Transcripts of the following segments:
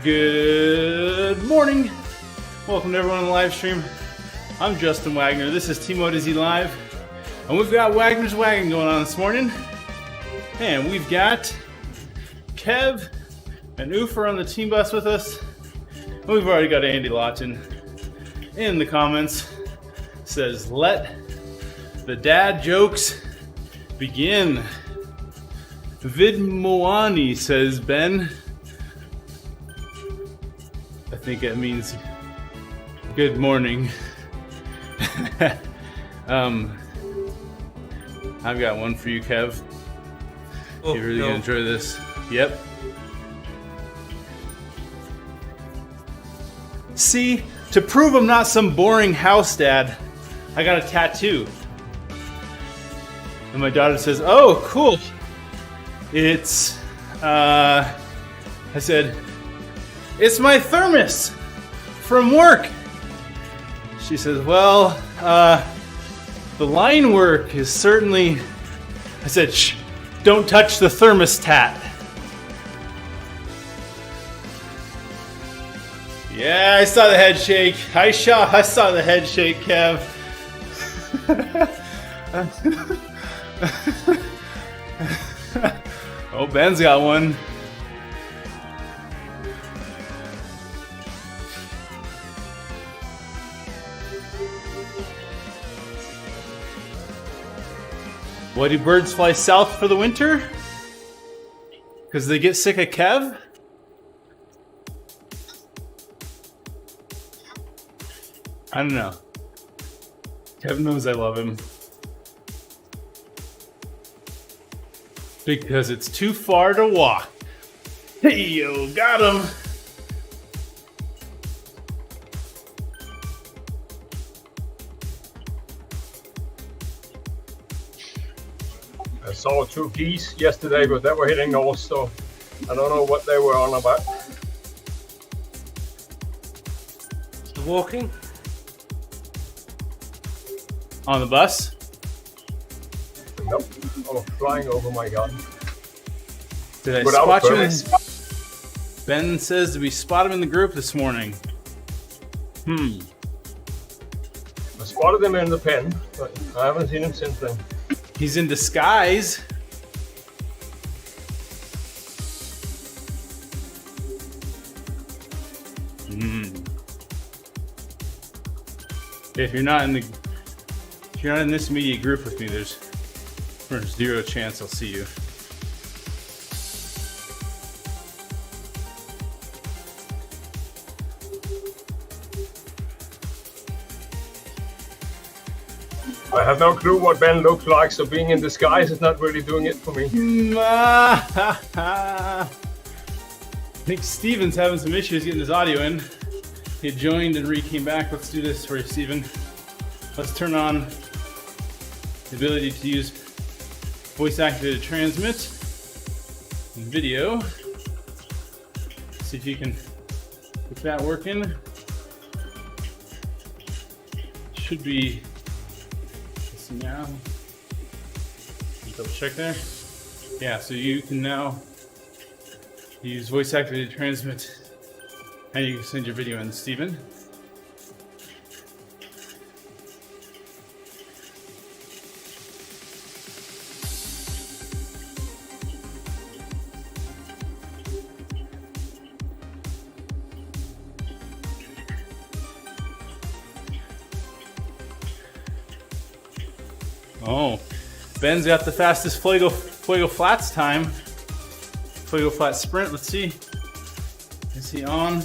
Good morning. Welcome to everyone on the live stream. I'm Justin Wagner. This is TeamODZ Live. And we've got Wagner's Wagon going on this morning. And we've got Kev and Ufer on the team bus with us. And we've already got Andy Lawton in the comments. Says, let the dad jokes begin. Vidmoani says, Ben. I think that means good morning. I've got one for you, Kev. You're really gonna enjoy this. Yep. See, to prove I'm not some boring house dad, I got a tattoo. And my daughter says, oh, cool. It's, I said, it's my thermos from work. She says, well, the line work is certainly... I said, shh, don't touch the thermostat. Yeah, I saw the head shake. I saw the head shake, Kev. Oh, Ben's got one. Why do birds fly south for the winter? Because they get sick of Kev? I don't know. Kev knows I love him. Because it's too far to walk. Hey, yo, got him. I saw two geese yesterday, but they were hitting north, so I don't know what they were on about. Walking? On the bus? Nope. Oh, flying over my garden. Did I Without spot you? permit. Ben says, did we spot him in the group this morning? I spotted him in the pen, but I haven't seen him since then. He's in disguise. If you're not in this immediate group with me, there's zero chance I'll see you. I have no clue what Ben looks like, so being in disguise is not really doing it for me. I think Steven's having some issues getting his audio in. He had joined and came back. Let's do this for you, Steven. Let's turn on the ability to use voice-activated transmit and video. See if you can get that working. Should be now. Double check there. Yeah, so you can now use voice-activated transmit and you can send your video in, Steven. Oh, Ben's got the fastest Fuego Flats time. Fuego Flats sprint. Let's see. Is he on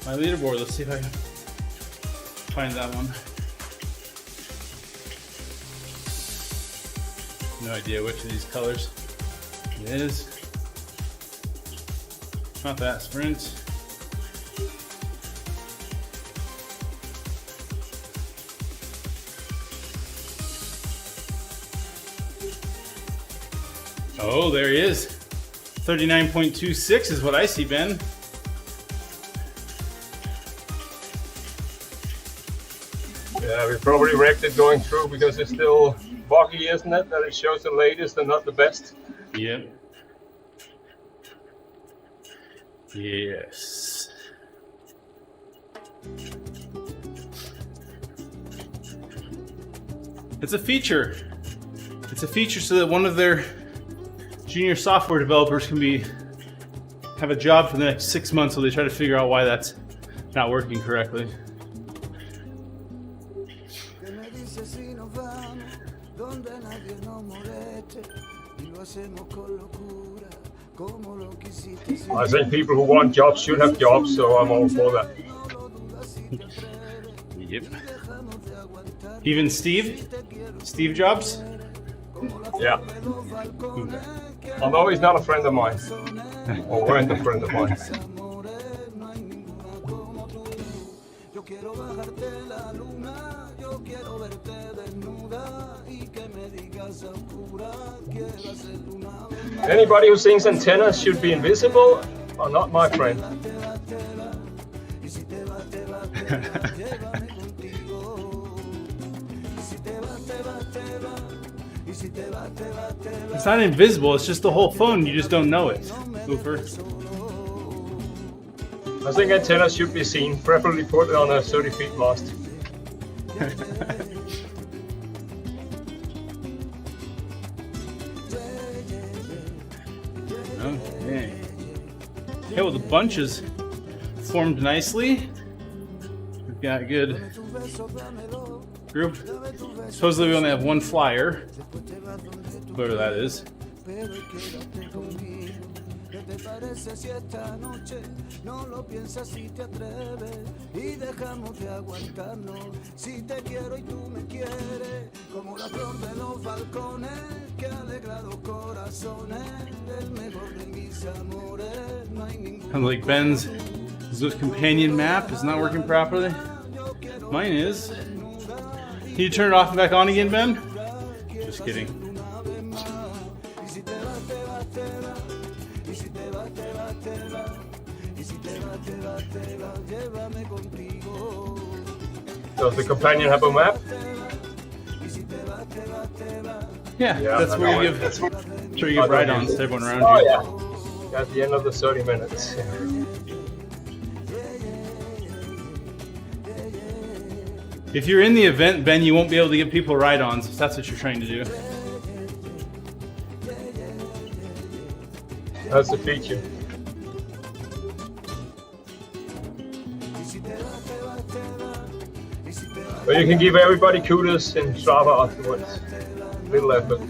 my leaderboard? Let's see if I can find that one. No idea which of these colors it is. Not that sprint. Oh, there he is. 39.26 is what I see, Ben. Yeah, we probably wrecked it going through because it's still boggy, isn't it? That it shows the latest and not the best. Yep. Yes. It's a feature. It's a feature so that one of their junior software developers can have a job for the next 6 months while they try to figure out why that's not working correctly. I think people who want jobs should have jobs, so I'm all for that. Yep. Even Steve Jobs? Yeah. Although he's not a friend of mine, or weren't a friend of mine. Anybody who thinks antennas should be invisible are not my friend. It's not invisible, it's just the whole phone, you just don't know it. Oofer. I think antennas should be seen, preferably put on a 30-feet mast. Okay. Okay, well the bunch is formed nicely. We've got a good group. Supposedly we only have one flyer, whoever that is. Kind of like Ben's Zwift companion map is not working properly. Mine is. Can you turn it off and back on again, Ben? Just kidding. Does the companion have a map? Yeah, that's where you give ride-ons to everyone around you. Oh yeah, at the end of the 30 minutes. If you're in the event, Ben, you won't be able to give people ride-ons if that's what you're trying to do. That's the feature. But you can give everybody kudos in Strava afterwards. Little effort.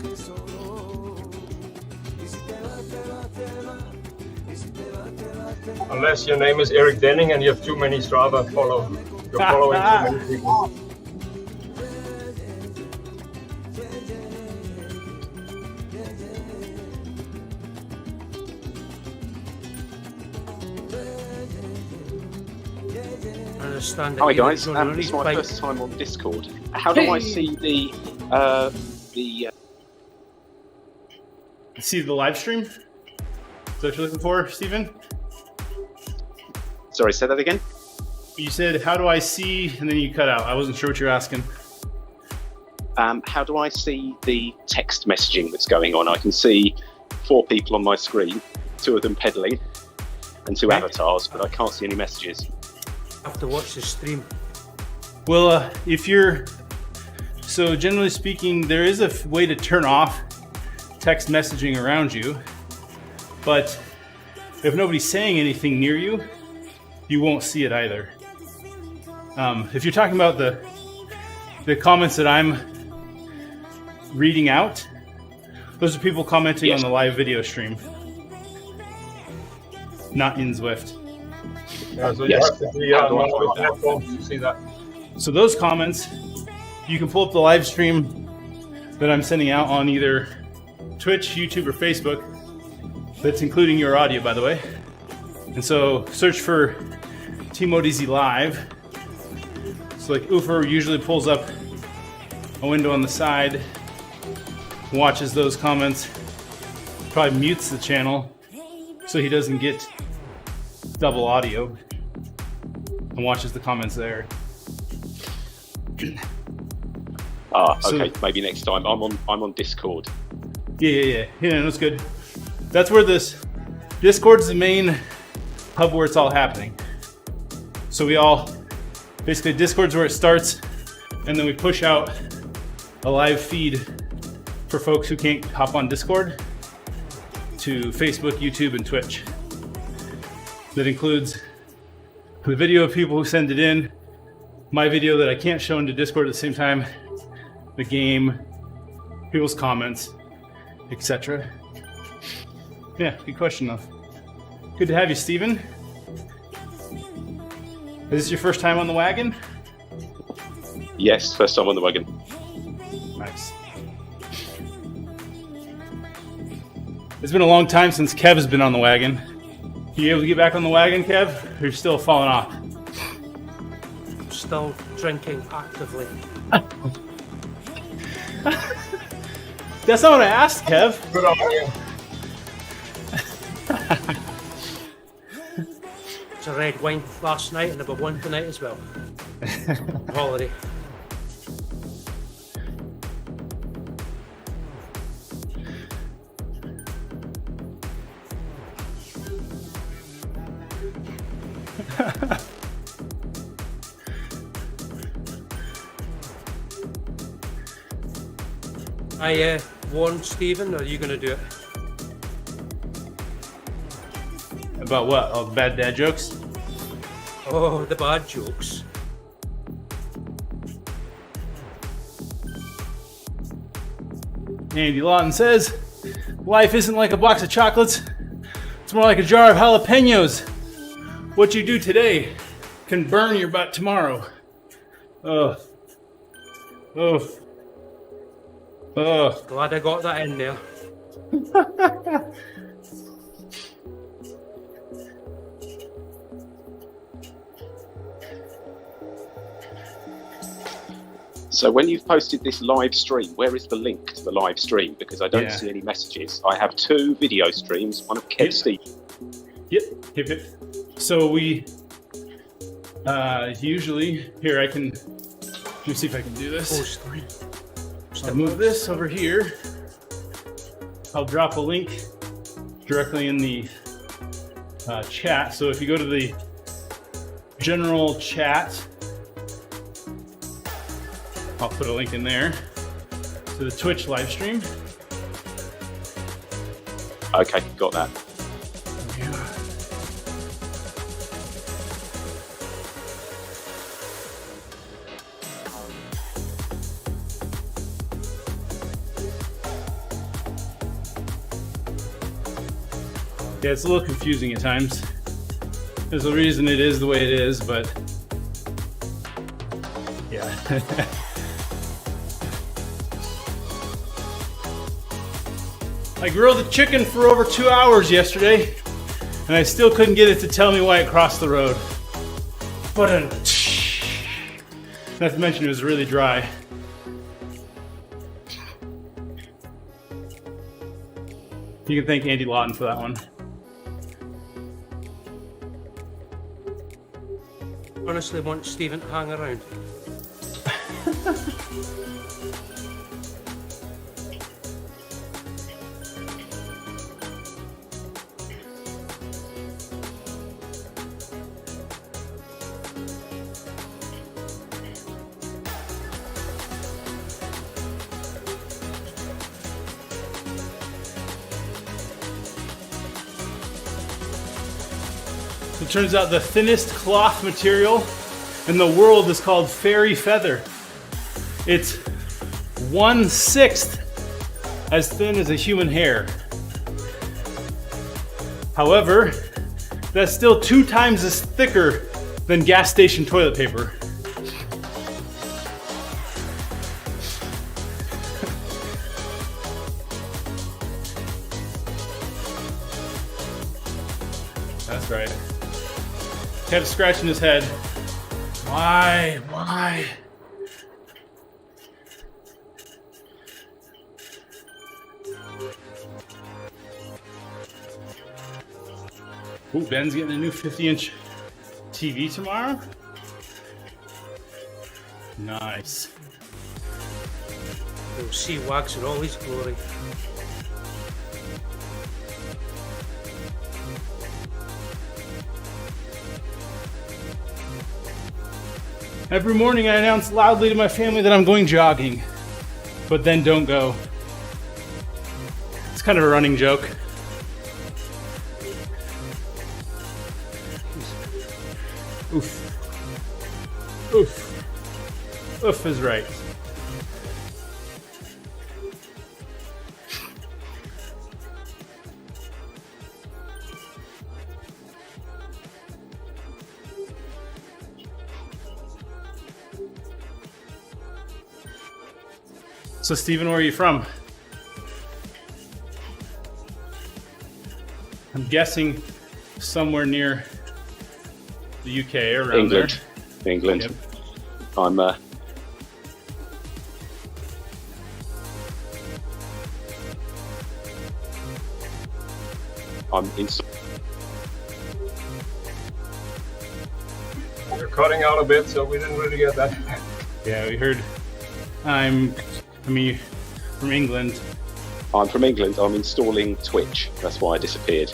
Unless your name is Eric Denning and you have too many Strava follow. You're following too many people. Hi guys, this is my first time on Discord. How do I see the See the live stream? Is that what you're looking for, Stephen? Sorry, say that again? You said, how do I see, and then you cut out. I wasn't sure what you're asking. How do I see the text messaging that's going on? I can see 4 people on my screen, 2 of them pedaling, and 2 avatars, but I can't see any messages. I have to watch the stream. Well, so generally speaking, there is a way to turn off text messaging around you, but if nobody's saying anything near you, you won't see it either. If you're talking about the comments that I'm reading out, those are people commenting on the live video stream, not in Zwift. Yeah, so you have to be on one of the platforms to see that. So those comments, you can pull up the live stream that I'm sending out on either Twitch, YouTube, or Facebook. That's including your audio, by the way. And so search for TeamODZ Live. So like Ufer usually pulls up a window on the side, watches those comments, probably mutes the channel so he doesn't get double audio, and watches the comments there. Okay, maybe next time. I'm on Discord. Yeah, that's good. That's where this Discord's the main hub where it's all happening. So we all, basically Discord's where it starts, and then we push out a live feed for folks who can't hop on Discord to Facebook, YouTube, and Twitch. That includes the video of people who send it in, my video that I can't show into Discord at the same time, the game, people's comments, etc. Yeah, good question though. Good to have you, Steven. Is this your first time on the wagon? Yes, first time on the wagon. Nice. It's been a long time since Kev has been on the wagon. You able to get back on the wagon, Kev? Or you're still falling off? Still drinking actively. That's not what I asked, Kev. Good on you. It's a red wine last night and about one tonight as well. Holiday. I warned Stephen, or are you going to do it? About what? All the bad dad jokes? Oh, the bad jokes. Andy Lawton says, life isn't like a box of chocolates. It's more like a jar of jalapenos. What you do today can burn your butt tomorrow. Ugh. Ugh. Ugh. Glad I got that in there. So when you've posted this live stream, where is the link to the live stream? Because I don't Yeah. see any messages. I have 2 video streams, one of Kev Steve. Yep. So we usually, here I can, let me see if I can do this. Post. I'll move this over here. I'll drop a link directly in the chat. So if you go to the general chat, I'll put a link in there to the Twitch live stream. Okay, got that. Yeah, it's a little confusing at times. There's a reason it is the way it is, but yeah. I grilled a chicken for over 2 hours yesterday, and I still couldn't get it to tell me why it crossed the road. But not to mention it was really dry. You can thank Andy Lawton for that one. Honestly want Stephen to hang around. It turns out the thinnest cloth material in the world is called fairy feather. It's 1/6 as thin as a human hair. However, that's still 2 times as thicker than gas station toilet paper. That's right. Kept scratching his head. Why? Ooh, Ben's getting a new 50-inch TV tomorrow. Nice. We'll see Wags in all his glory. Every morning I announce loudly to my family that I'm going jogging, but then don't go. It's kind of a running joke. Oof. Oof. Oof is right. So, Stephen, where are you from? I'm guessing somewhere near the UK or around England. there. England. Yep. I'm in. You're cutting out a bit, so we didn't really get that. Yeah, we heard. From England. I'm from England. I'm installing Twitch. That's why I disappeared.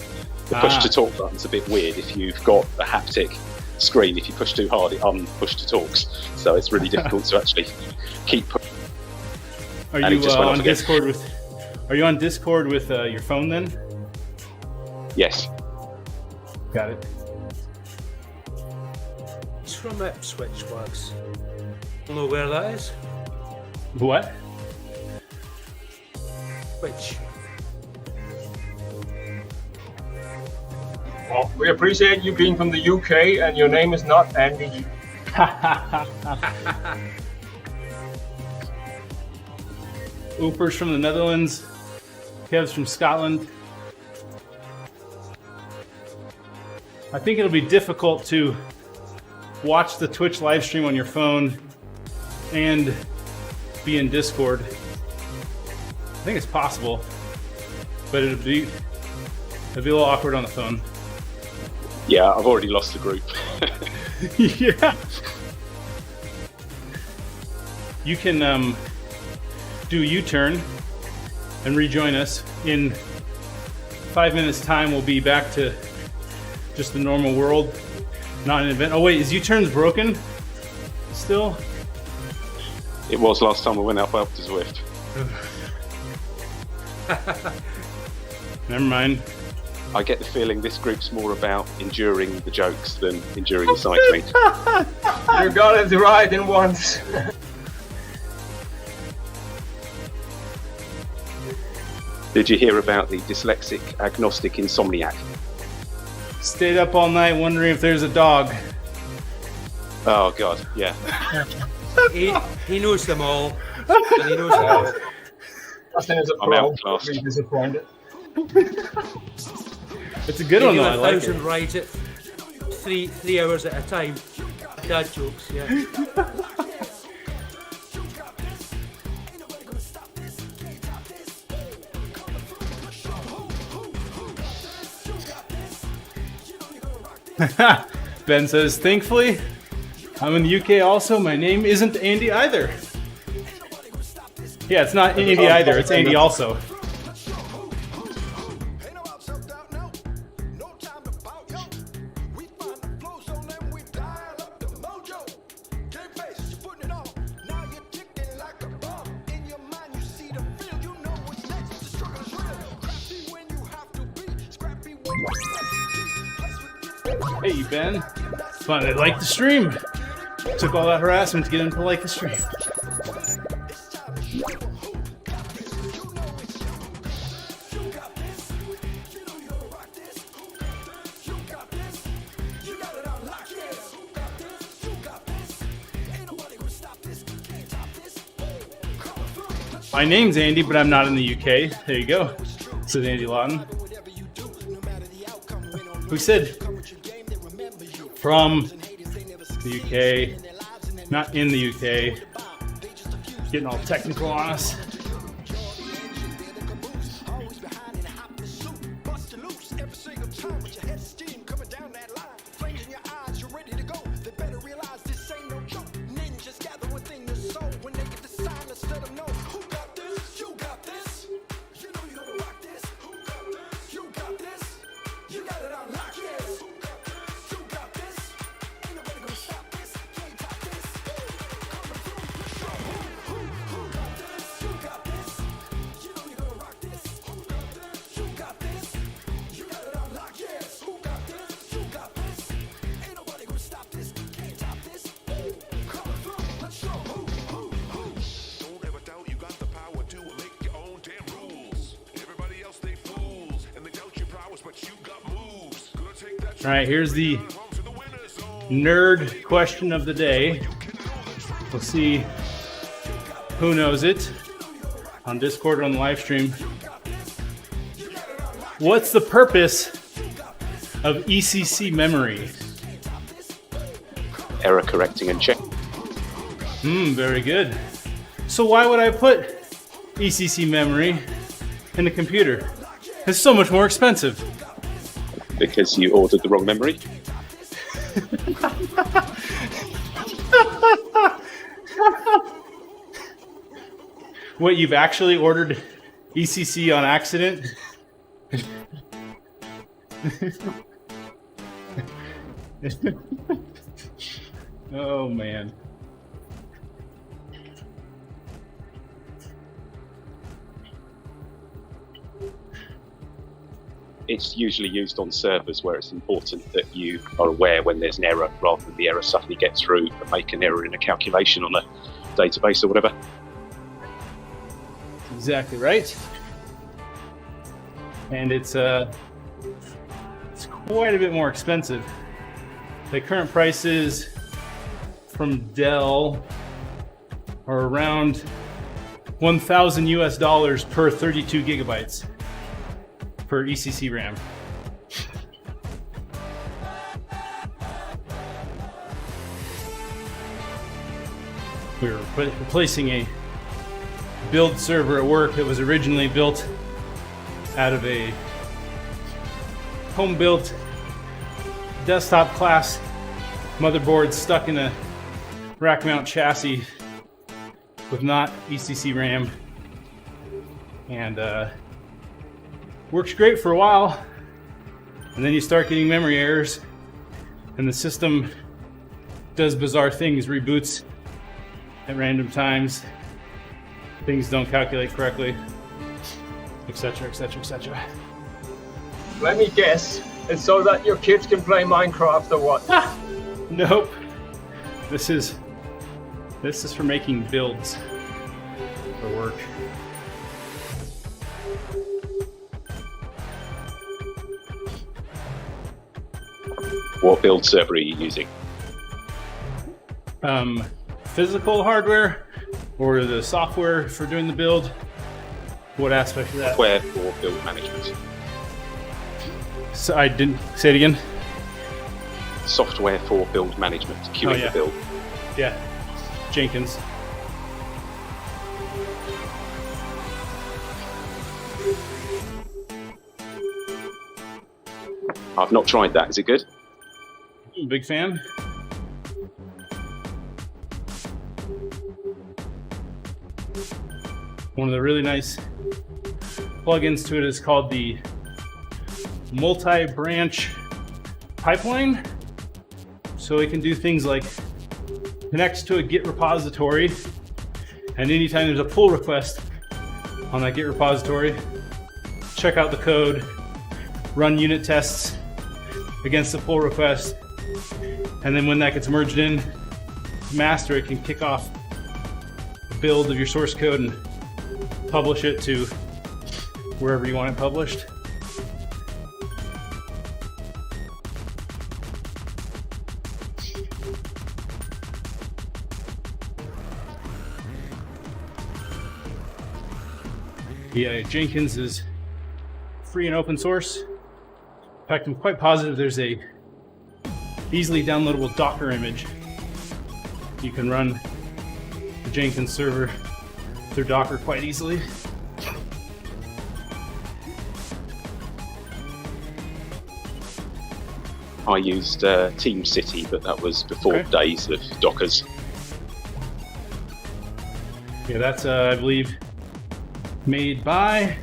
The push to talk button's a bit weird if you've got a haptic screen. If you push too hard, it push to talks. So it's really difficult to actually keep. Are you on Discord with? Are you on Discord with your phone then? Yes. Got it. It's from Ipswich, Wags. Don't know where that is. What? Which? Well, we appreciate you being from the UK, and your name is not Andy. Oopers from the Netherlands. Kev's from Scotland. I think it'll be difficult to watch the Twitch live stream on your phone and be in Discord. I think it's possible, but it'd be a little awkward on the phone. Yeah, I've already lost the group. Yeah. You can do a U-turn and rejoin us. In 5 minutes time, we'll be back to just the normal world, not an event. Oh wait, is U-turns broken still? It was last time we went up to Zwift. Never mind. I get the feeling this group's more about enduring the jokes than enduring the cycling. You got it right in once. Did you hear about the dyslexic agnostic insomniac? Stayed up all night wondering if there's a dog. Oh God, yeah. He knows them all. And he knows them all. I think it's a I'm pro. outclassed. Be disappointed. It's a good one though. I like 1,000 it. rides at three hours at a time. Dad jokes, yeah. Ben says, thankfully, I'm in the UK also. My name isn't Andy either. Yeah, it's not Andy either. It's Andy also. Hey, Ben. Finally liked the stream. Took all that harassment to get him to like the stream. My name's Andy, but I'm not in the UK. There you go. Says Andy Lawton. Who said from the UK, not in the UK. Getting all technical on us. All right, here's the nerd question of the day. We'll see who knows it on Discord or on the live stream. What's the purpose of ECC memory? Error correcting and check. Very good. So why would I put ECC memory in the computer? It's so much more expensive. Because you ordered the wrong memory. What, you've actually ordered ECC on accident? Oh man. It's usually used on servers where it's important that you are aware when there's an error rather than the error suddenly get through and make an error in a calculation on a database or whatever. Exactly right. And it's quite a bit more expensive. The current prices from Dell are around $1,000 per 32 gigabytes per ECC RAM. We were replacing a build server at work that was originally built out of a home-built desktop class motherboard stuck in a rack mount chassis with not ECC RAM, and works great for a while, and then you start getting memory errors and the system does bizarre things, reboots at random times, things don't calculate correctly, etc, etc, etc. Let me guess. It's so that your kids can play Minecraft or what? Nope. This is for making builds for work. What build server are you using? Physical hardware or the software for doing the build? What aspect of that? Software for build management. So I didn't say it again. Software for build management, queuing the build. Yeah, Jenkins. I've not tried that. Is it good? Big fan. One of the really nice plugins to it is called the multi-branch pipeline. So it can do things like connect to a Git repository, and anytime there's a pull request on that Git repository, check out the code, run unit tests against the pull request, and then when that gets merged in master, it can kick off a build of your source code and publish it to wherever you want it published. Yeah, Jenkins is free and open source. In fact, I'm quite positive there's a easily downloadable Docker image. You can run the Jenkins server through Docker quite easily. I used TeamCity, but that was before days of Dockers. Yeah, that's I believe made by,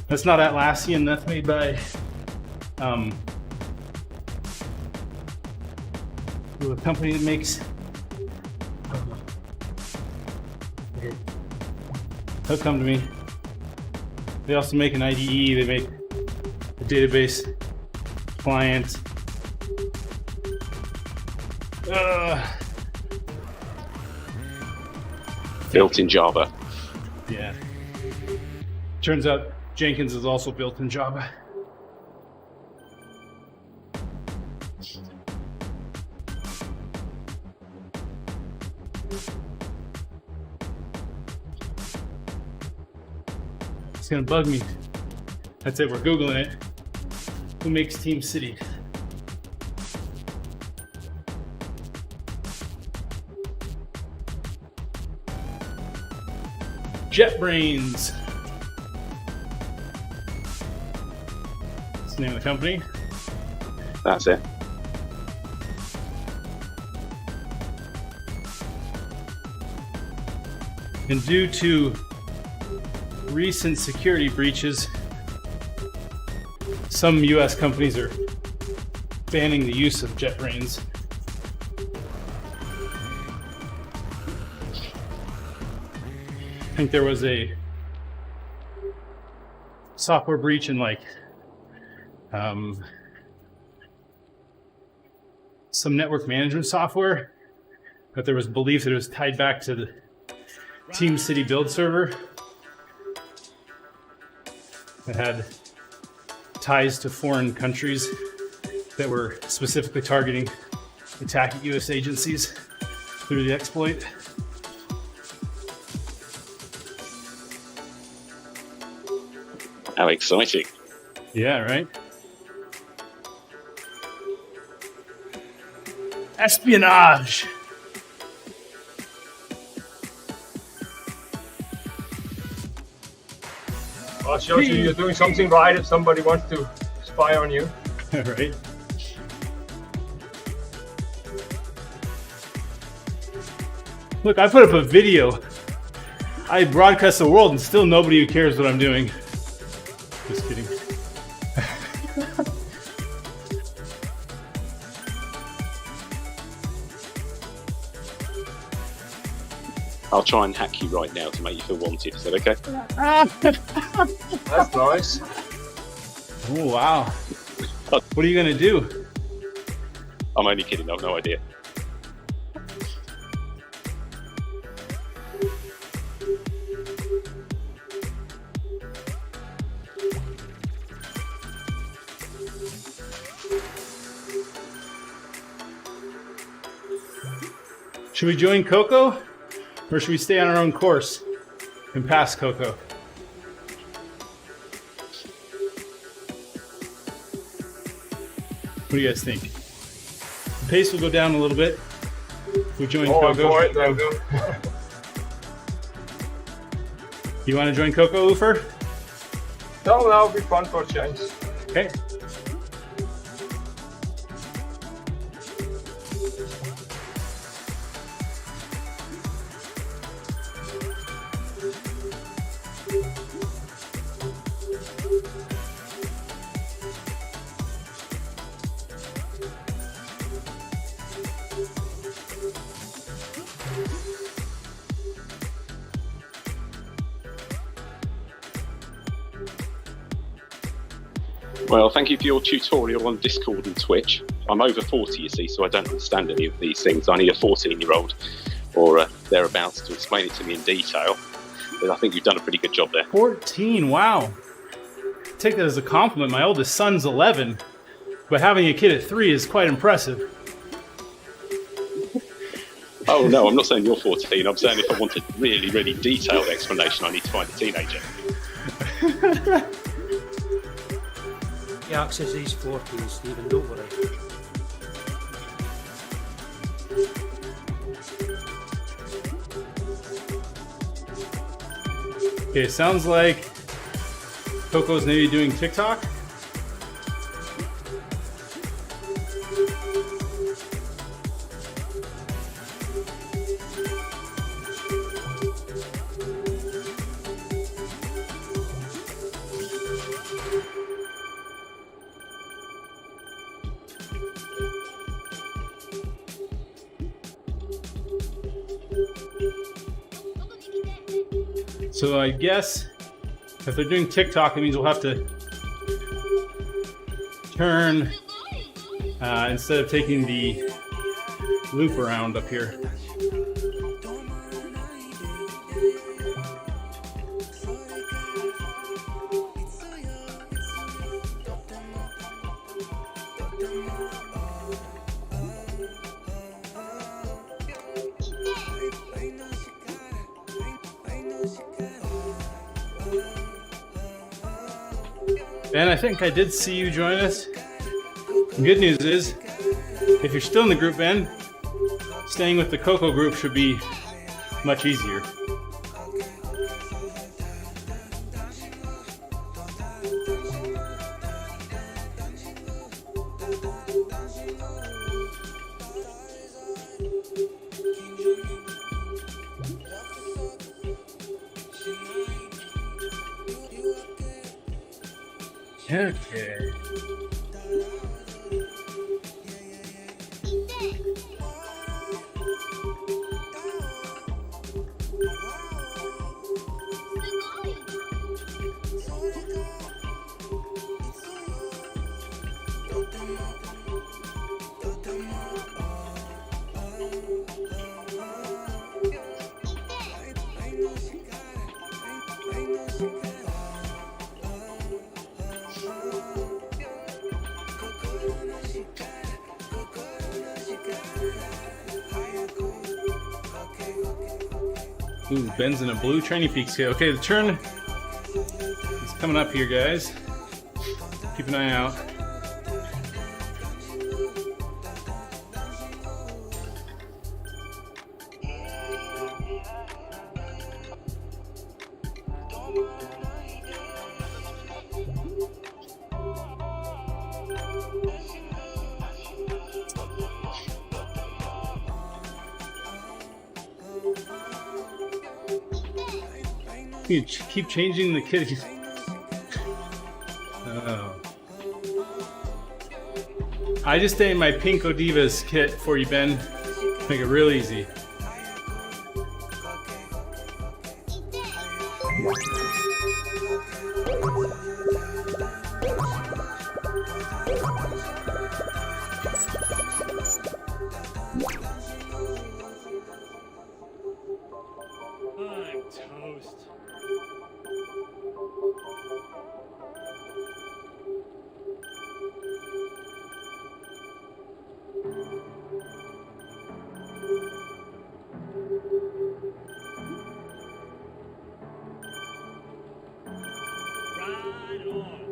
that's not Atlassian, that's made by a company that makes they'll come to me. They also make an IDE, they make a database client. Built in Java. Yeah. Turns out Jenkins is also built in Java. It's gonna bug me. That's it, we're Googling it. Who makes Team City? JetBrains. That's the name of the company. That's it. And due to recent security breaches, some US companies are banning the use of JetBrains. I think there was a software breach in like some network management software, but there was belief that it was tied back to the Team City build server that had ties to foreign countries that were specifically targeting attacking US agencies through the exploit. How exciting. Yeah, right? Espionage! Well, it shows you you're doing something right if somebody wants to spy on you. Right? Look, I put up a video. I broadcast the world and still nobody cares what I'm doing. Just kidding. I'll try and hack you right now to make you feel wanted. Is that okay? That's nice. Oh, wow. What are you gonna do? I'm only kidding. I've no idea. Should we join Coco? Or should we stay on our own course and pass Coco? What do you guys think? The pace will go down a little bit. If we join Coco. For it, then. You want to join Coco, Ufer? No, that would be fun for a change. Okay. Well, thank you for your tutorial on Discord and Twitch. I'm over 40, you see, so I don't understand any of these things. I need a 14-year-old or thereabouts to explain it to me in detail. But I think you've done a pretty good job there. 14, wow. Take that as a compliment. My oldest son's 11, but having a kid at 3 is quite impressive. Oh, no, I'm not saying you're 14. I'm saying if I want a really, really detailed explanation, I need to find a teenager. He accesses these 14, Stephen, don't worry. Okay, sounds like Coco's maybe doing TikTok. So I guess if they're doing TikTok, it means we'll have to turn instead of taking the loop around up here. Ben, I think I did see you join us. Good news is, if you're still in the group, Ben, staying with the Coco group should be much easier. Okay. Ooh, Ben's in a blue training peaks kit. Okay, the turn is coming up here, guys. Keep an eye out. You keep changing the kit. Oh. I just stay in my pink Odivas kit for you, Ben. Make it real easy. I'm toast. Right on.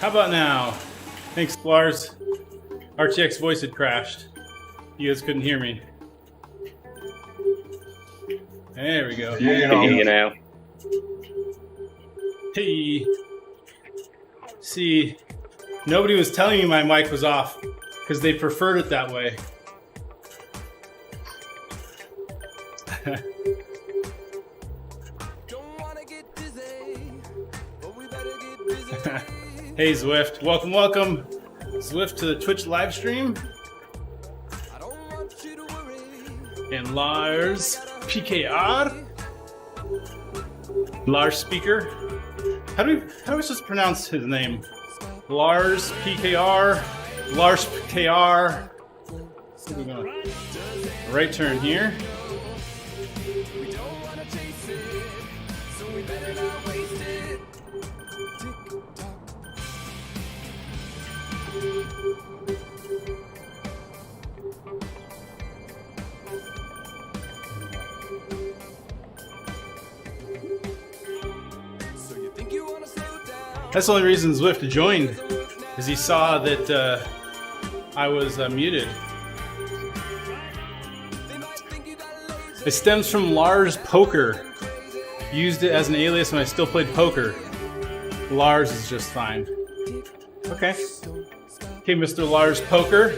How about now? Thanks, Lars. RTX voice had crashed. You guys couldn't hear me. There we go. Yeah, I can hear you now. Hey. See, nobody was telling me my mic was off because they preferred it that way. Hey Zwift, welcome, welcome, Zwift, to the Twitch live stream. And Lars PKR, Lars Speaker. How do we just pronounce his name? Lars PKR, Lars PKR. Where are we going? Right turn here. That's the only reason Zwift joined, is he saw that I was muted. It stems from Lars Poker. Used it as an alias when I still played poker. Lars is just fine. Okay. Okay, Mr. Lars Poker.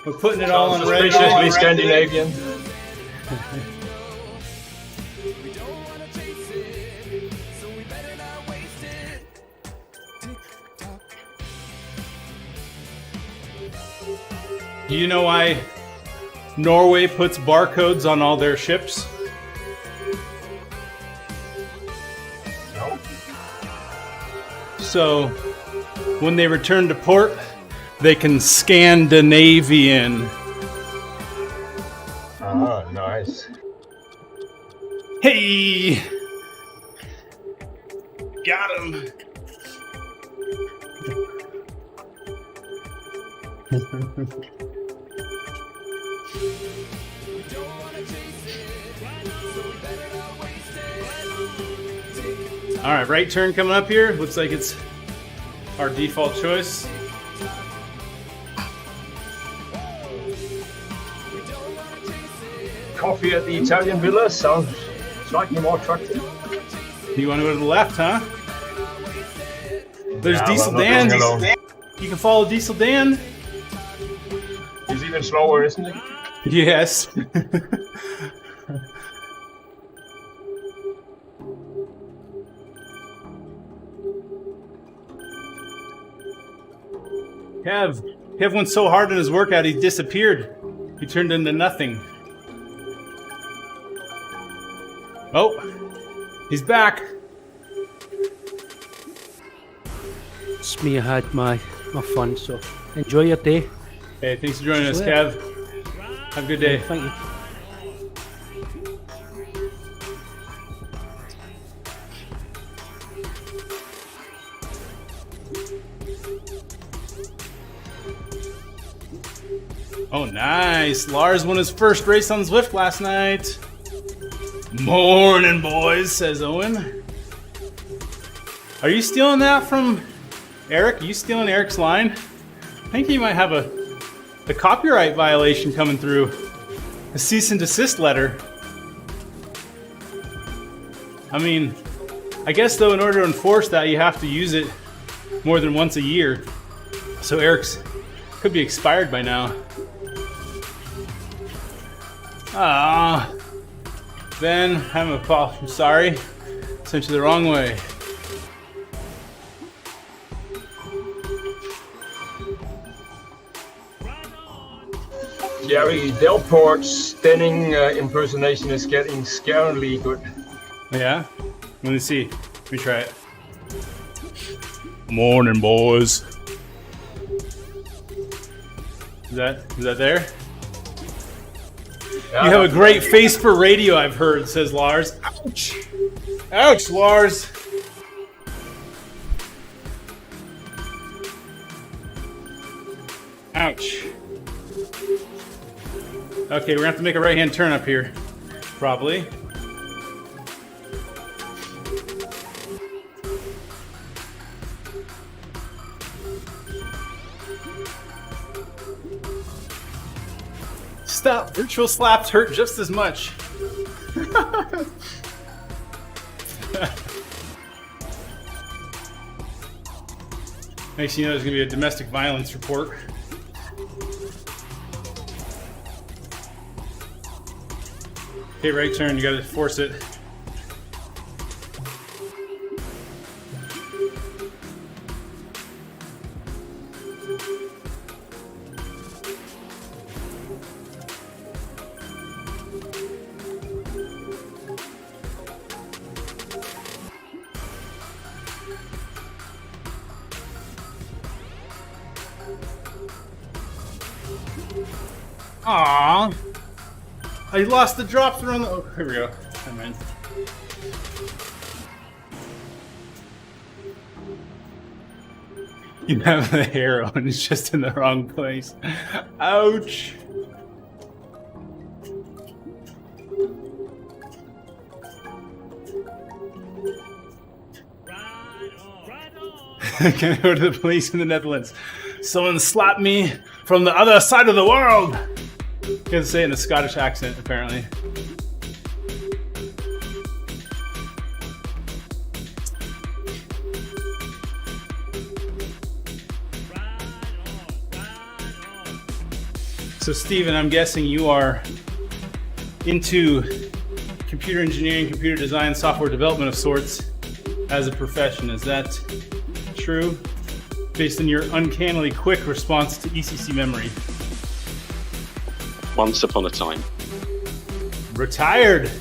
We're putting it all on Reddit. Suspiciously Scandinavian. Do you know why Norway puts barcodes on all their ships? No. So when they return to port, they can Scandinavian. Ah, nice. Hey! Got him! Alright, right turn coming up here. Looks like it's our default choice. Coffee at the Italian villa sounds slightly more attractive. You want to go to the left, huh? There's Yeah, Diesel well, I'm not Dan. going alone. You can follow Diesel Dan. He's even slower, isn't he? Yes. Kev went so hard in his workout he disappeared. He turned into nothing. Oh, he's back. It's me. I had my fun, so enjoy your day. Hey, thanks for joining us, Kev. Have a good day. Thank you. Oh, nice. Lars won his first race on Zwift last night. Morning, boys, says Owen. Are you stealing that from Eric? Are you stealing Eric's line? I think he might have a copyright violation coming through. A cease and desist letter. I mean, I guess though in order to enforce that you have to use it more than once a year. So Eric's could be expired by now. Ah, Ben, I'm sorry. Sent you the wrong way. Jerry Delport's stunning impersonation is getting scarily good. Yeah? Let me see. Let me try it. Morning, boys. Is that there? Yeah, You have a great face for radio, I've heard, says Lars. Ouch! Ouch, Lars! Ouch. Okay, we're gonna have to make a right-hand turn up here. Probably. Stop. Virtual slaps hurt just as much. Next thing you know, there's going to be a domestic violence report. Okay, right turn. You got to force it. Aww. I lost the drop through on the... Oh, here we go. Never mind. You have the arrow and it's just in the wrong place. Ouch. Can I go to the police in the Netherlands? Someone slapped me from the other side of the world. You can say it in a Scottish accent, apparently. So, Steven, I'm guessing you are into computer engineering, computer design, software development of sorts as a profession. Is that true? Based on your uncannily quick response to ECC memory. Once upon a time. Retired.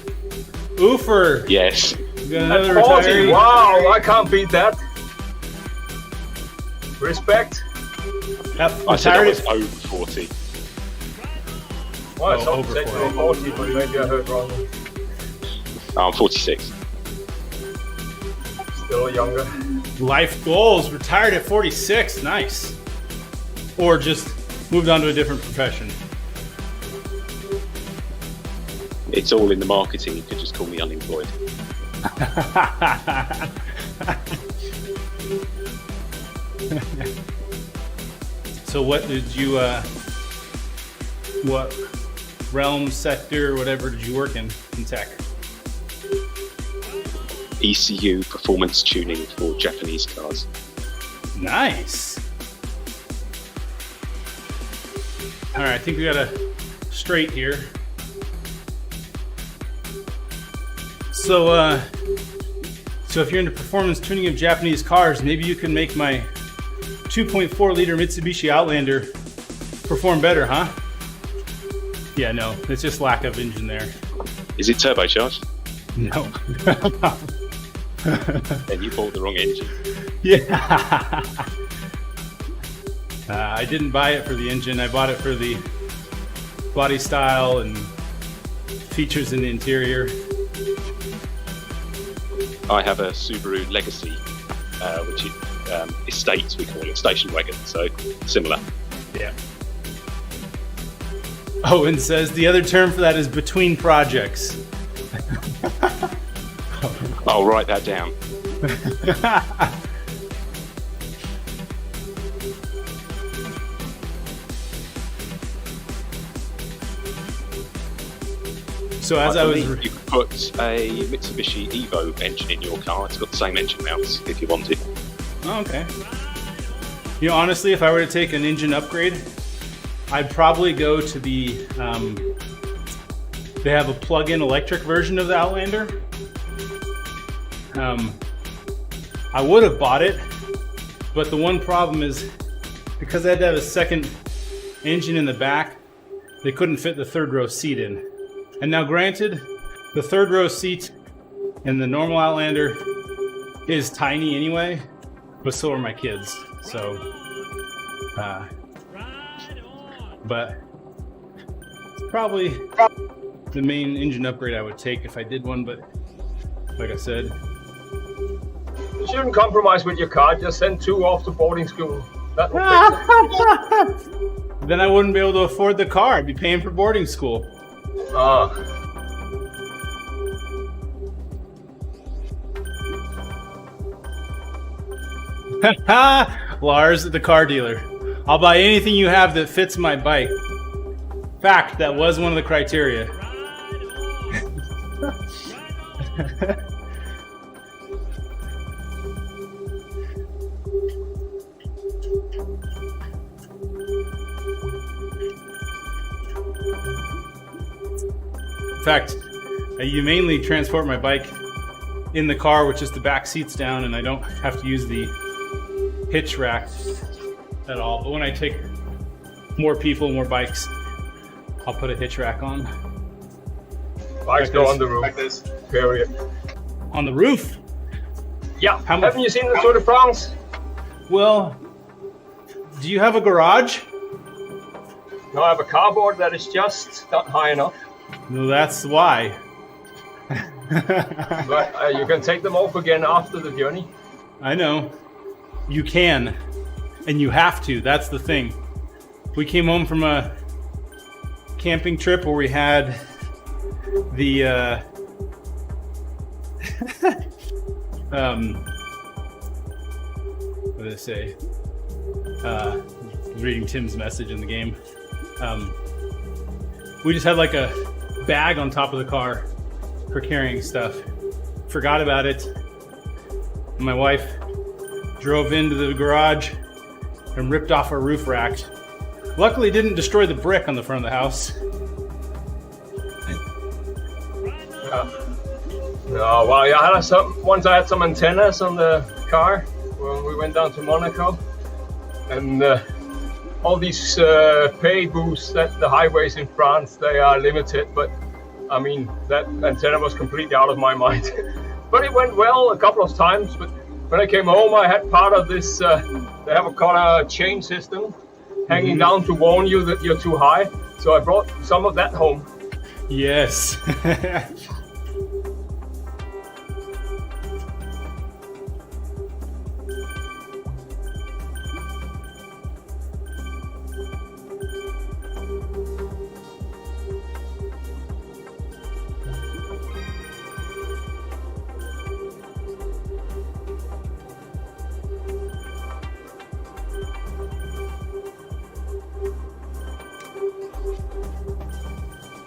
Oofer. Yes. We got another 40. retiree. Wow, I can't beat that. Respect. Yep, I said I retired was at over 40. Well, I Oh, saw over said you were 40, but maybe I heard wrong. I'm 46. Still younger. life goals. Retired at 46. Nice. Or just moved on to a different profession. It's all in the marketing. You could just call me unemployed. So what did you, what realm, sector, whatever did you work in tech? ECU performance tuning for Japanese cars. Nice. All right, I think we got a straight here. So, so if you're into performance tuning of Japanese cars, maybe you can make my 2.4 liter Mitsubishi Outlander perform better, huh? Yeah, no, it's just lack of engine there. Is it turbocharged? No. Then you bought the wrong engine. Yeah. I didn't buy it for the engine. I bought it for the body style and features in the interior. I have a Subaru Legacy, which is estates, we call it, station wagon, so similar. Yeah. Owen says the other term for that is between projects. I'll write that down. So as I was... You could put a Mitsubishi Evo engine in your car. It's got the same engine mounts if you wanted. Oh, okay. You know, honestly, if I were to take an engine upgrade, I'd probably go to the... they have a plug-in electric version of the Outlander. I would have bought it, but the one problem is because I had to have a second engine in the back, they couldn't fit the third row seat in. And now granted, the third row seat in the normal Outlander is tiny anyway, but so are my kids. So, but it's probably the main engine upgrade I would take if I did one, but like I said, You shouldn't compromise with your car. Just send 2 off to boarding school. That will fix it. then I wouldn't be able to afford the car. I'd be paying for boarding school. Lars at the car dealer. I'll buy anything you have that fits my bike. Fact, that was one of the criteria. In fact, I mainly transport my bike in the car with just the back seats down, and I don't have to use the hitch rack at all. But when I take more people, more bikes, I'll put a hitch rack on. Bikes go on the roof. Like this. Period. On the roof? Yeah. Haven't you seen the Tour de France? Well, do you have a garage? No, I have a carboard that is just not high enough. No, that's why. But you can take them off again after the journey. I know. You can. And you have to. That's the thing. We came home from a camping trip where we had the what did I say? Reading Tim's message in the game. We just had like a bag on top of the car for carrying stuff. Forgot about it. My wife drove into the garage and ripped off our roof rack. Luckily, didn't destroy the brick on the front of the house. No, well, yeah, once I had some antennas on the car when we went down to Monaco, and all these pay boosts that the highways in France, they are limited, but I mean, that antenna was completely out of my mind. But it went well a couple of times, but when I came home, I had part of this, they have a kind of chain system hanging down to warn you that you're too high. So I brought some of that home. Yes.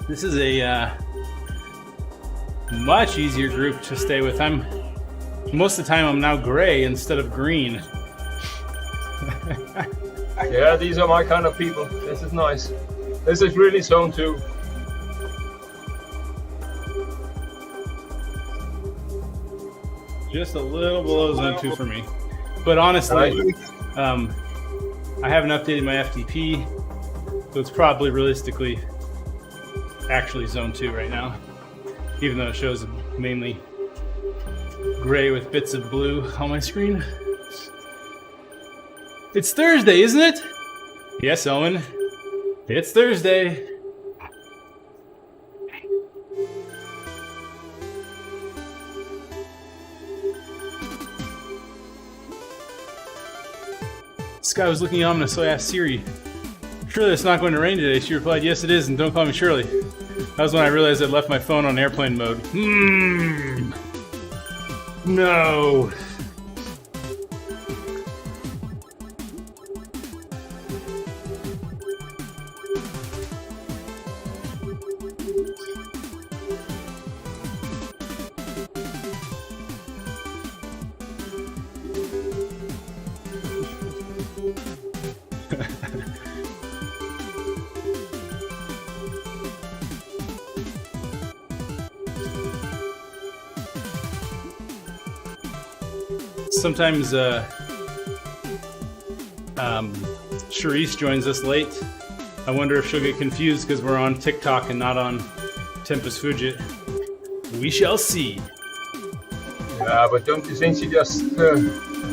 This is a much easier group to stay with. Most of the time I'm now gray instead of green. Yeah, these are my kind of people. This is nice. This is really zone 2. Just a little below zone 2 for me. But honestly, I haven't updated my FTP, so it's probably realistically actually zone 2 right now, even though it shows mainly gray with bits of blue on my screen. It's Thursday, isn't it? Yes, Owen. It's Thursday. Sky was looking ominous, so I asked Siri, "Surely it's not going to rain today?" She replied, "Yes, it is, and don't call me Shirley." That was when I realized I'd left my phone on airplane mode. No. Sometimes Charisse joins us late. I wonder if she'll get confused because we're on TikTok and not on Tempus Fugit. We shall see. Yeah, but don't you think she just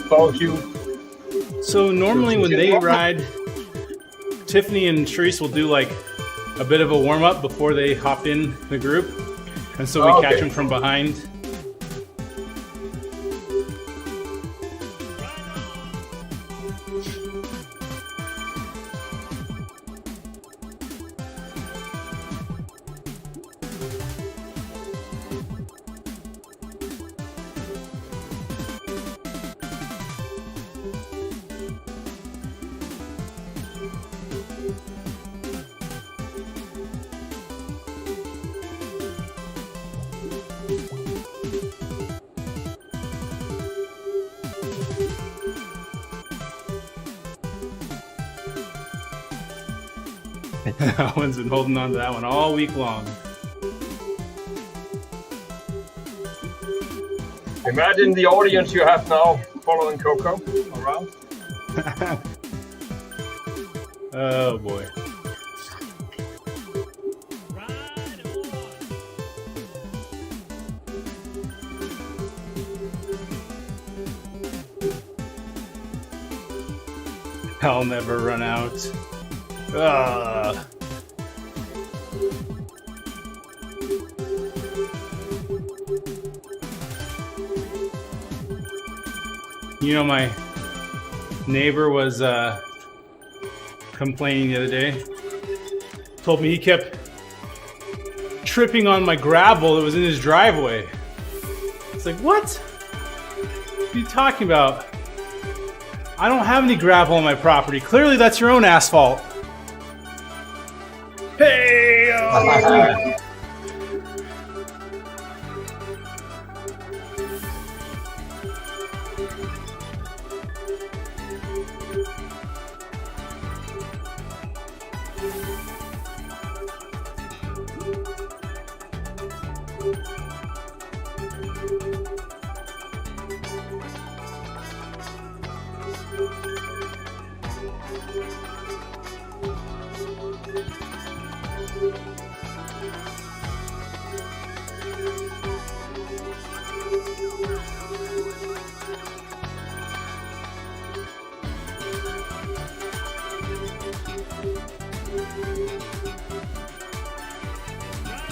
follows you? So normally when they ride, Tiffany and Charisse will do like a bit of a warm-up before they hop in the group. And so we catch them from behind. Owen's been holding on to that one all week long. Imagine the audience you have now following Coco around. Oh boy. I'll never run out. You know, my neighbor was complaining the other day. Told me he kept tripping on my gravel that was in his driveway. It's like, what? What are you talking about? I don't have any gravel on my property. Clearly that's your own asphalt. Hey! Oh.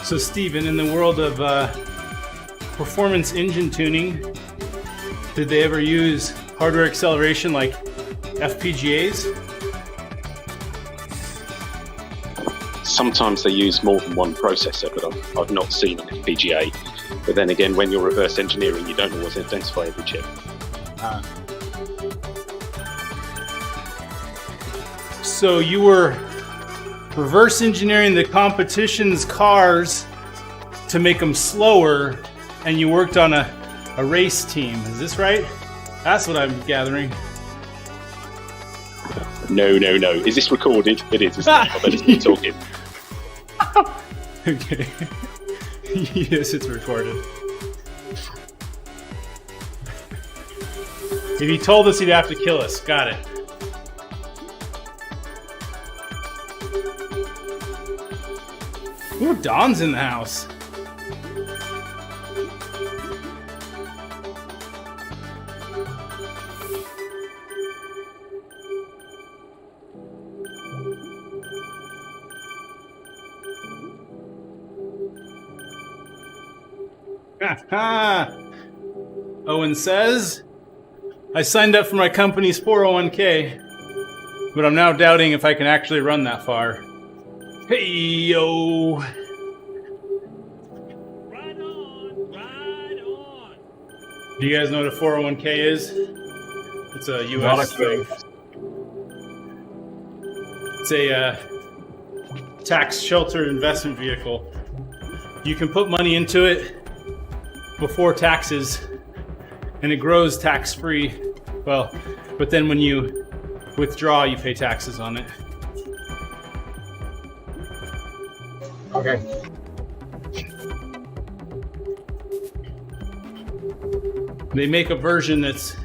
So Steven, in the world of performance engine tuning, did they ever use hardware acceleration like FPGAs? Sometimes they use more than one processor, but I've not seen an FPGA. But then again, when you're reverse engineering, you don't always identify every chip. So you were reverse engineering the competition's cars to make them slower, and you worked on a race team. Is this right? That's what I'm gathering. No. Is this recorded? It is, isn't it? I better keep talking. Okay. Yes, it's recorded. If he told us, he'd have to kill us. Got it. Ooh, Don's in the house. Owen says, I signed up for my company's 401k, but I'm now doubting if I can actually run that far. Hey, yo. Right on, right on. Do you guys know what a 401k is? It's a US thing. It's a tax sheltered investment vehicle. You can put money into it before taxes, and it grows tax-free. Well, but then when you withdraw, you pay taxes on it. Okay. They make a version that's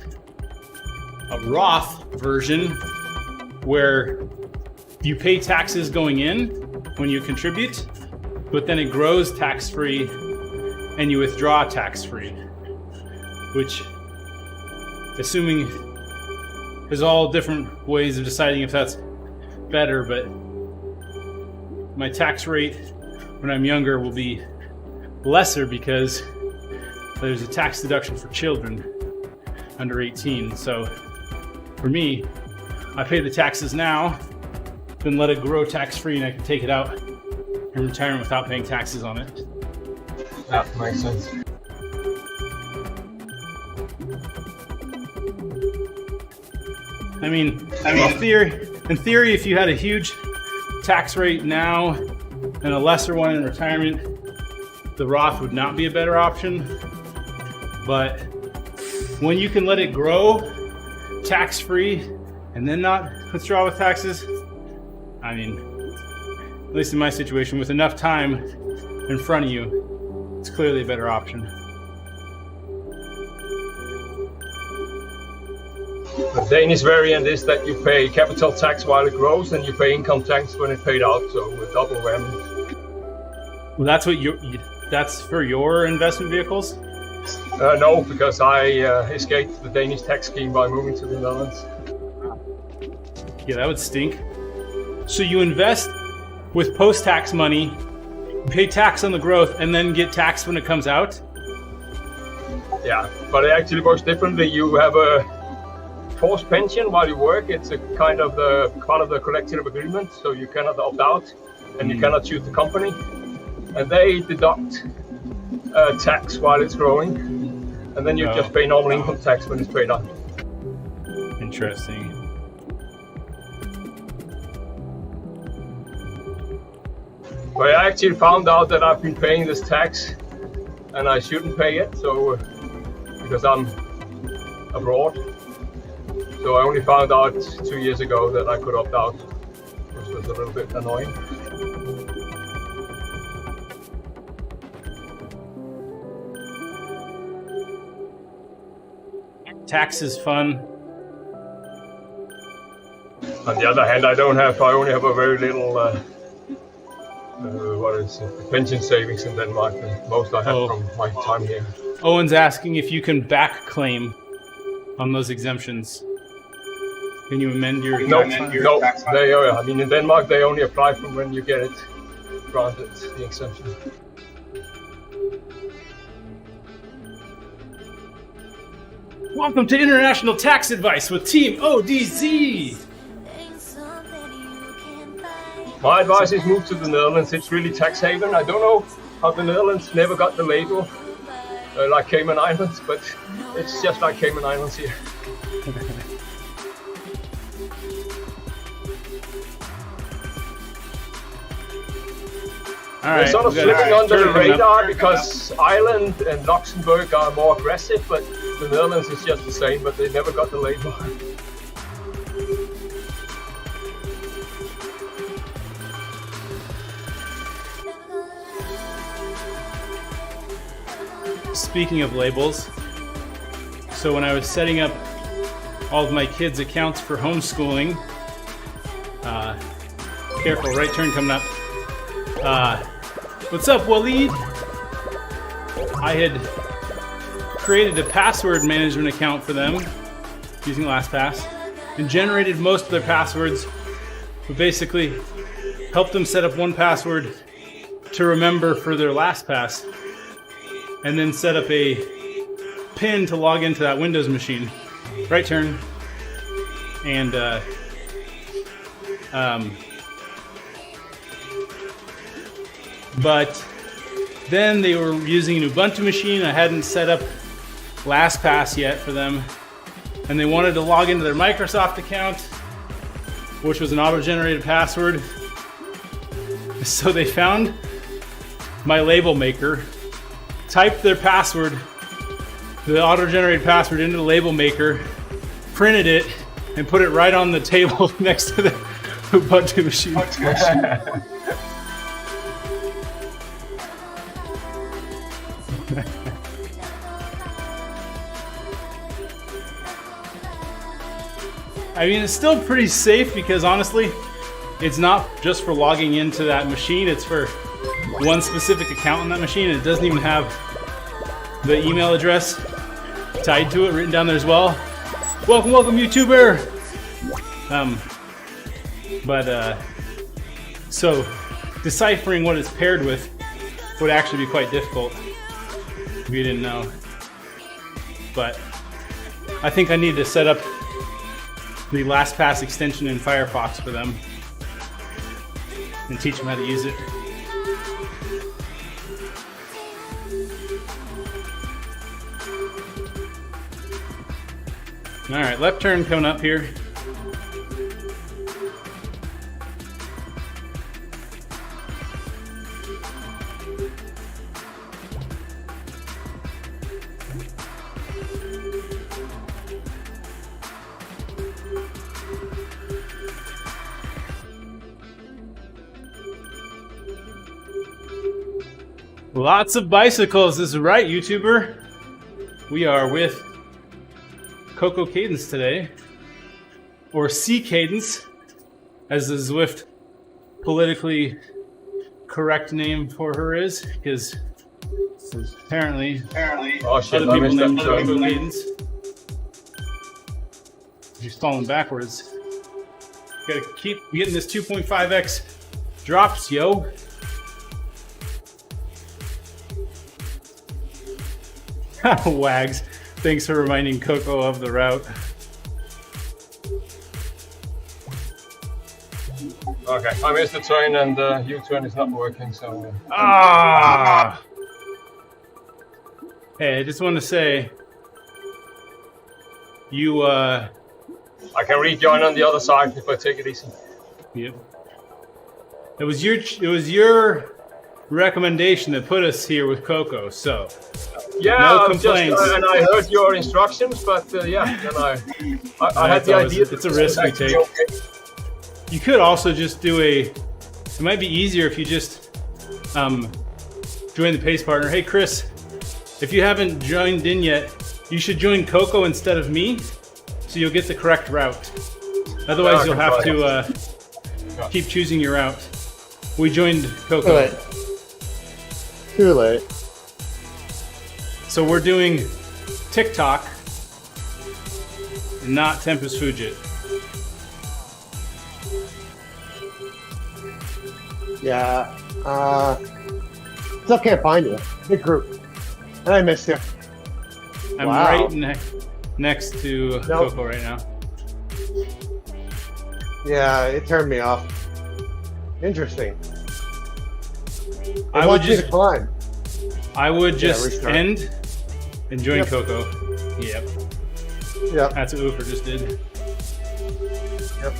a Roth version where you pay taxes going in when you contribute, but then it grows tax-free and you withdraw tax-free, which, assuming there's all different ways of deciding if that's better, but my tax rate when I'm younger will be lesser because there's a tax deduction for children under 18. So for me, I pay the taxes now, then let it grow tax-free, and I can take it out in retirement without paying taxes on it. That makes sense. I mean, in theory, if you had a huge tax rate now and a lesser one in retirement, the Roth would not be a better option. But when you can let it grow tax-free and then not withdraw with taxes, I mean, at least in my situation, with enough time in front of you, it's clearly a better option. The Danish variant is that you pay capital tax while it grows, and you pay income tax when it's paid out. So with double whammy. Well, that's what that's for your investment vehicles? No, because I escaped the Danish tax scheme by moving to the Netherlands. Yeah, that would stink. So you invest with post-tax money, pay tax on the growth, and then get taxed when it comes out? Yeah, but it actually works differently. You have a forced pension while you work. It's a kind of the part of the collective agreement, so you cannot opt out, and you cannot choose the company. And they deduct tax while it's growing, and then you just pay normal income tax when it's paid out. Interesting. But I actually found out that I've been paying this tax, and I shouldn't pay it, so because I'm abroad. So I only found out 2 years ago that I could opt out, which was a little bit annoying. Tax is fun. On the other hand, I only have a very little pension savings in Denmark. Most I have from my time here. Owen's asking if you can back claim on those exemptions. Can you amend your tax fund? No. I mean, in Denmark, they only apply from when you get it granted, the exemption. Welcome to International Tax Advice with TeamODZ. My advice is move to the Netherlands. It's really tax haven. I don't know how the Netherlands never got the label like Cayman Islands, but it's just like Cayman Islands here. All right, They're sort of slipping under the radar because Ireland and Luxembourg are more aggressive, but the Netherlands is just the same, but they never got the label. Speaking of labels, so when I was setting up all of my kids' accounts for homeschooling, careful, right turn coming up. What's up, Waleed? I had created a password management account for them using LastPass and generated most of their passwords, but basically helped them set up one password to remember for their LastPass, and then set up a PIN to log into that Windows machine. Right turn. And but then they were using an Ubuntu machine. I hadn't set up LastPass yet for them, and they wanted to log into their Microsoft account, which was an auto-generated password. So they found my label maker, typed their password, the auto-generated password, into the label maker, printed it, and put it right on the table next to the Ubuntu machine. I mean, it's still pretty safe because honestly, it's not just for logging into that machine, it's for one specific account on that machine. It doesn't even have the email address tied to it, written down there as well. Welcome, YouTuber! So deciphering what it's paired with would actually be quite difficult if you didn't know. But I think I need to set up the LastPass extension in Firefox for them and teach them how to use it. All right, left turn coming up here. Lots of bicycles. This is right, YouTuber. We are with Coco Cadence today, or C Cadence, as the Zwift politically correct name for her is, because apparently Oh shit, other I people missed named that. Coco Sorry. Cadence. She's falling backwards. Gotta keep getting this 2.5x drops, yo. Wags, thanks for reminding Coco of the route. Okay, I missed the turn and the U-turn is not working, so... Ah! Hey, I just want to say, you, I can rejoin on the other side if I take it easy. yep. It was your recommendation that put us here with Coco, so Yeah, no I'm just, complaints. and I heard your instructions, but yeah, then I had the idea. It's a risk we take. Okay. You could also just do it might be easier if you just join the pace partner. Hey Chris, if you haven't joined in yet, you should join Coco instead of me, so you'll get the correct route. Otherwise you'll have to keep choosing your route. We joined Coco. Too late. So we're doing TikTok, not Tempus Fugit. Yeah. Still can't find you. Big group. And I missed you. I'm Wow. right next to Nope. Coco right now. Yeah, it turned me off. Interesting. I It would wants me just to climb. restart. End and join Yep. Coco. Yep, Yep. that's what Ufer just did. Yep.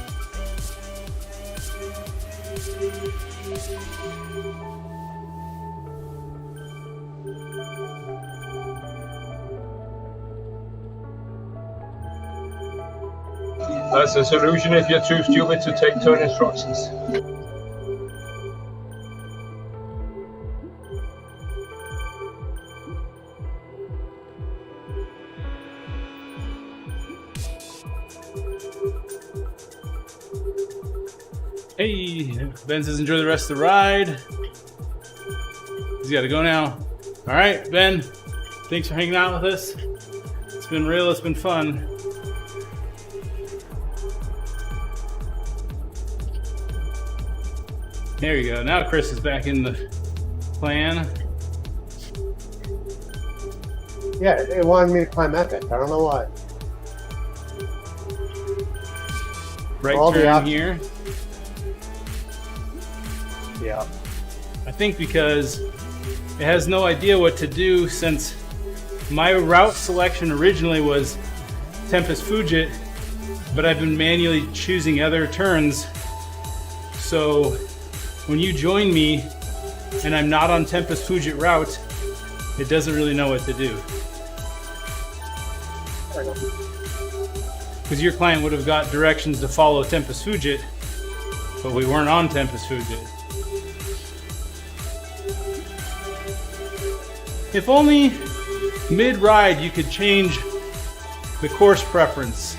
That's the solution if you're too stupid to take turn instructions. Hey, Ben says enjoy the rest of the ride. He's got to go now. All right, Ben, thanks for hanging out with us. It's been real, it's been fun. There you go. Now Chris is back in the plan. Yeah, it wanted me to climb epic. I don't know why. Right All the turn options. here. Yeah. I think because it has no idea what to do, since my route selection originally was Tempus Fugit, but I've been manually choosing other turns. So when you join me and I'm not on Tempus Fugit route, it doesn't really know what to do. Because your client would have got directions to follow Tempus Fugit, but we weren't on Tempus Fugit. If only mid-ride you could change the course preference.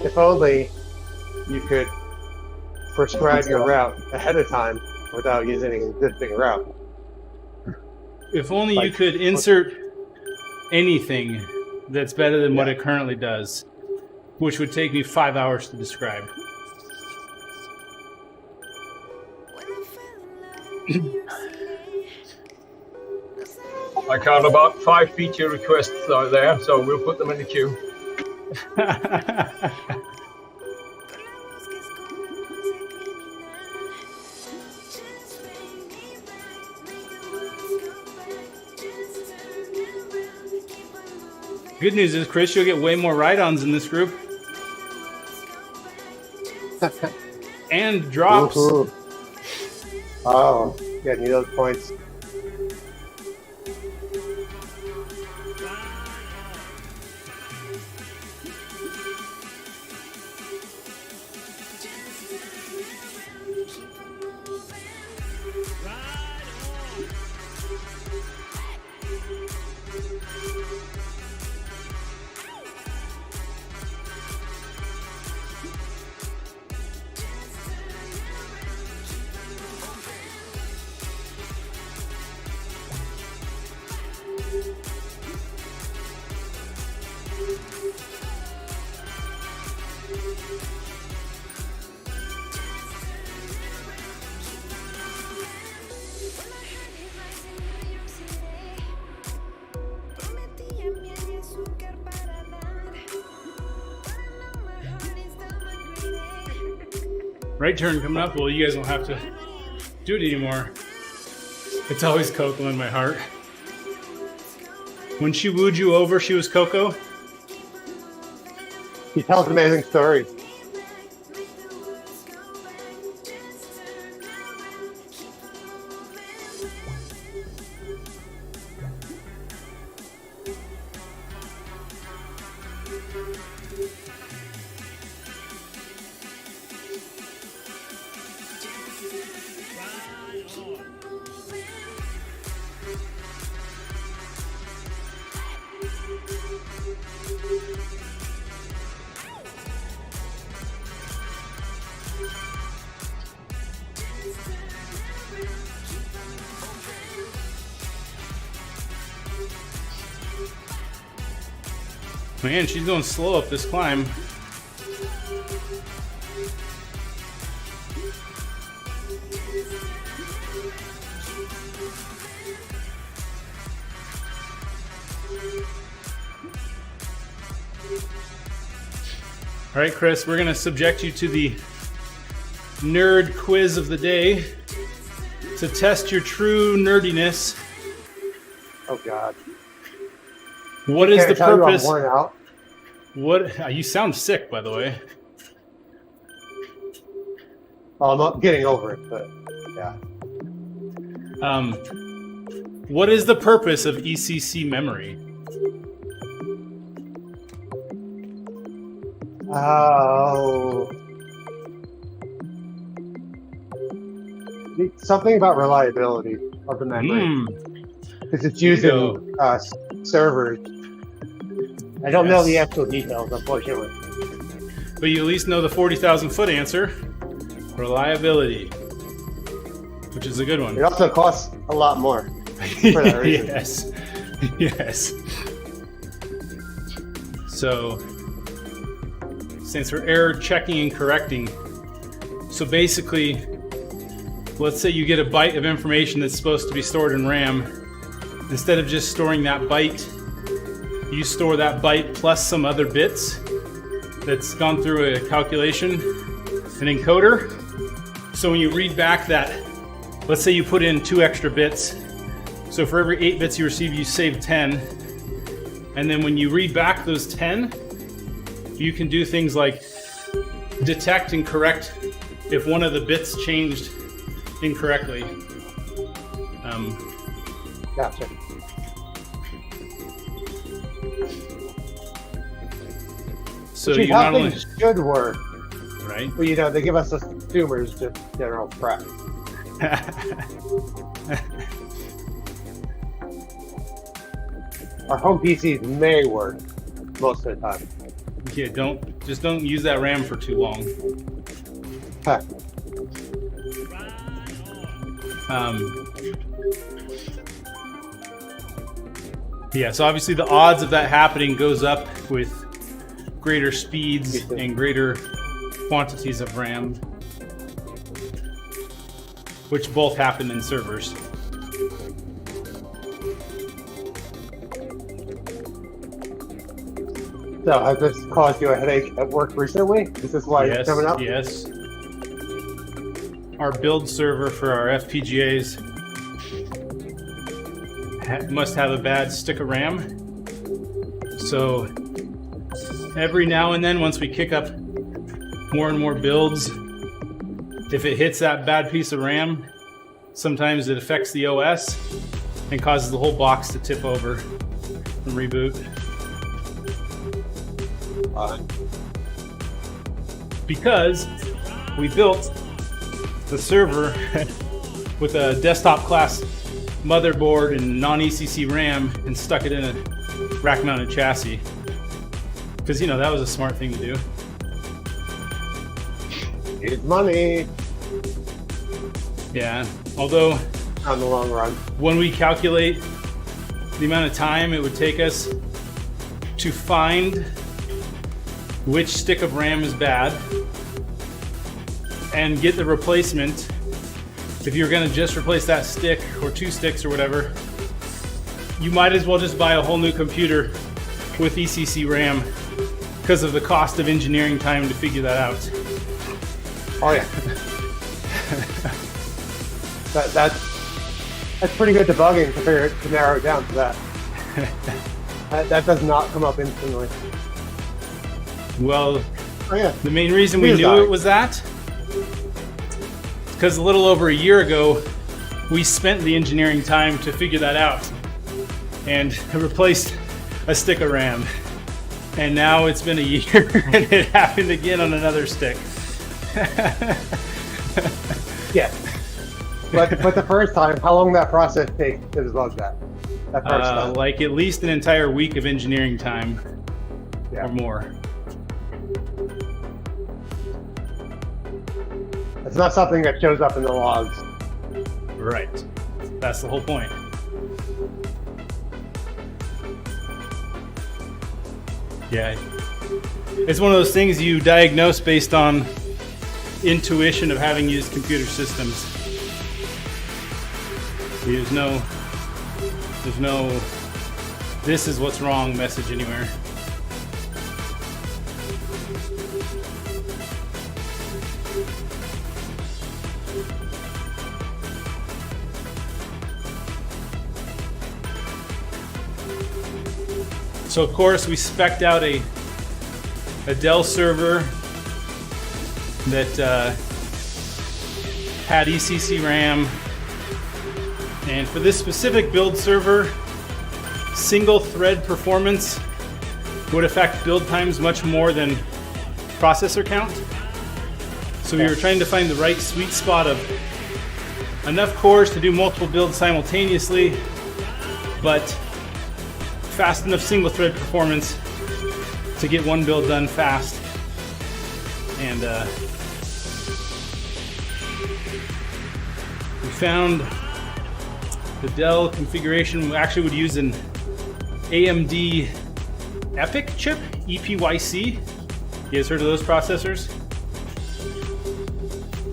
If only you could prescribe your route ahead of time without using an existing route. If only you Like- could insert anything that's better than what it currently does, which would take me 5 hours to describe. I count about 5 feature requests are there, so we'll put them in the queue. Good news is, Chris, you'll get way more ride-ons in this group. And drops. Woohoo. Oh, yeah, need those points. Right turn coming up. Well, you guys don't have to do it anymore. It's always Coco in my heart. When she wooed you over, she was Coco? He tells amazing stories. Man, she's going slow up this climb. All right, Chris, we're going to subject you to the nerd quiz of the day to test your true nerdiness. Oh God. What is the Tell you I'm purpose? worn out. What you sound sick, by the way. Well, I'm not getting over it, but yeah. What is the purpose of ECC memory? Oh. Something about reliability of the memory. Because it's used in servers. I don't know the actual details, unfortunately. But you at least know the 40,000 foot answer. Reliability. Which is a good one. It also costs a lot more for that reason. Yes. Yes. So, stands for error checking and correcting. So basically, let's say you get a byte of information that's supposed to be stored in RAM. Instead of just storing that byte, you store that byte plus some other bits that's gone through a calculation, an encoder. So when you read back that, let's say you put in 2 extra bits. So for every 8 bits you receive, you save 10. And then when you read back those 10, you can do things like detect and correct if one of the bits changed incorrectly. Gotcha. So Which you is how not only, things should work. right? But you know, they give us as consumers just general crap. Our home PCs may work most of the time. Yeah, don't use that RAM for too long. Huh. Yeah, so obviously the odds of that happening goes up with greater speeds and greater quantities of RAM, which both happen in servers. So has this caused you a headache at work recently? Is this why it's coming up? Yes. Our build server for our FPGAs must have a bad stick of RAM. So every now and then, once we kick up more and more builds, if it hits that bad piece of RAM, sometimes it affects the OS and causes the whole box to tip over and reboot. Because we built the server with a desktop class motherboard and non-ECC RAM and stuck it in a rack mounted chassis. Because, you know, that was a smart thing to do. It's money Yeah, although on the long run. when we calculate the amount of time it would take us to find which stick of RAM is bad and get the replacement, if you're going to just replace that stick or 2 sticks or whatever, you might as well just buy a whole new computer with ECC RAM because of the cost of engineering time to figure that out. Oh yeah. That's pretty good debugging to narrow it down to that. That does not come up instantly. Well, Oh yeah. the main reason we knew it was that is because a little over a year ago, we spent the engineering time to figure that out and replaced a stick of RAM. And now it's been a year and it happened again on another stick. Yeah. But the first time, how long that process takes to debug that? That first time. Like at least an entire week of engineering time Yeah. or more. It's not something that shows up in the logs. Right. That's the whole point. Yeah. It's one of those things you diagnose based on intuition of having used computer systems. There's no this is what's wrong message anywhere. So of course we spec'd out a Dell server that had ECC RAM, and for this specific build server, single thread performance would affect build times much more than processor count. So we were trying to find the right sweet spot of enough cores to do multiple builds simultaneously, but fast enough single thread performance to get one build done fast. And we found the Dell configuration. We actually would use an AMD EPYC chip, EPYC. You guys heard of those processors?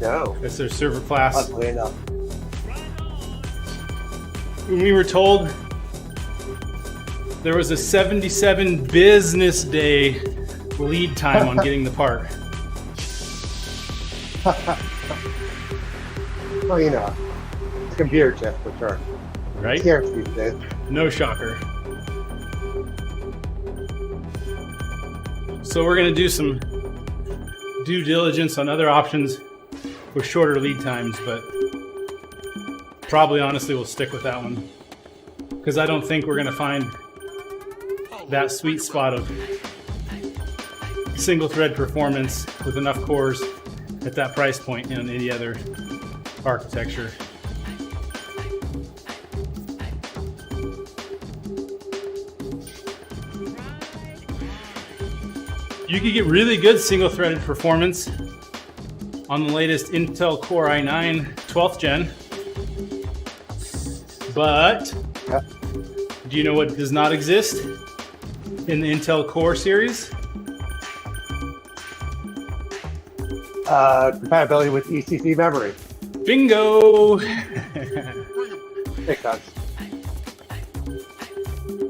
No. That's their server class. Oddly enough. When we were told there was a 77 business day lead time on getting the part. Well, you know, it's a computer chip for sure. Right? Scarce these days. No shocker. So we're going to do some due diligence on other options with shorter lead times, but probably honestly we'll stick with that one because I don't think we're going to find that sweet spot of single thread performance with enough cores at that price point in any other architecture. You could get really good single threaded performance on the latest Intel Core i9 12th gen, but do you know what does not exist in the Intel Core series? Compatibility with ECC memory. Bingo! Makes sense.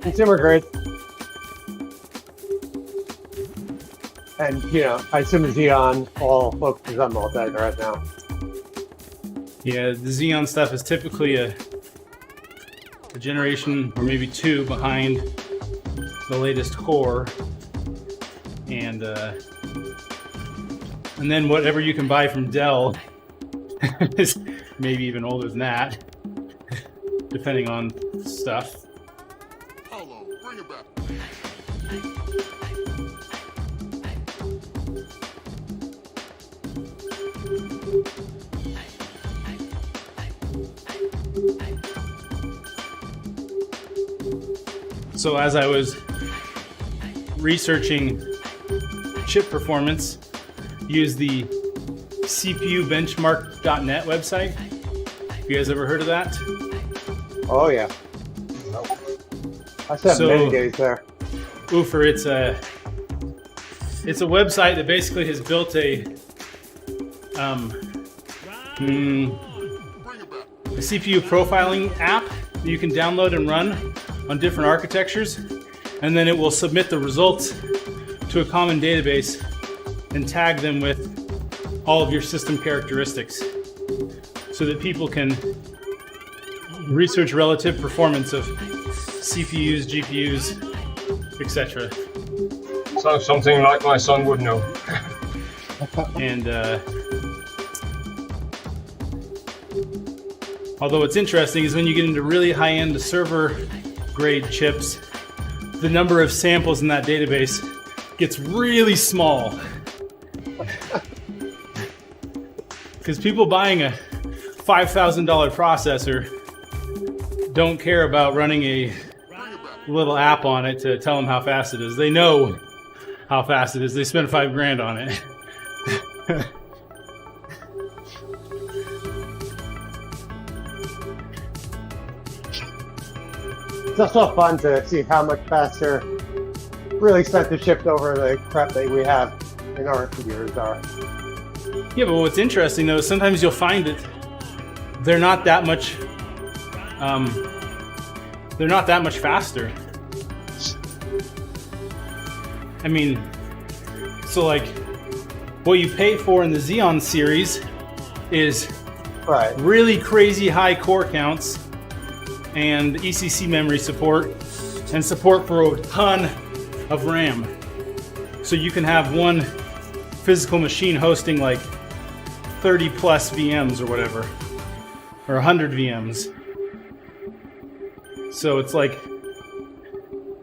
Consumer grade. And, you know, I assume Xeon all focuses on multi right now. Yeah, the Xeon stuff is typically a generation or maybe two behind the latest core, and then whatever you can buy from Dell is maybe even older than that, depending on stuff. Hello, bring it back. So as I was researching chip performance, use the CPUbenchmark.net website. You guys ever heard of that? Oh, yeah. I spent many days there. Oofer, it's a website that basically has built a CPU profiling app that you can download and run on different architectures, and then it will submit the results to a common database and tag them with all of your system characteristics so that people can research relative performance of CPUs, GPUs, etc. Sounds something like my son would know. And although what's interesting is when you get into really high-end server grade chips, the number of samples in that database gets really small. Because people buying a $5,000 processor don't care about running a little app on it to tell them how fast it is. They know how fast it is. They spent $5,000 on it. It's also fun to see how much faster really expensive chips over the crap that we have in our computers are. Yeah, but what's interesting though is sometimes you'll find that they're not that much faster. I mean, so like what you pay for in the Xeon series is Right. really crazy high core counts and ECC memory support and support for a ton of RAM. So you can have one physical machine hosting like 30 plus VMs or whatever, or 100 VMs. So it's like,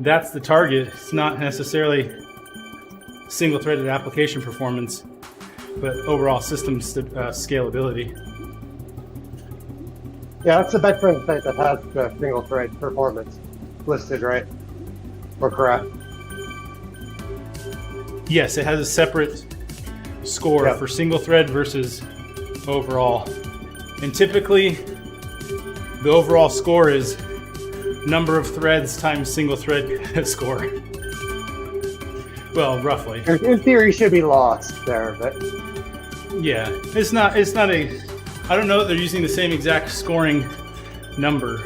that's the target. It's not necessarily single-threaded application performance, but overall system scalability. Yeah, that's the veteran site that has the single thread performance listed, right? Or correct? Yes, it has a separate score Yep. for single thread versus overall. And typically, the overall score is number of threads times single thread score. Well, roughly. In theory, should be lost there, but Yeah, it's not a, I don't know that they're using the same exact scoring number,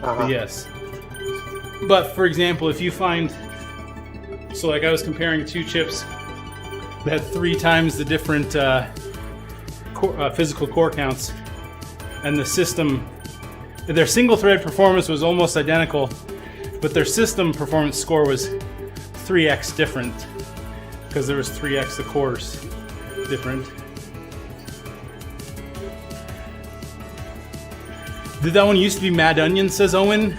but yes. But for example, if you find, so like I was comparing two chips that had 3 times the different physical core counts, and the system, their single thread performance was almost identical, but their system performance score was 3x different because there was 3x the cores different. Did that one used to be Mad Onion, says Owen?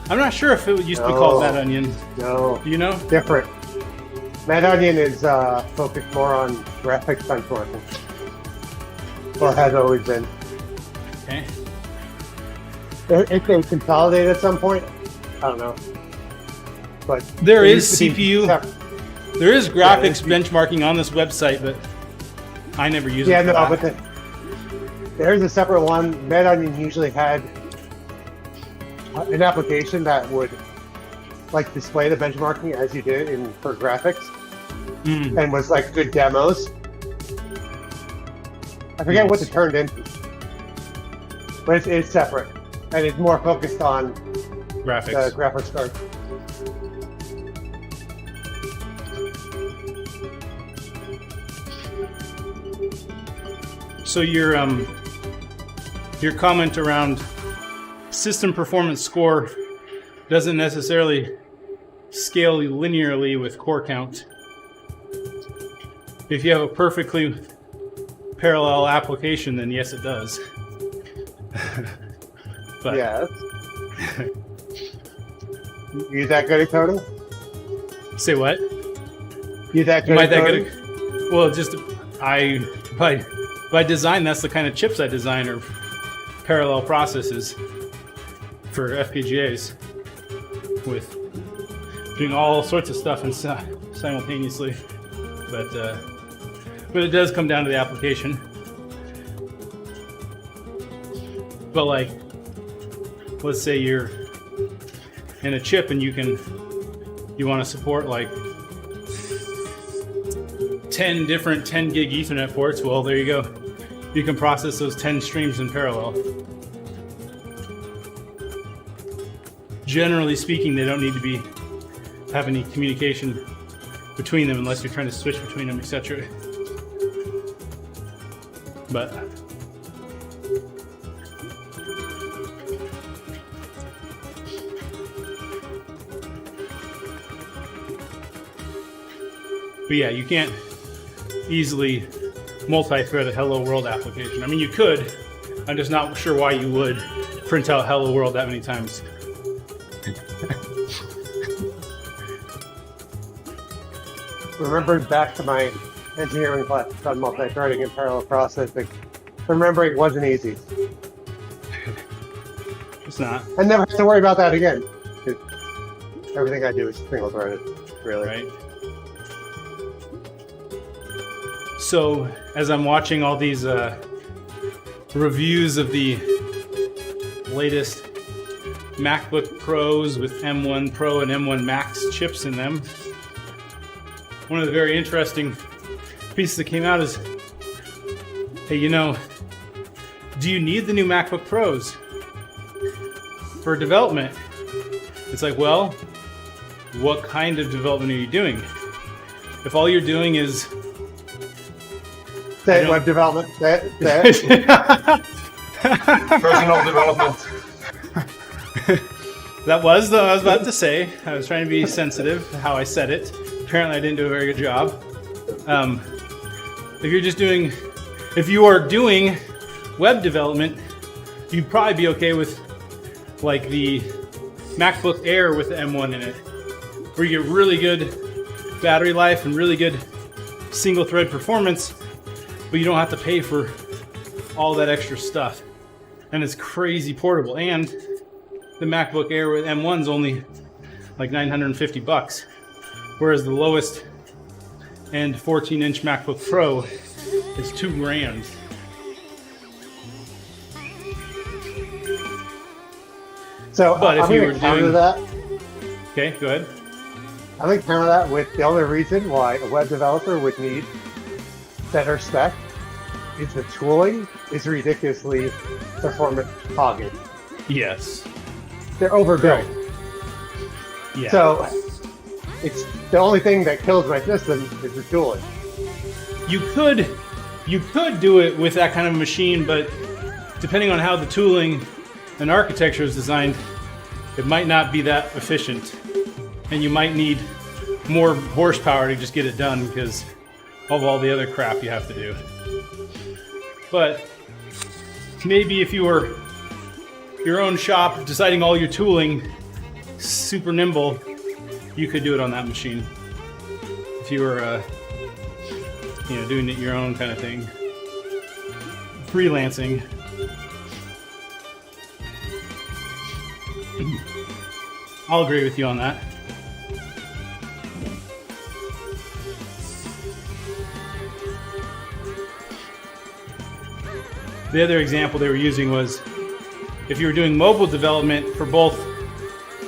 I'm not sure if it used to be called Mad Onion. no, Do you know? different. Mad Onion is focused more on graphics benchmarking, or has always been. Okay. If they consolidate at some point, I don't know. But There it is used to be CPU. separate. There is graphics benchmarking on this website, but I never use Yeah, it. for no, that. but there's a separate one. Mad Onion usually had an application that would like display the benchmarking as you did in for graphics, and was like good demos. I forget what it turned into, but it's separate and it's more focused on graphics. the graphics card. So your comment around system performance score doesn't necessarily scale linearly with core count. If you have a perfectly parallel application, then yes, it does. But Yes. You that good at coding? say what? You that good Am I at that coding? good at, well, just by design, that's the kind of chips I design, are parallel processes for FPGAs with doing all sorts of stuff simultaneously. But it does come down to the application. But like, let's say you're in a chip and you want to support like 10 different 10 gig Ethernet ports. Well, there you go. You can process those 10 streams in parallel. Generally speaking, they don't need to have any communication between them unless you're trying to switch between them, etc. yeah, you can't easily multi-thread a Hello World application. I mean, you could. I'm just not sure why you would print out Hello World that many times. Remembering back to my engineering class on multi-threading and parallel processing, remembering it wasn't easy. It's not. I never have to worry about that again. 'Cause everything I do is single-threaded, really. Right. So, as I'm watching all these reviews of the latest MacBook Pros with M1 Pro and M1 Max chips in them, one of the very interesting pieces that came out is, hey, you know, do you need the new MacBook Pros for development? It's like, well, what kind of development are you doing? If all you're doing is Web development, Personal development. That was what I was about to say. I was trying to be sensitive to how I said it. Apparently I didn't do a very good job. If you are doing web development, you'd probably be okay with like the MacBook Air with the M1 in it, where you get really good battery life and really good single thread performance, but you don't have to pay for all that extra stuff. And it's crazy portable. And the MacBook Air with M1 is only like $950, whereas the lowest end 14-inch MacBook Pro is $2,000. So, But if I'm you going were to counter doing- that. Okay, go ahead. I'm going to counter that with the only reason why a web developer would need better spec is the tooling is ridiculously performance hogging. Yes. They're overbuilt. Yeah. So it's the only thing that kills my system is the tooling. You could do it with that kind of machine, but depending on how the tooling and architecture is designed, it might not be that efficient, and you might need more horsepower to just get it done because of all the other crap you have to do. But maybe if you were your own shop deciding all your tooling, super nimble, you could do it on that machine. If you were doing it your own kind of thing. Freelancing. I'll agree with you on that. The other example they were using was if you were doing mobile development for both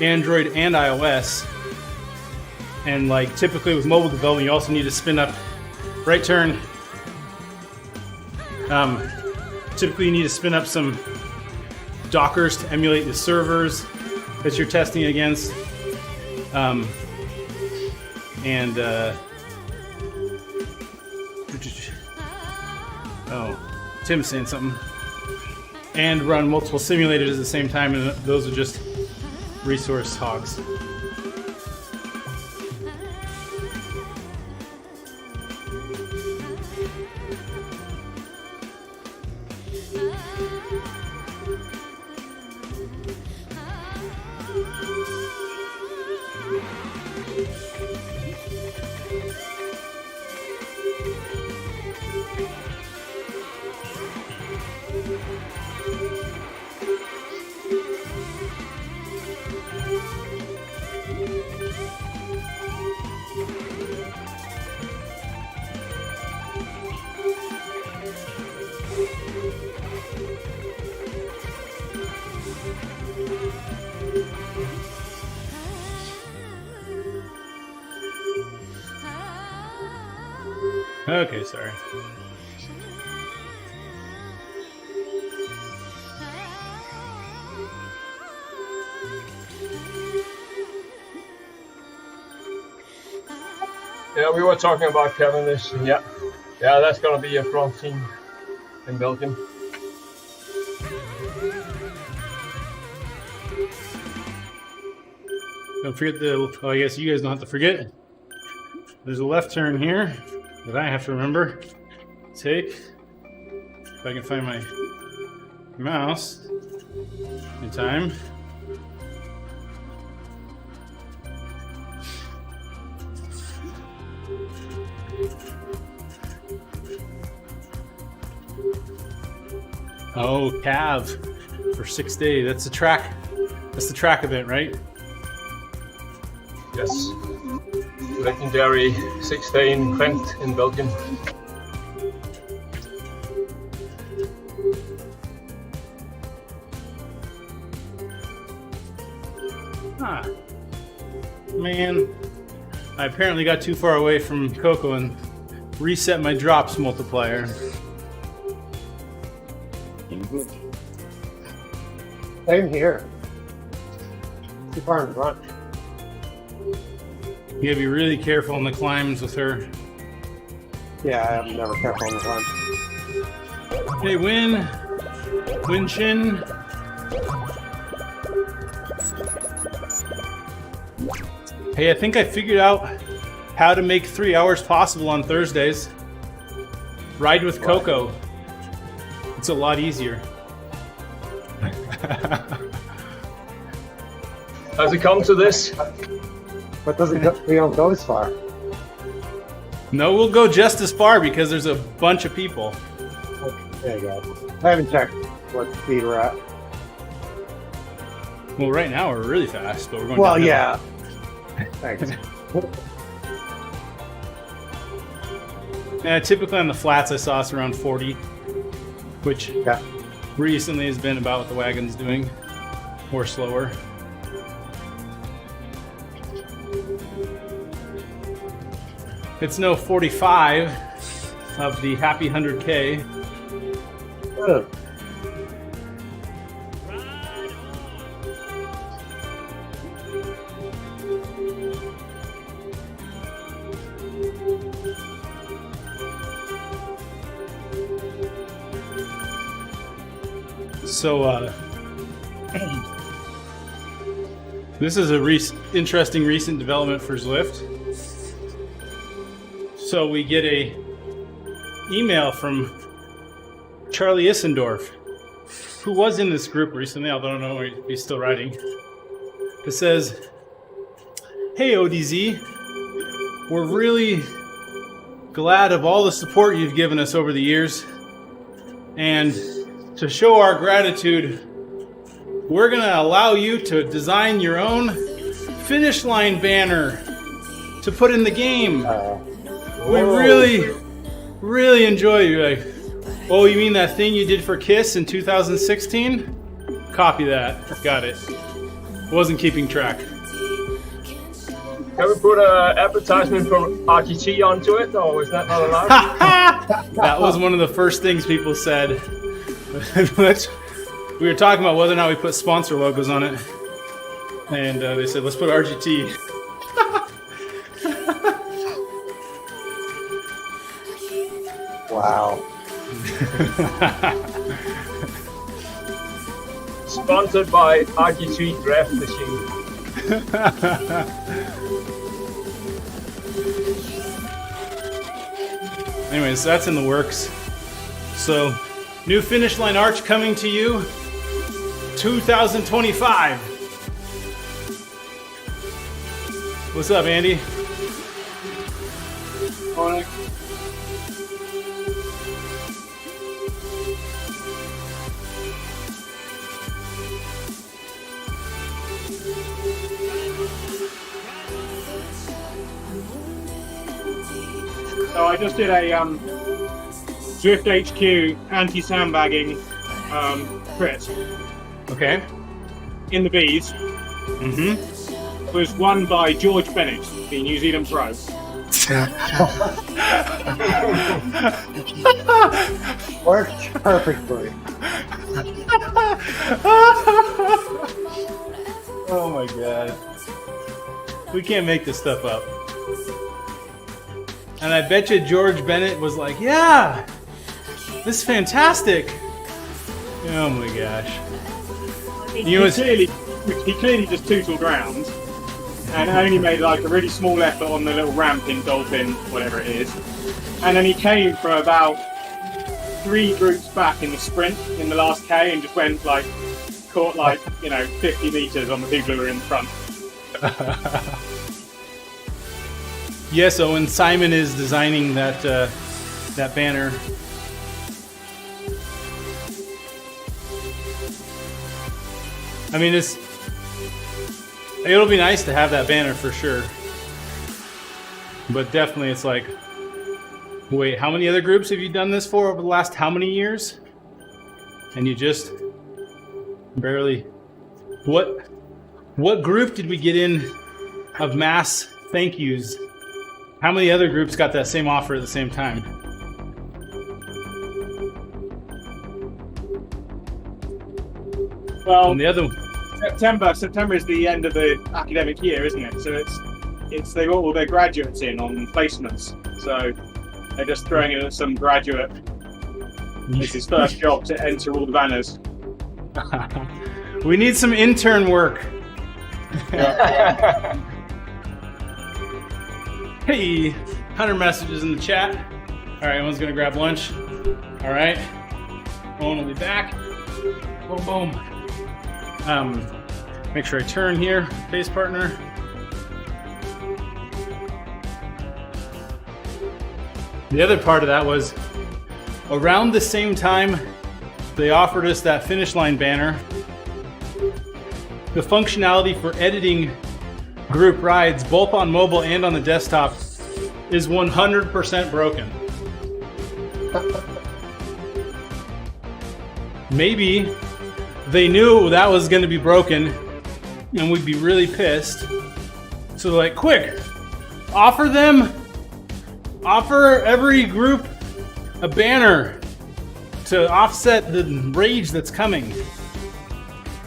Android and iOS, and like typically with mobile development, you also need to spin up right turn. Typically you need to spin up some Dockers to emulate the servers that you're testing against. Tim's saying something. And run multiple simulators at the same time, and those are just resource hogs. Okay, sorry. Yeah, we were talking about Cavendish, and yeah, that's gonna be a front team in Belgium. Don't forget oh, I guess you guys don't have to forget. There's a left turn here that I have to remember. Take. If I can find my mouse in time. Oh, Cav for 6 days. That's the track. That's the track event, right? Yes. Legendary 6-day event in Belgium. Ah, man. I apparently got too far away from Coco and reset my drops multiplier. Same here. Too far in front. You gotta be really careful in the climbs with her. Yeah, I'm never careful on the run. Hey, Win Chin. Hey, I think I figured out how to make 3 hours possible on Thursdays. Ride with Coco. It's a lot easier. Has it come to this? But doesn't go, we don't go as far. No, we'll go just as far because there's a bunch of people. Okay, there you go. I haven't checked what speed we're at. Well, right now we're really fast, but we're going Well, downhill. yeah. Thanks. Yeah, typically on the flats I saw us around 40, which Yeah. recently has been about what the Wagon's doing, or slower. It's no 45 of the happy 100K. Ugh. So, this is a interesting recent development for Zwift. So we get a email from Charlie Issendorf, who was in this group recently, although I don't know if he's still riding. It says, "Hey ODZ, we're really glad of all the support you've given us over the years, and to show our gratitude, we're gonna allow you to design your own finish line banner to put in the game. We really enjoy you." Like, oh, you mean that thing you did for Kiss in 2016? Copy that. Got it. Wasn't keeping track. Can we put an advertisement from RGT onto it, or is that not allowed? That was one of the first things people said. We were talking about whether or not we put sponsor logos on it, and they said, let's put RGT. Wow. Sponsored by RGT Draft Machine. Anyways, that's in the works. So, new finish line arch coming to you 2025. What's up, Andy? Morning. So I just did a Drift HQ anti-sandbagging crit Okay. in the bees. Mm-hmm. Was won by George Bennett, the New Zealand pro. Worked perfectly. Oh my god. We can't make this stuff up. And I bet you George Bennett was like, yeah, This is fantastic. Oh my gosh. He clearly just tootled round and only made like a really small effort on the little ramp in Dolphin, whatever it is. And then he came from about 3 groups back in the sprint in the last K and just went like, caught like, 50 meters on the people who were in front. Yeah, so when Simon is designing that banner, I mean, it'll be nice to have that banner for sure. But definitely it's like, wait, how many other groups have you done this for over the last how many years? And you just barely... What group did we get in of mass thank yous? How many other groups got that same offer at the same time? Well, And the other September is the end of the academic year, isn't it? So it's they got all their graduates in on placements. So they're just throwing in some graduate. It's his first job to enter all the banners. we need some intern work. Hey, 100 messages in the chat. All right, everyone's gonna grab lunch. All right, Owen will be back. Boom, boom. Make sure I turn here, face partner. The other part of that was around the same time they offered us that finish line banner. The functionality for editing group rides, both on mobile and on the desktop, is 100% broken. Maybe they knew that was going to be broken and we'd be really pissed. So they're like, quick, offer every group a banner to offset the rage that's coming.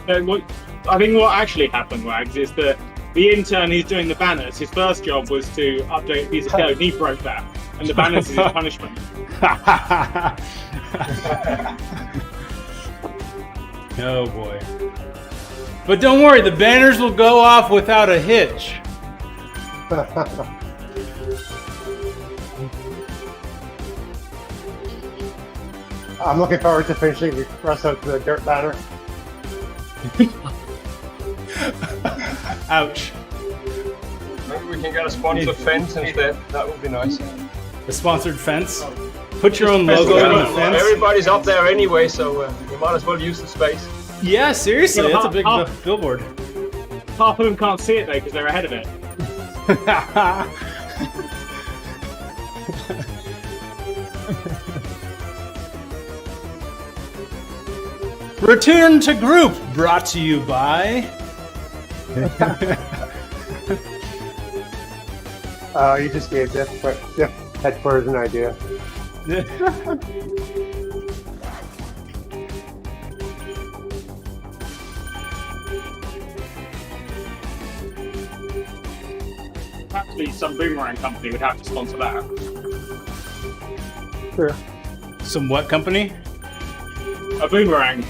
I think what actually happened, Wags, is that the intern who's doing the banners, his first job was to update a piece of code, and he broke that. And the banners is his punishment. Oh boy. But don't worry, the banners will go off without a hitch. I'm looking forward to finishing the rest of the dirt banner. Ouch. Maybe we can get a sponsored fence instead. That would be nice. A sponsored fence. Put your own logo on the fence. Everybody's up there anyway, so you might as well use the space. Yeah, seriously, Well, that's a big billboard. Half of them can't see it though because they're ahead of it. Return to group, brought to you by... You just gave Diff headquarters an idea. Actually, some boomerang company would have to sponsor that. Sure. Some what company? A boomerang.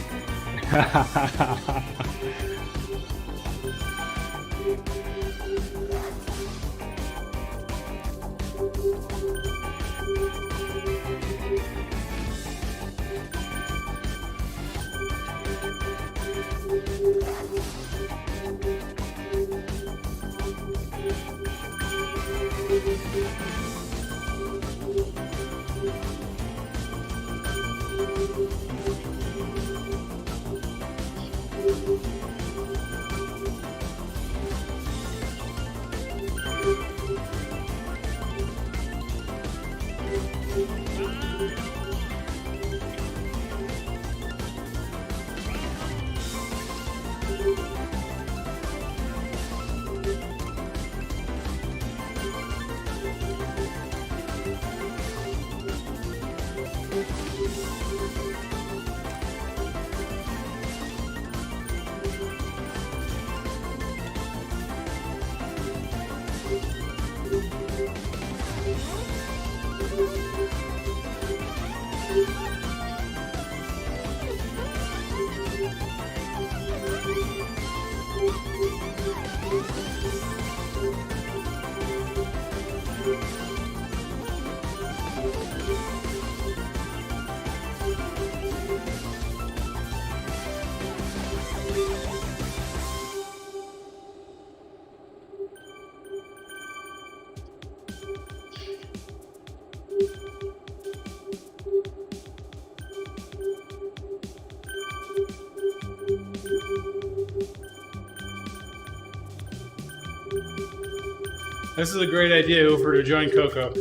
This is a great idea for to join Coco.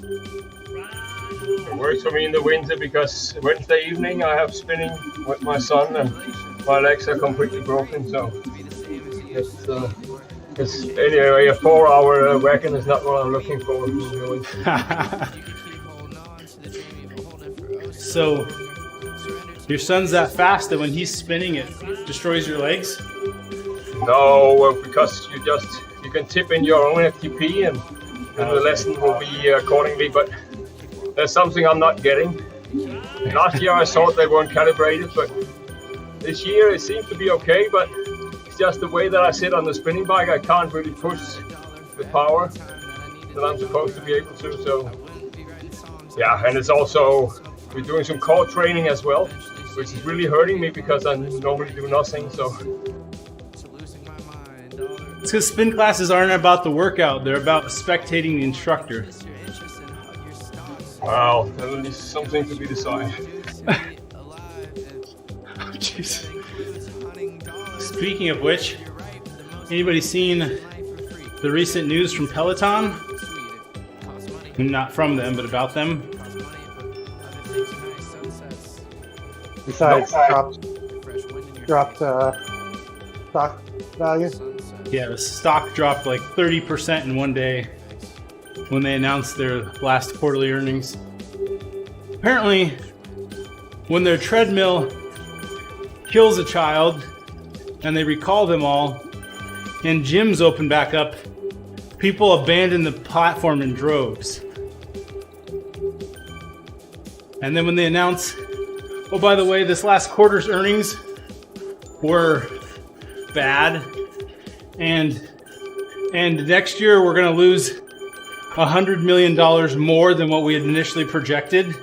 It works for me in the winter because Wednesday evening I have spinning with my son and my legs are completely broken. So it's anyway, a 4-hour wagon is not what I'm looking for. So your son's that fast that when he's spinning it destroys your legs? No, because you can tip in your own FTP and the lesson will be accordingly. But there's something I'm not getting. Last year I thought they weren't calibrated, but this year it seems to be okay. But it's just the way that I sit on the spinning bike. I can't really push the power that I'm supposed to be able to. So yeah, and it's also we're doing some core training as well, which is really hurting me because I normally do nothing. So. It's because spin classes aren't about the workout, they're about spectating the instructor. Wow, that is something to be decided. Jeez. Speaking of which, anybody seen the recent news from Peloton? Not from them, but about them. Besides dropped stock value. Yeah, the stock dropped like 30% in one day when they announced their last quarterly earnings. Apparently, when their treadmill kills a child and they recall them all and gyms open back up, people abandon the platform in droves. And then when they announce, oh, by the way, this last quarter's earnings were bad, and next year we're going to lose $100 million more than what we had initially projected,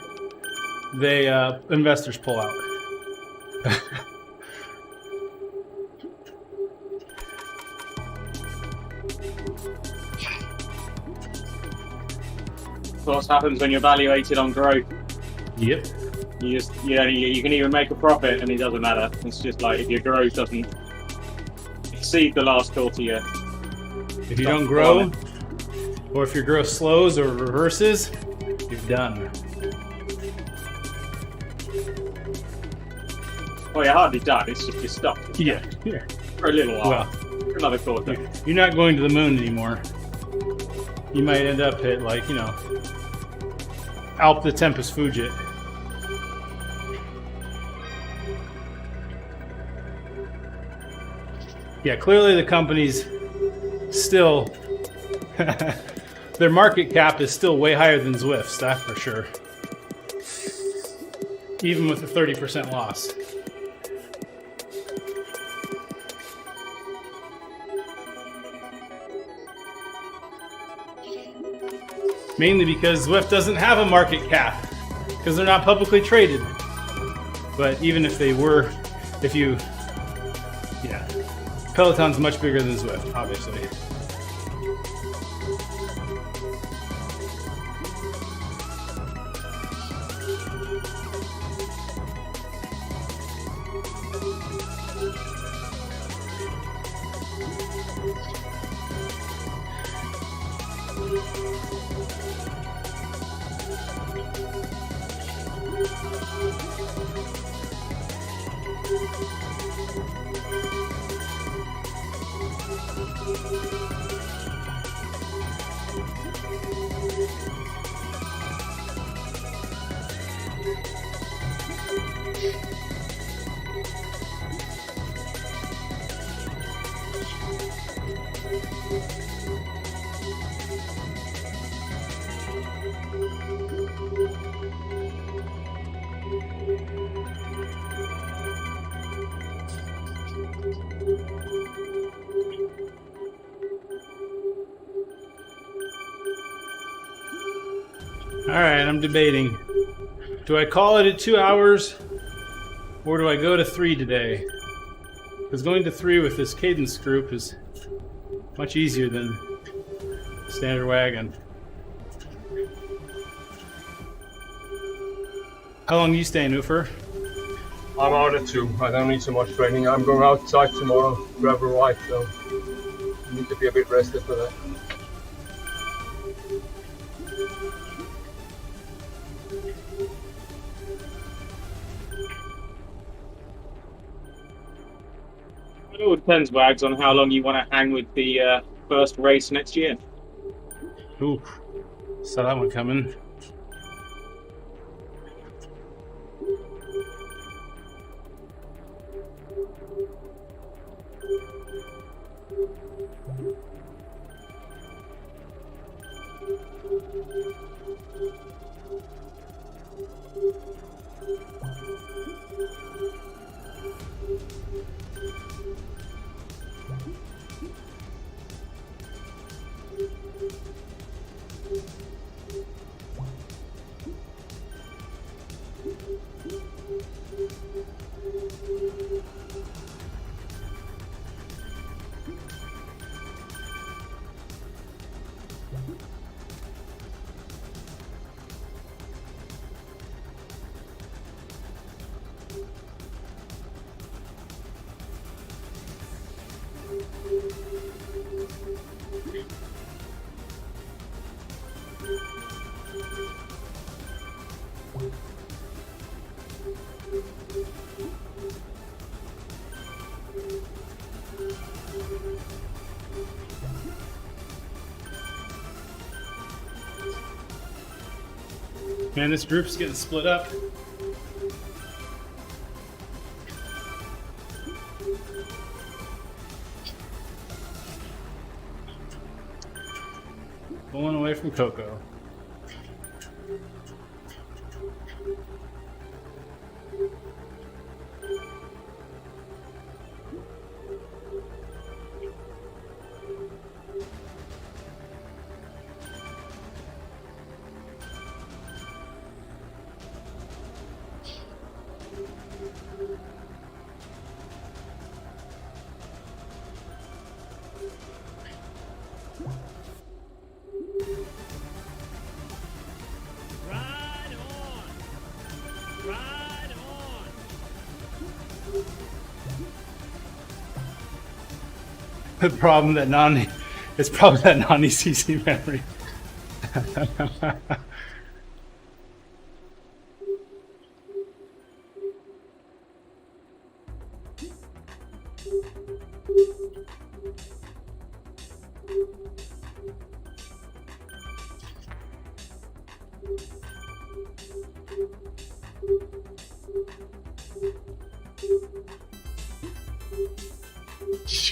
they investors pull out. What happens when you're evaluated on growth? Yep. You can even make a profit and it doesn't matter. It's just like if your growth doesn't exceed the last quarter year. If you don't grow, or if your growth slows or reverses, you're done. Well, you're hardly done. It's just you're stuck. Yeah. For a little while. Well, for another quarter. You're not going to the moon anymore. You might end up at, like, you know, Alp the Tempus Fugit. Yeah, clearly the company's still their market cap is still way higher than Zwift's, that's for sure. Even with a 30% loss. Mainly because Zwift doesn't have a market cap, because they're not publicly traded. But even if they were, yeah, Peloton's much bigger than Zwift, obviously. Alright, I'm debating. Do I call it at 2 hours, or do I go to 3 today? Because going to 3 with this cadence group is much easier than standard wagon. How long are you staying, Ufer? I'm out at 2. I don't need so much training. I'm going outside tomorrow, grab a ride, so need to be a bit rested for that. It all depends, Wags, on how long you want to hang with the first race next year. Ooh, saw that one coming. Man, this group's getting split up. Pulling away from Coco. The problem that it's probably that non-ECC memory.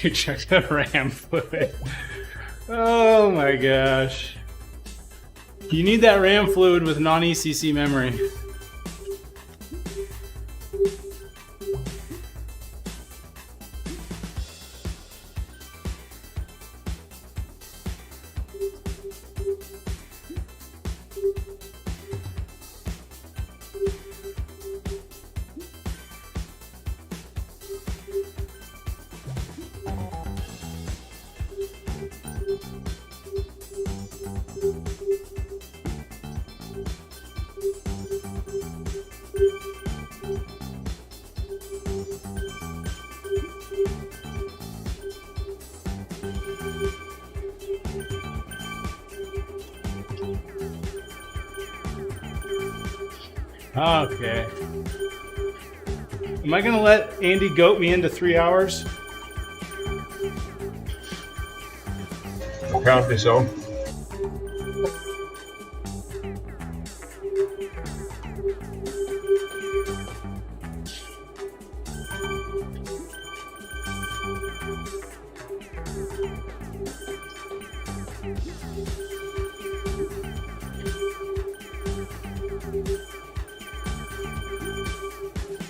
You check the RAM fluid. Oh my gosh. You need that RAM fluid with non-ECC memory. Okay. Am I gonna let Andy goat me into 3 hours? Apparently so.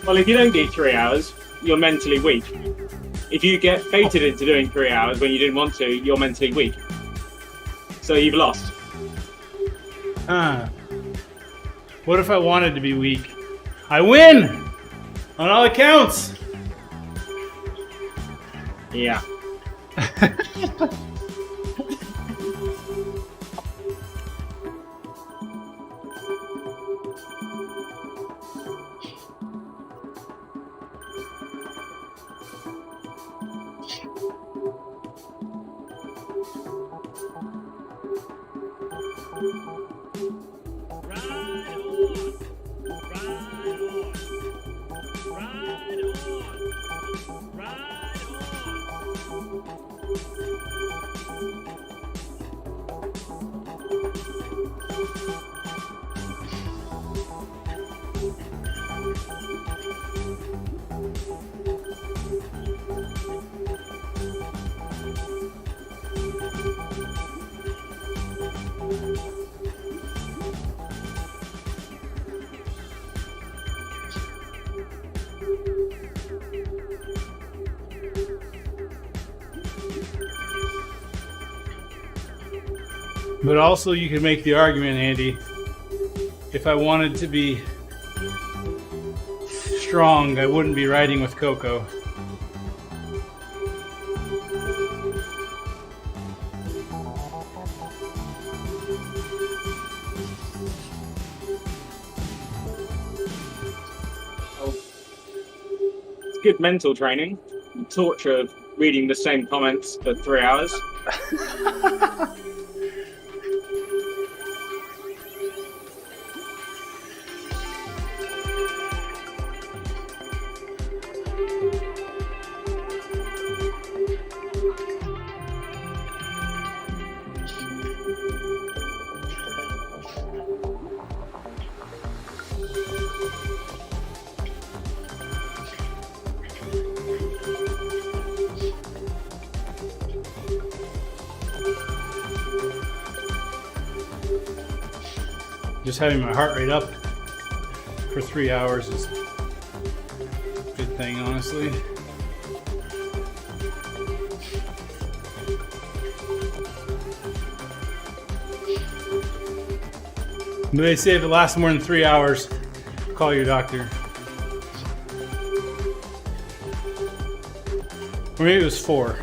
Well, if you don't do 3 hours, you're mentally weak. If you get fated into doing 3 hours when you didn't want to, you're mentally weak. So you've lost. What if I wanted to be weak? I win! On all accounts! Yeah. But also, you could make the argument, Andy, if I wanted to be strong, I wouldn't be riding with Coco. It's good mental training. The torture of reading the same comments for 3 hours. Just having my heart rate up for 3 hours is a good thing, honestly. But they say if it lasts more than 3 hours, call your doctor. Or maybe it was 4.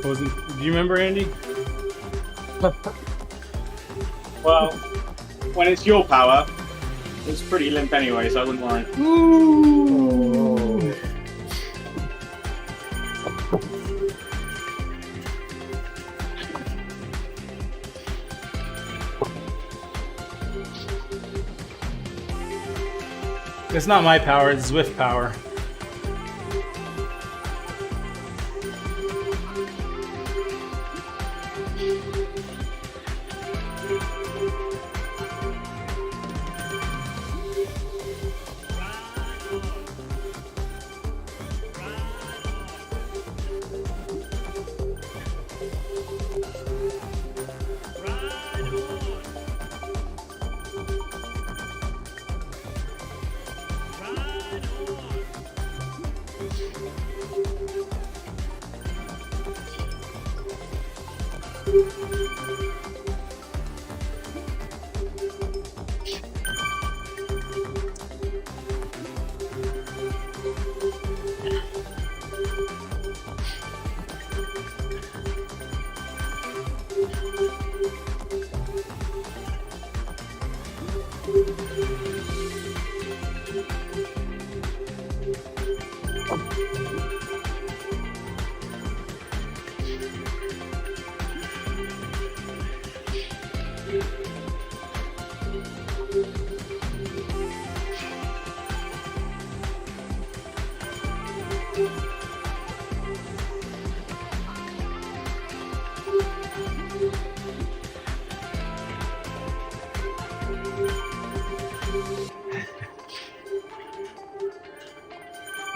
Wasn't? Do you remember, Andy? Well, when it's your power, it's pretty limp anyway, so I wouldn't worry. Ooh. It's not my power, it's Zwift power.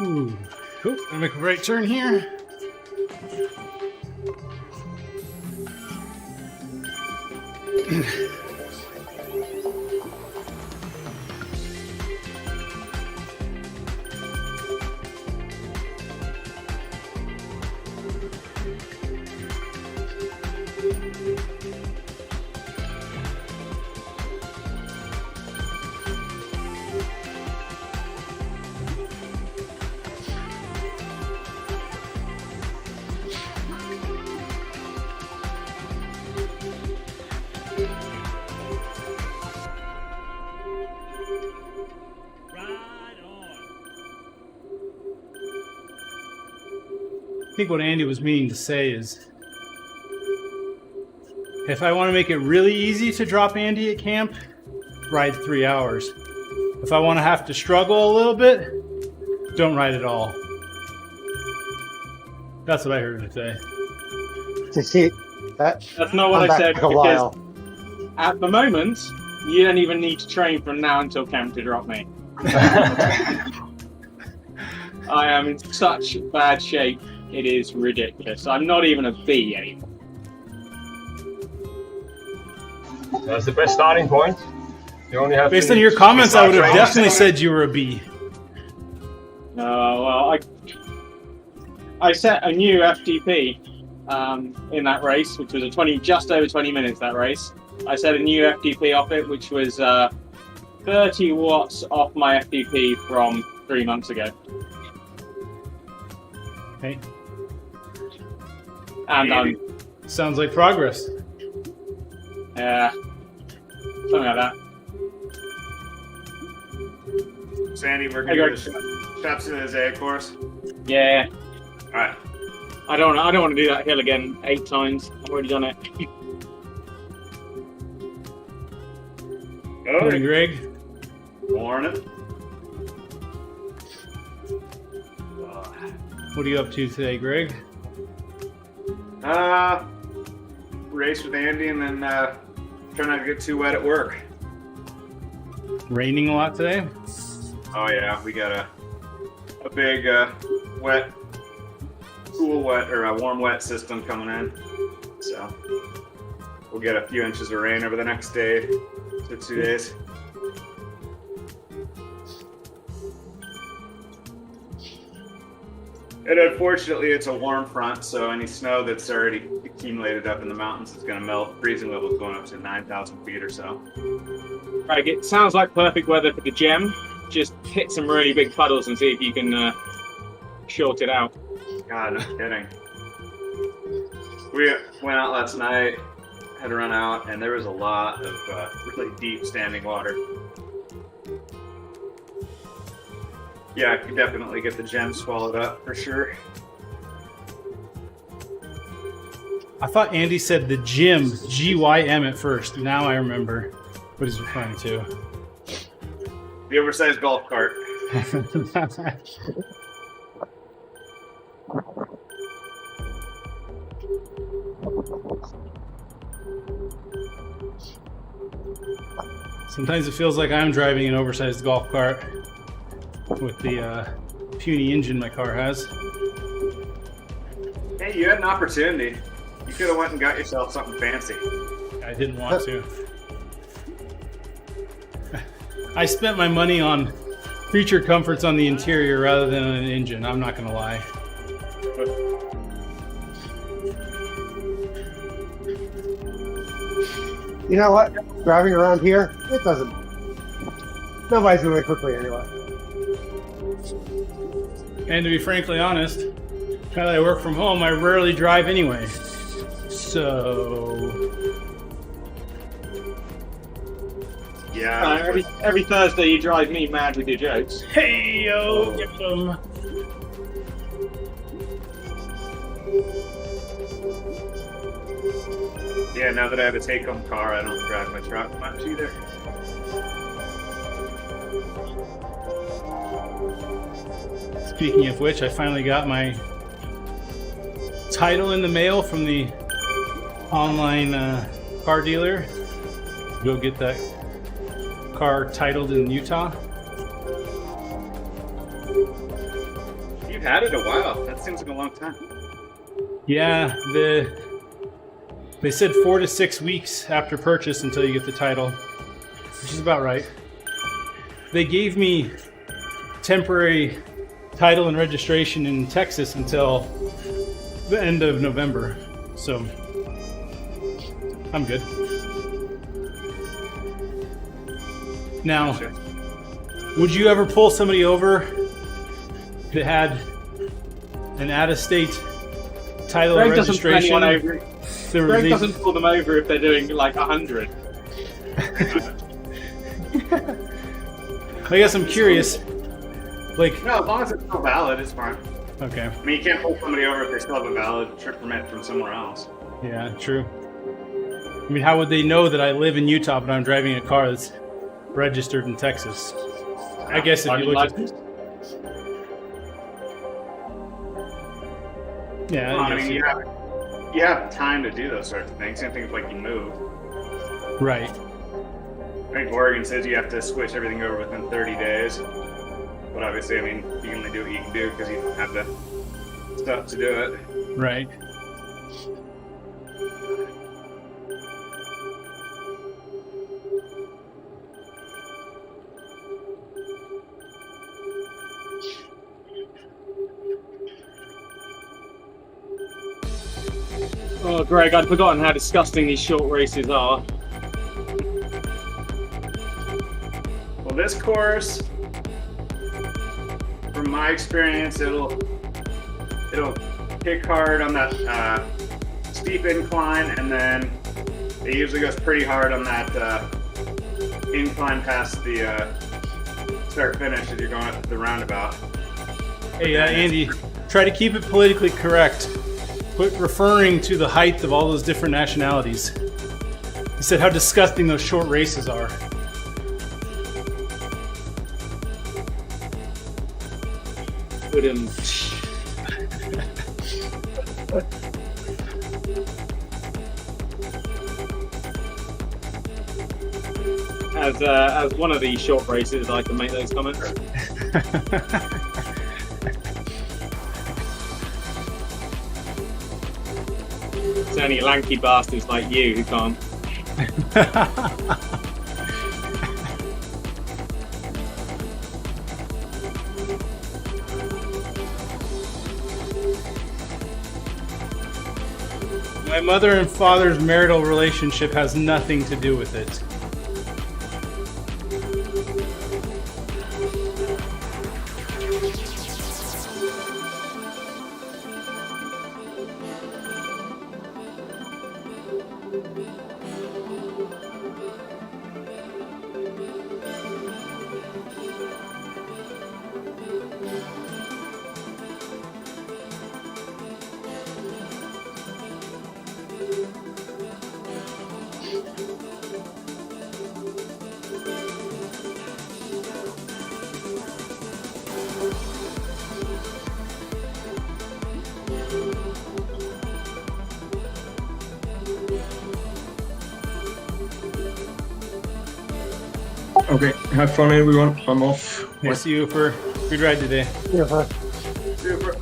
Ooh. Cool. Gonna make a right turn here. I think what Andy was meaning to say is If I want to make it really easy to drop Andy at camp, ride 3 hours. If I want to have to struggle a little bit, don't ride at all. That's what I heard him say. To see that. That's not what I said, A because while. at the moment, you don't even need to train from now until camp to drop me. I am in such bad shape, it is ridiculous. I'm not even a B anymore. That's the best starting point. You only have Based to on your comments, I would have start definitely training. said you were a B. Well, I set a new FTP in that race, which was just over 20 minutes. That race, I set a new FTP off it, which was 30 watts off my FTP from 3 months ago. Hey, And sounds like progress. yeah, something like that. Sandy, we're I going got- to TeamODZ course. Yeah, All right. I don't want to do that hill again 8 times. I've already done it. Morning, Greg. Morning. What are you up to today, Greg? Race with Andy and then try not to get too wet at work. Raining a lot today? Oh yeah, we got a big wet, cool wet or a warm wet system coming in. So we'll get a few inches of rain over the next day to 2 days. And unfortunately, it's a warm front, so any snow that's already accumulated up in the mountains is going to melt. Freezing levels going up to 9,000 feet or so. Right, it sounds like perfect weather for the gem. Just hit some really big puddles and see if you can short it out. God, no kidding. We went out last night, had to run out, and there was a lot of really deep standing water. Yeah, I could definitely get the gem swallowed up for sure. I thought Andy said the gym, G-Y-M at first. Now I remember what he's referring to. The oversized golf cart. Sometimes it feels like I'm driving an oversized golf cart with the puny engine my car has. Hey, you had an opportunity. You could have went and got yourself something fancy. I didn't want to. I spent my money on creature comforts on the interior rather than on an engine. I'm not gonna lie. You know what? Driving around here, it doesn't. Nobody's moving quickly anyway. And to be frankly honest, now that I work from home, I rarely drive anyway. So Yeah. Every Thursday you drive me mad with your jokes. hey yo, get them. Yeah, now that I have a take-home car, I don't drive my truck much either. Speaking of which, I finally got my title in the mail from the online car dealer. Go get that car titled in Utah. You've had it a while. That seems like a long time. Yeah, they said 4 to 6 weeks after purchase until you get the title, which is about right. They gave me temporary title and registration in Texas until the end of November, so I'm good. Now, would you ever pull somebody over that had an out-of-state title or Greg doesn't pull registration? anyone over. Greg doesn't pull them over if they're doing like 100. I guess I'm curious. Like, No, as long as it's still valid, it's fine. okay, I mean, you can't pull somebody over if they still have a valid trip permit from somewhere else. yeah, true. I mean, how would they know that I live in Utah but I'm driving a car that's registered in Texas? I guess if you look at license. yeah, Well, I I guess, mean, yeah. you have time to do those sorts of things. Same thing if like you move. Right. I think Oregon says you have to switch everything over within 30 days. But obviously, I mean, you can only do what you can do because you don't have the stuff to do it. Right. Oh, Greg, I'd forgotten how disgusting these short races are. Well, this course, from my experience, it'll kick hard on that steep incline, and then it usually goes pretty hard on that incline past the start finish as you're going up to the roundabout. Hey, Andy, try to keep it politically correct. Quit referring to the height of all those different nationalities. You said how disgusting those short races are. As one of these short races, I can make those comments. It's only lanky bastards like you who can't. My mother and father's marital relationship has nothing to do with it. Okay, have fun everyone. I'm off. I see you for good ride today. Yeah, huh? Super.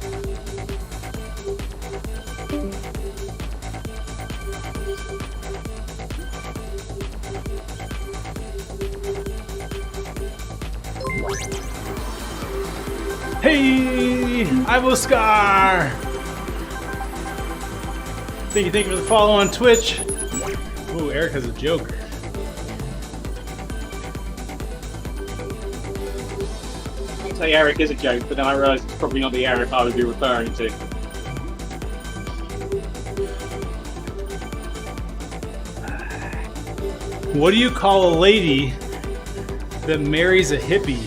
Hey, Ivoscar! Thank you for the follow on Twitch. Ooh, Eric has a joke. I'd say Eric is a joke, but then I realised it's probably not the Eric I would be referring to. What do you call a lady that marries a hippie?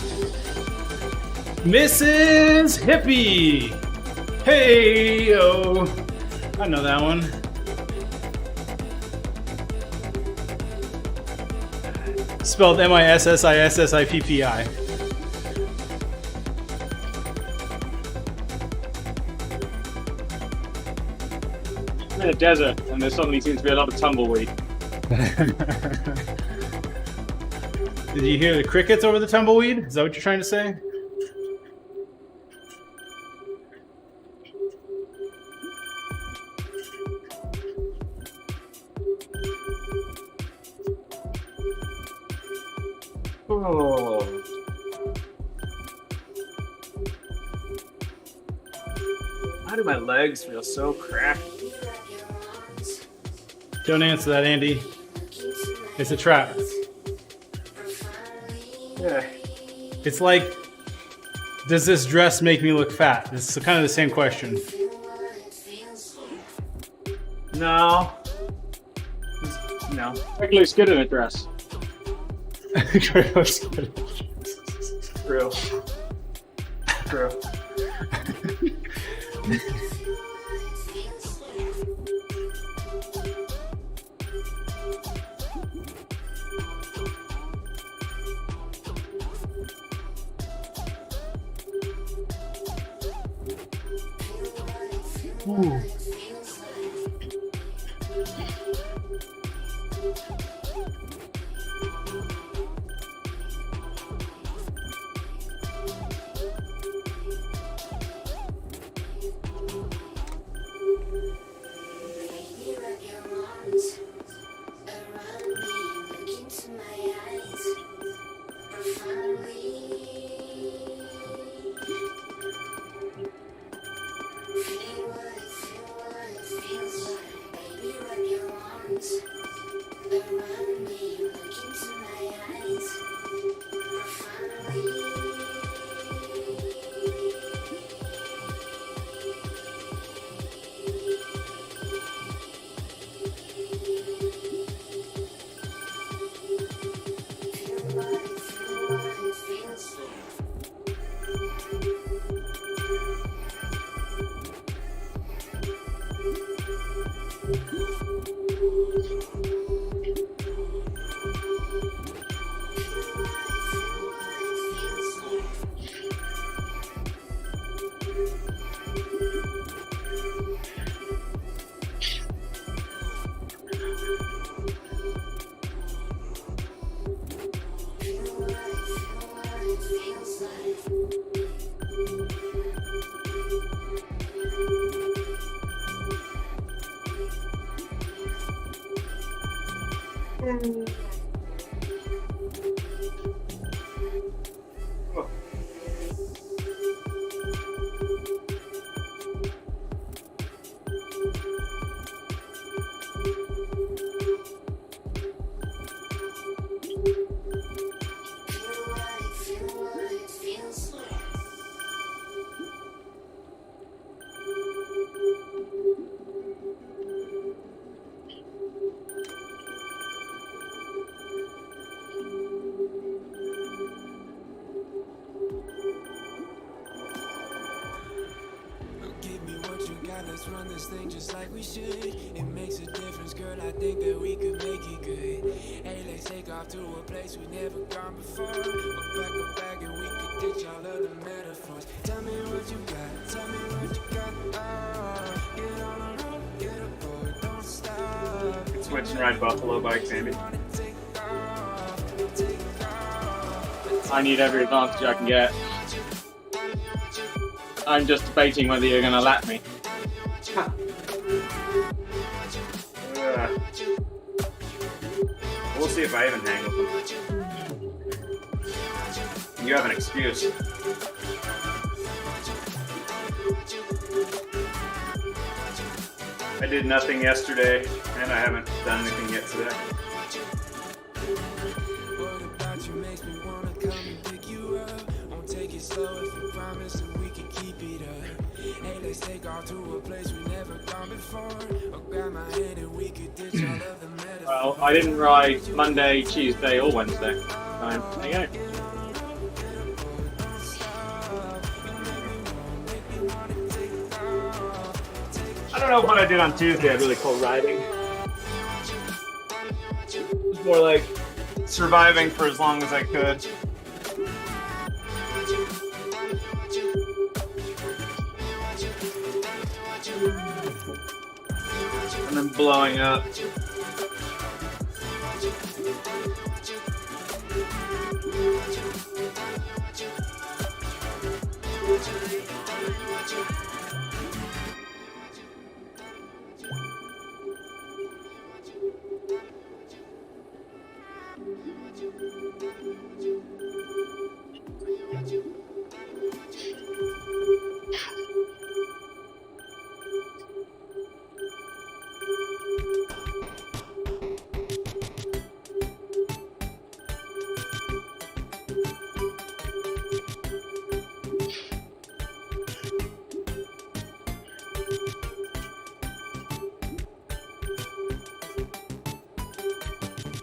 Mrs. Hippie! Hey, yo! I know that one. Spelled M-I-S-S-I-S-S-I-P-P-I. I'm in a desert, and there suddenly seems to be a lot of tumbleweed. Did you hear the crickets over the tumbleweed? Is that what you're trying to say? Oh. Why do my legs feel so cracked? Don't answer that, Andy. It's a trap. Yeah. It's like, does this dress make me look fat? It's kind of the same question. No. No. Greg looks good in a dress. True. True. Let's run this thing just like we should. It makes a difference, girl. I think that we could make it good. Hey, let's take off to a place we never gone before. A bag and we could ditch all of the metaphors. Tell me what you got. Tell me what you got. Oh, get on the road, get aboard, don't stop. Switch and ride buffalo bikes, Andy. I need every advantage I can get. I'm just debating whether you're going to lap me. We'll see if I even hang with them. You have an excuse. I did nothing yesterday, and I haven't done anything yet today. What about you makes me wanna come and pick you up? Won't take it slow if you promise that we can keep it up. Hey, let's take off to a place we never gone before. Or grab my hand and we could ditch all of the metaphors. Well, I didn't ride Monday, Tuesday, or Wednesday. So, there you go. I don't know what I did on Tuesday. I really call riding. It was more like surviving for as long as I could. And then blowing up.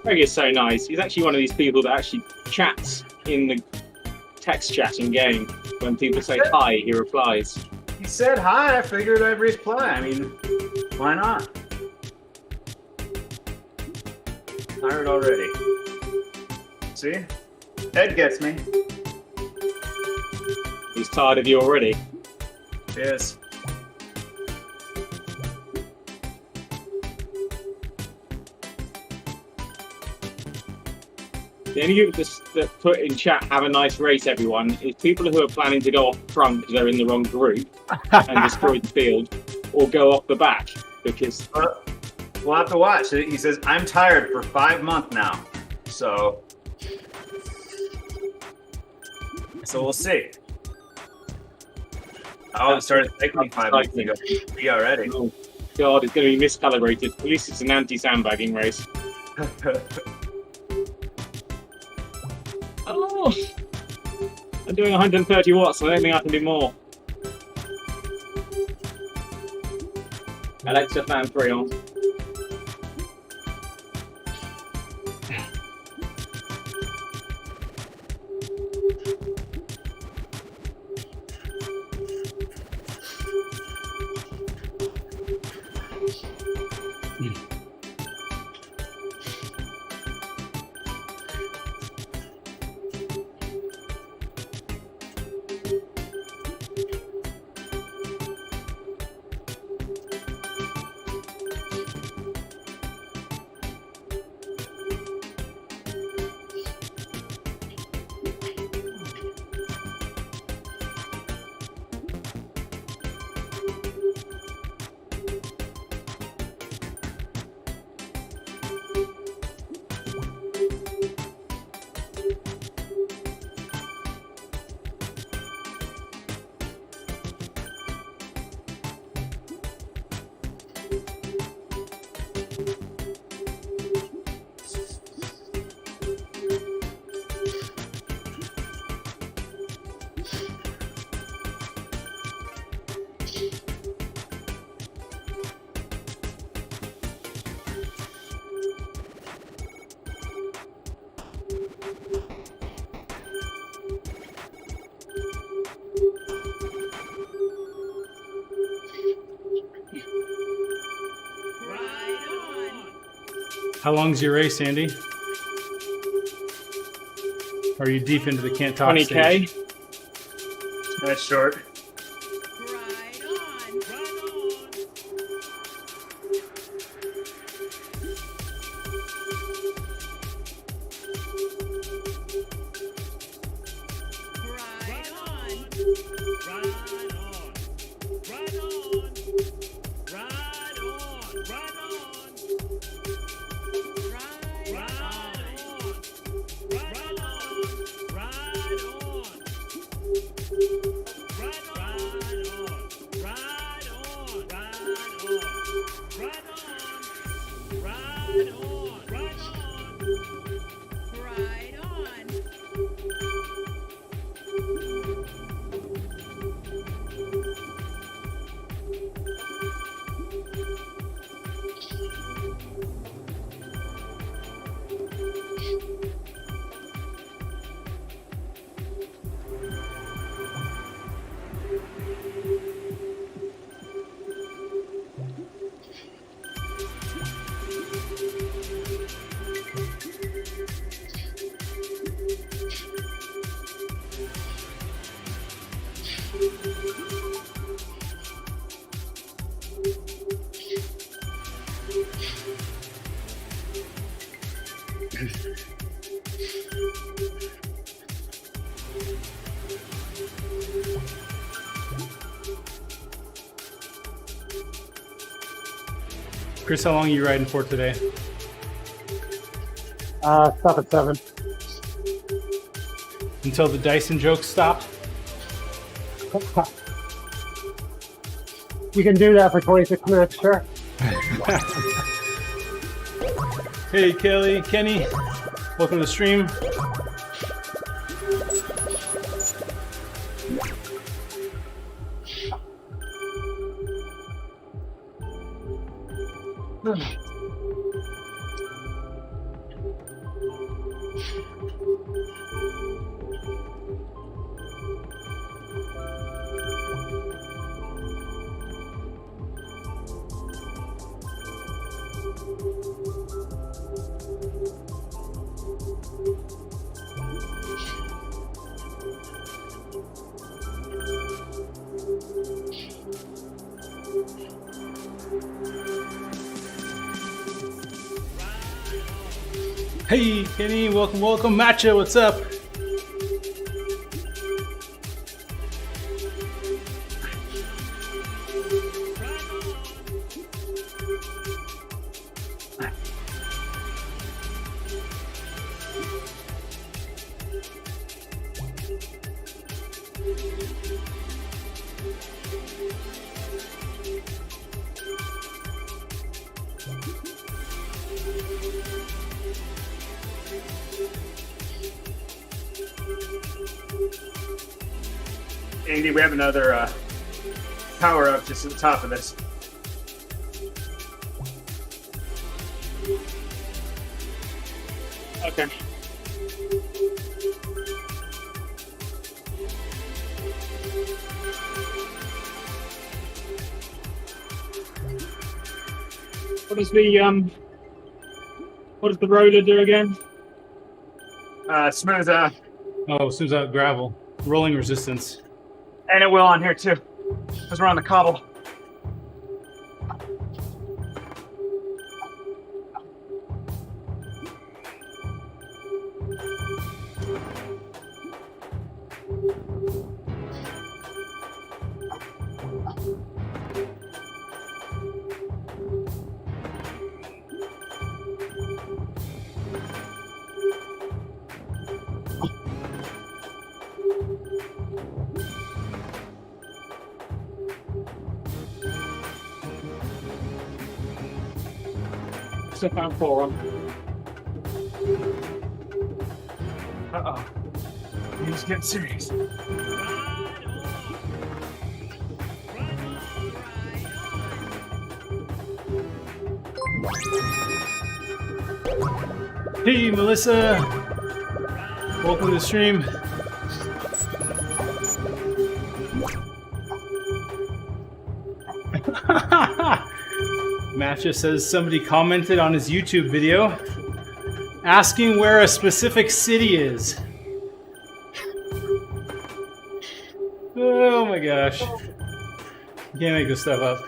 Greg is so nice. He's actually one of these people that actually chats in the text chatting game. When people say hi, he replies. He said hi, I figured I'd reply. I mean, why not? Tired already. See? Ed gets me. He's tired of you already. Yes. The only people that put in chat, have a nice race, everyone, is people who are planning to go off front because they're in the wrong group and destroy the field, or go off the back because... We'll have to watch. He says, I'm tired for 5 months now. So we'll see. I started cycling 5 months ago. Yeah, already. Oh, God, it's going to be miscalibrated. At least it's an anti-sandbagging race. Oh! I'm doing 130 watts, so I don't think I can do more. Alexa fan 3 on. How long's your race, Andy? Or are you deep into the can't talk 20K. stage? That's short. Chris, how long are you riding for today? Stop at 7. Until the Dyson jokes stop? You can do that for 26 minutes, sure. Hey, Kelly, Kenny, welcome to the stream. Hey, Kenny, welcome, welcome. Matcha, what's up? Andy, we have another power up just at the top of this. Okay. What does the roller do again? Smooth out. Oh, smooths out gravel. Rolling resistance. And it will on here too, because we're on the cobble. Step out four on. Uh-oh. He's getting serious. Hey, Melissa. Welcome to the stream. Matcha says somebody commented on his YouTube video asking where a specific city is. Oh my gosh. You can't make this stuff up.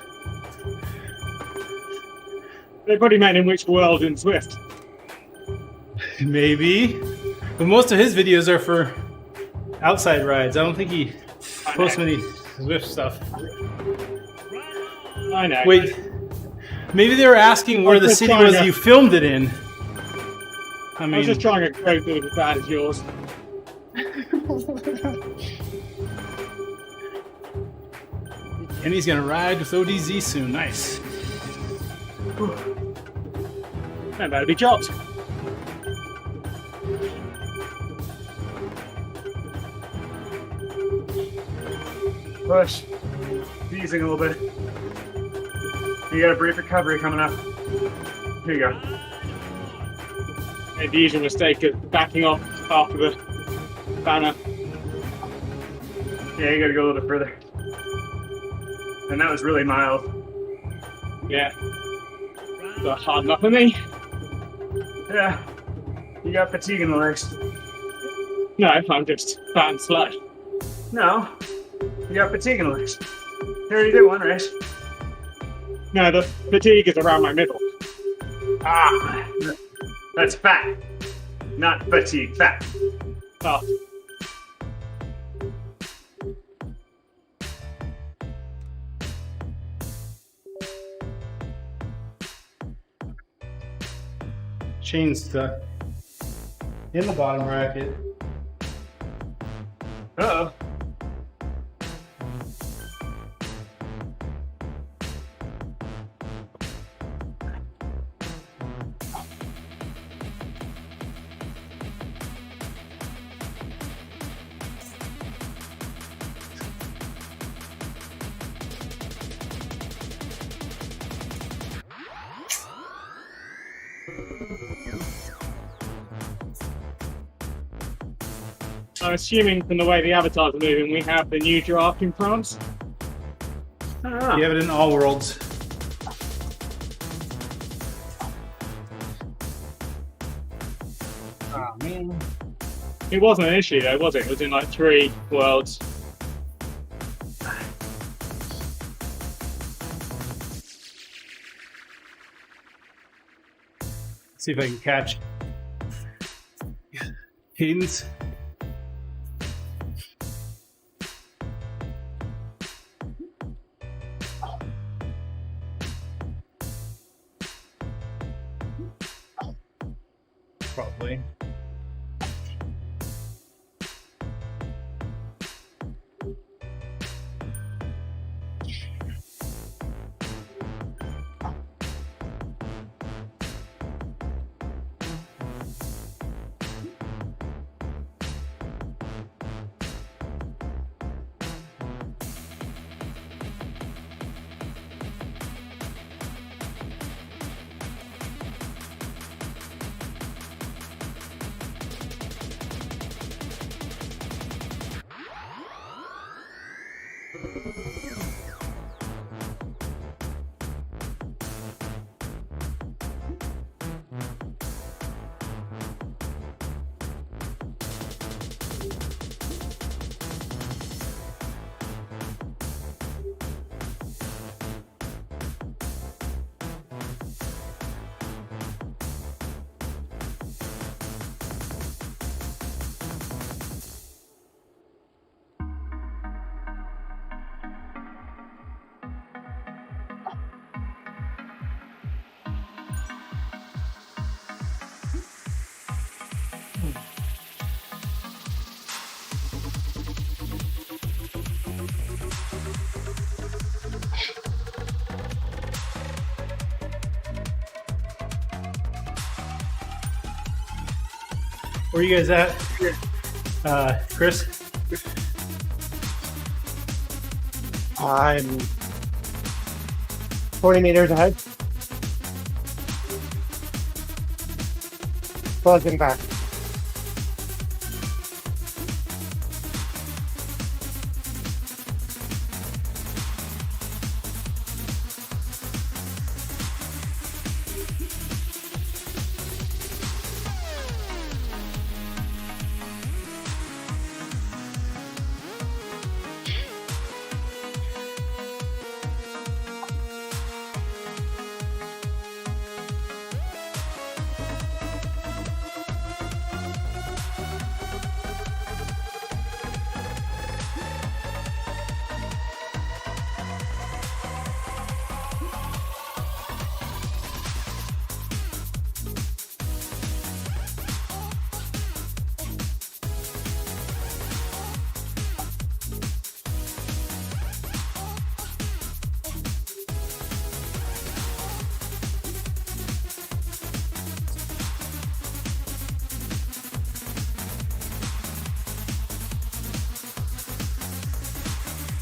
They probably meant in which world in Swift. Maybe. But most of his videos are for outside rides. I don't think he posts many Swift stuff. I know. Wait. Maybe they were asking where the city was you filmed it in. I was just trying to go through as bad as yours. And he's gonna ride with ODZ soon. Nice. That better be chopped. Push. Easing a little bit. You got a brief recovery coming up. Here you go. Made the usual mistake of backing off after the banner. Yeah, you gotta go a little bit further. And that was really mild. Yeah. Got hard enough for me. Yeah. You got fatigue in the legs. No, I'm just fat and slow. No. You got fatigue in the legs. You already did one race. No, the fatigue is around my middle. Ah, that's fat. Not fatigue, fat. Oh. Chain stuck in the bottom bracket. Uh-oh. I'm assuming from the way the avatars are moving, we have the new draft in France. You have it in all worlds. Oh man. It wasn't an issue though, was it? It was in like 3 worlds. See if I can catch cadence. Probably. Where are you guys at? Chris? I'm 40 meters ahead. Buzzing back.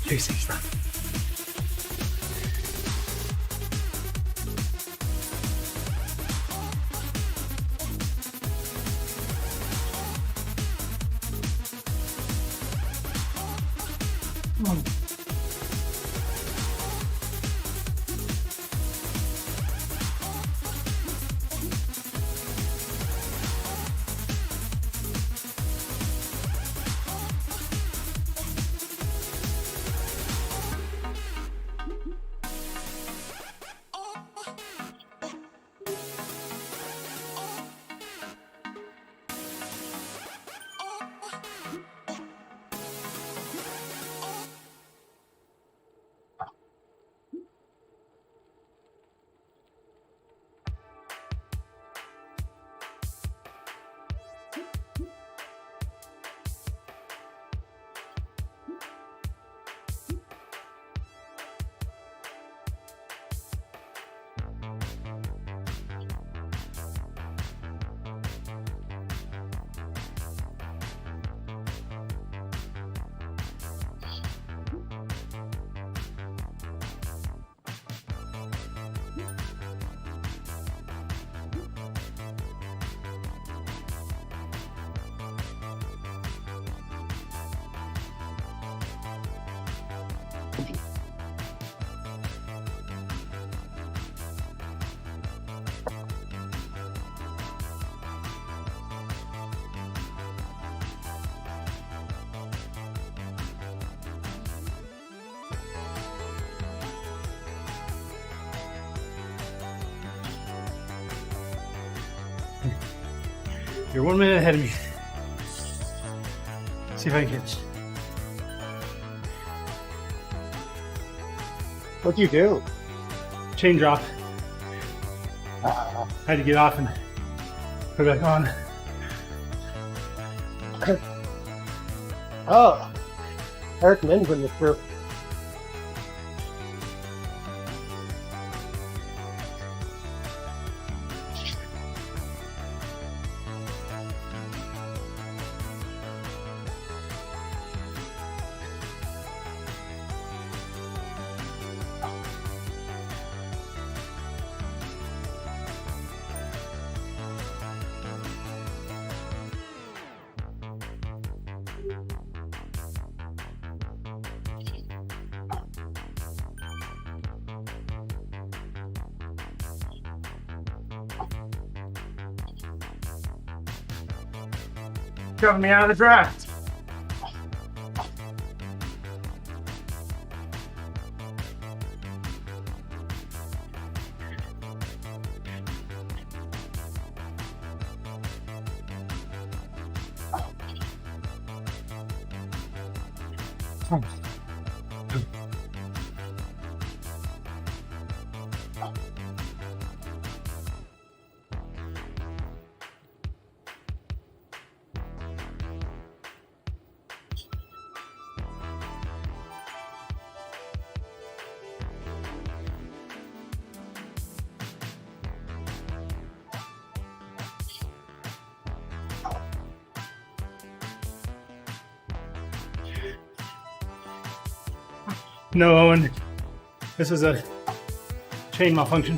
Chasing stuff. You're 1 minute ahead of me. See if I can catch. What'd you do? Chain drop. Had to get off and put it back on. Oh, Eric Lynn's in this group. Shoving me out of the draft. No, Owen. This is a chain malfunction.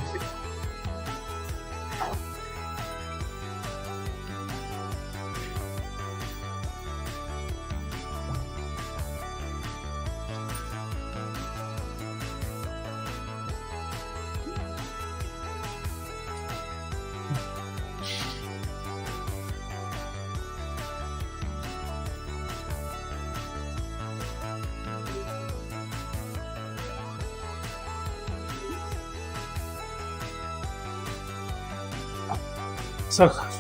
So close.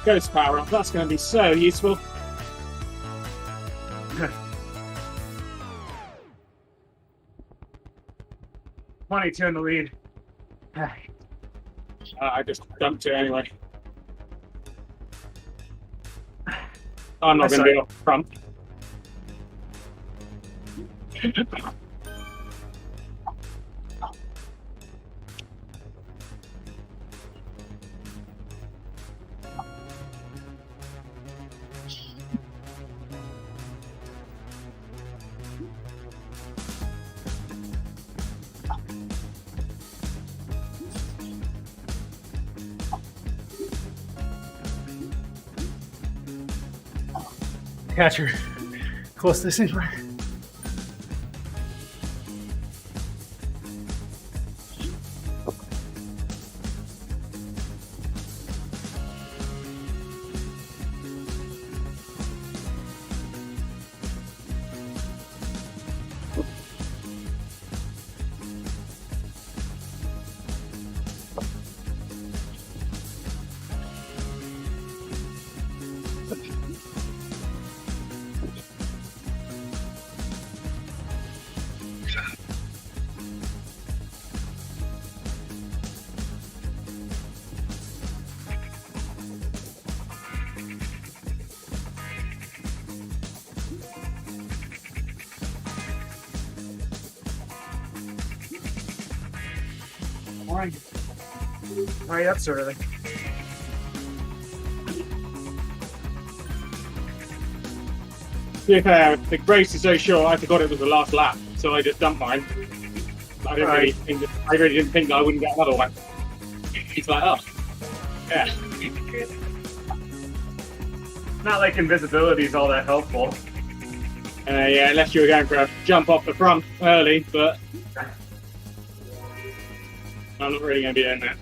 Ghost power up. That's going to be so useful. 22 in the lead. I just dumped it anyway. I'm not going to be up front. Catcher close to this anywhere. Right up so early. The race is so short, I forgot it was the last lap, so I just dumped mine. I really didn't think that I wouldn't get another one. It's like, oh, yeah. Not like invisibility is all that helpful. Yeah, unless you were going for a jump off the front early, but I'm not really going to be doing that.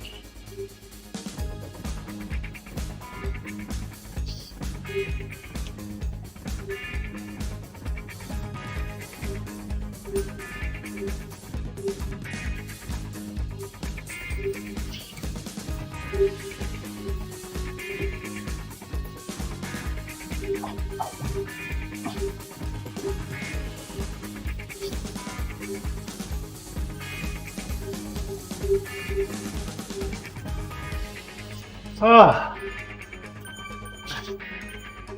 Ah,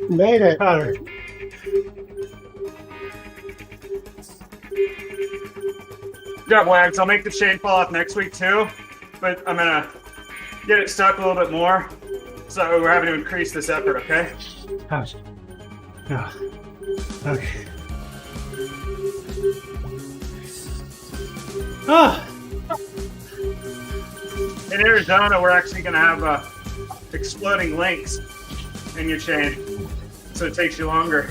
Made it. Connor. Got Wags. I'll make the chain fall off next week too, but I'm gonna get it stuck a little bit more. So we're having to increase this effort, okay? Ouch. No. Okay. Ah, In Arizona, we're actually gonna have exploding links in your chain, so it takes you longer.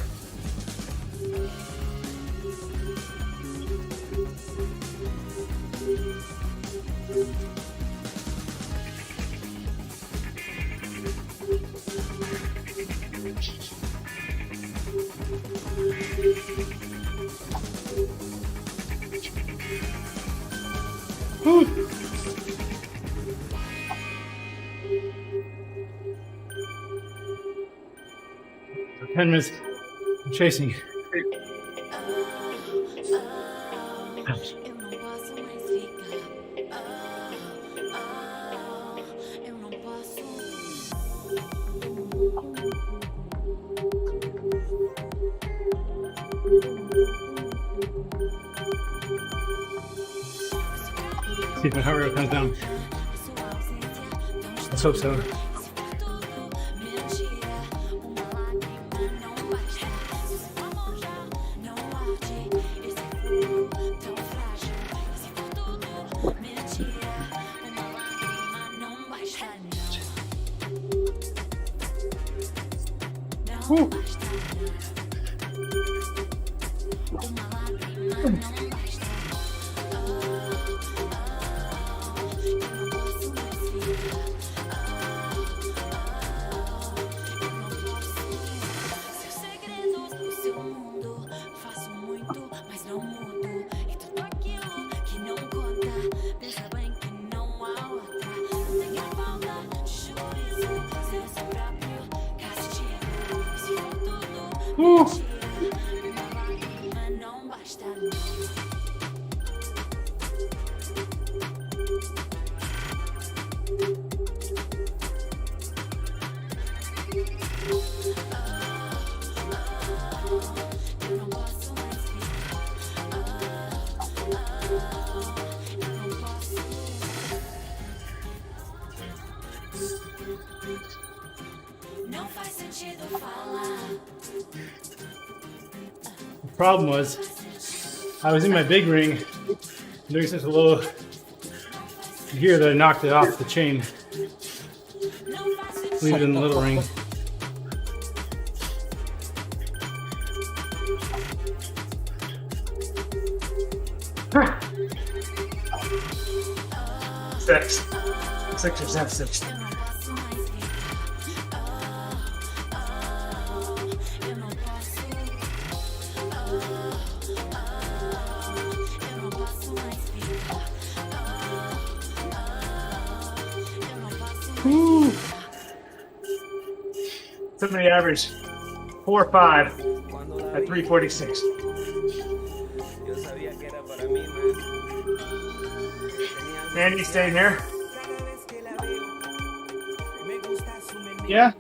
whew. So 10 minutes of chasing. Ouch. Eu não posso mais ficar. Eu não posso. See if my heart rate comes down. Let's hope so. Whew. Whew. Não faz sentido falar. The problem was, I was in my big ring, doing such a low gear that I knocked it off the chain. Leave it in the little ring. Six. 6%, 6. Whew. Somebody averaged 4 or 5 at 346. Andy, staying here? Yeah,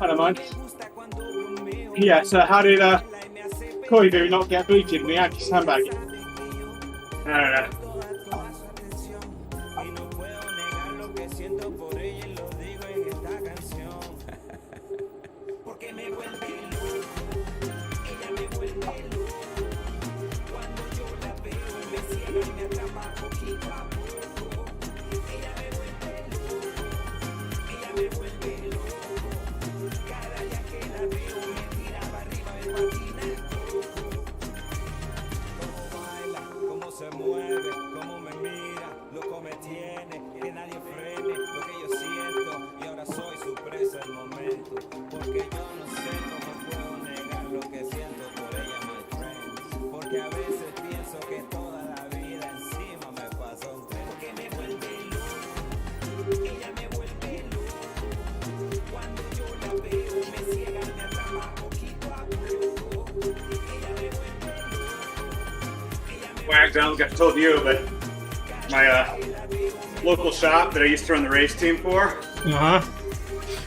I don't mind. Yeah, so how did Koivu not get booted in the anti-sandbag? I don't know. Wags, I don't think I've told you, but my local shop that I used to run the race team for, Uh-huh.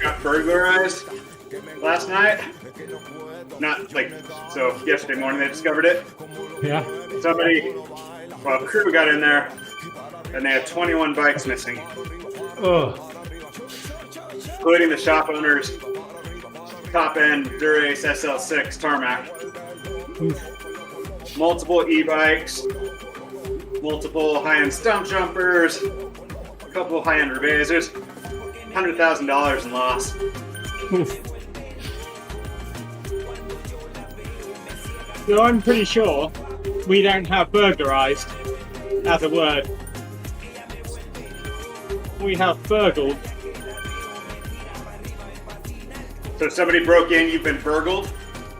Got burglarized last night. Not like, so yesterday morning they discovered it. Yeah. Crew got in there and they had 21 bikes missing, Oh. including the shop owner's top-end Dura-Ace SL6 tarmac. Multiple e-bikes, multiple high-end stump jumpers, a couple of high-end rebasers, $100,000 in loss. So I'm pretty sure we don't have burglarized as a word. We have burgled. So somebody broke in, you've been burgled?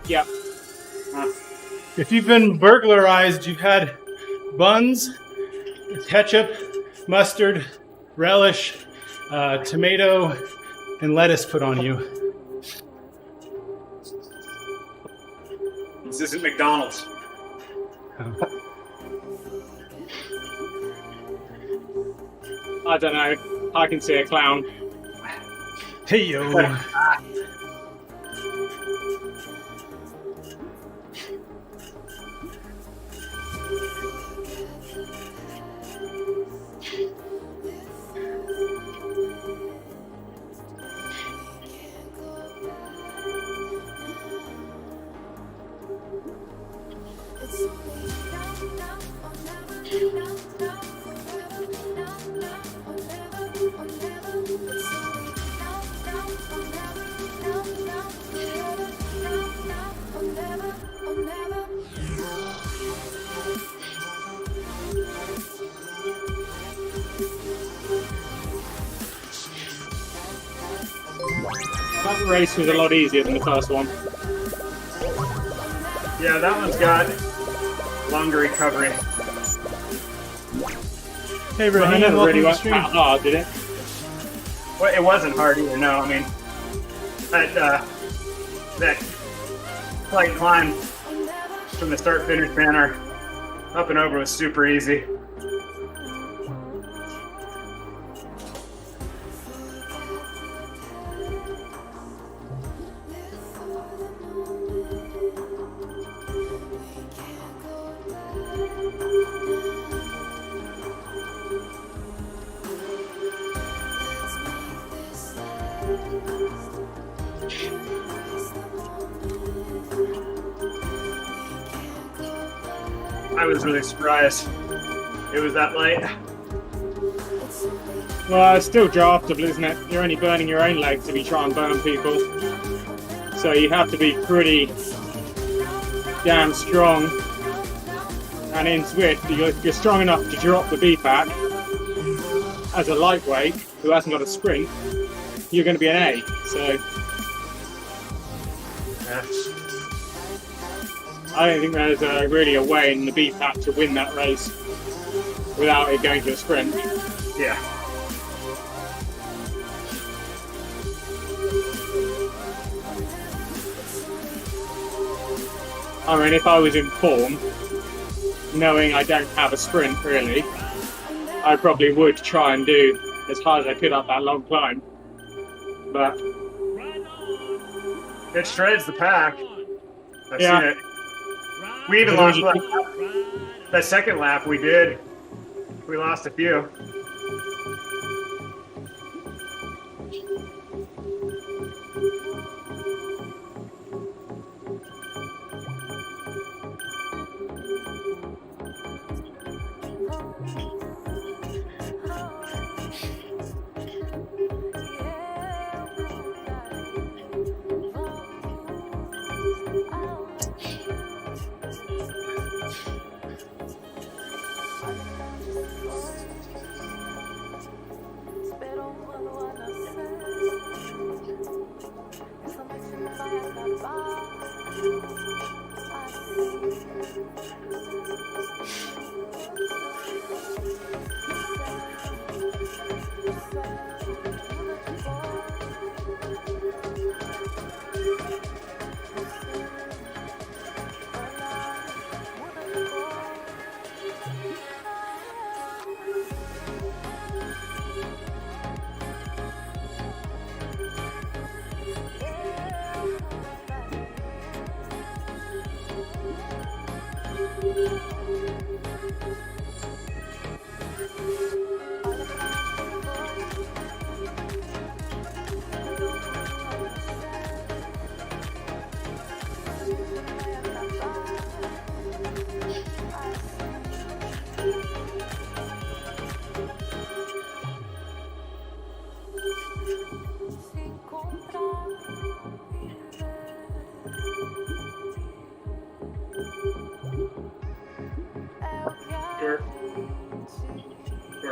Yep. If you've been burglarized, you've had buns, ketchup, mustard, relish, tomato, and lettuce put on you. This isn't McDonald's. I don't know. I can see a clown. Hey, yo. That race was a lot easier than the first one. Yeah, that one's got longer recovery. Hey, But I Raheem, never welcome really to the went stream. that hard, did it? Well, it wasn't hard either, no. I mean, that slight climb from the start-finish banner up and over was super easy. I was really surprised it was that light. Well, it's still draftable, isn't it? You're only burning your own legs if you try and burn people. So you have to be pretty damn strong. And in Swift, you're strong enough to drop the B-pack. As a lightweight who hasn't got a sprint, you're going to be an A. So I don't think there's really a way in the B-pack to win that race without it going to a sprint. Yeah. I mean, if I was in form, knowing I don't have a sprint really, I probably would try and do as hard as I could up that long climb. But It shreds the pack. I've Yeah. seen it. We even lost that second lap we did. We lost a few.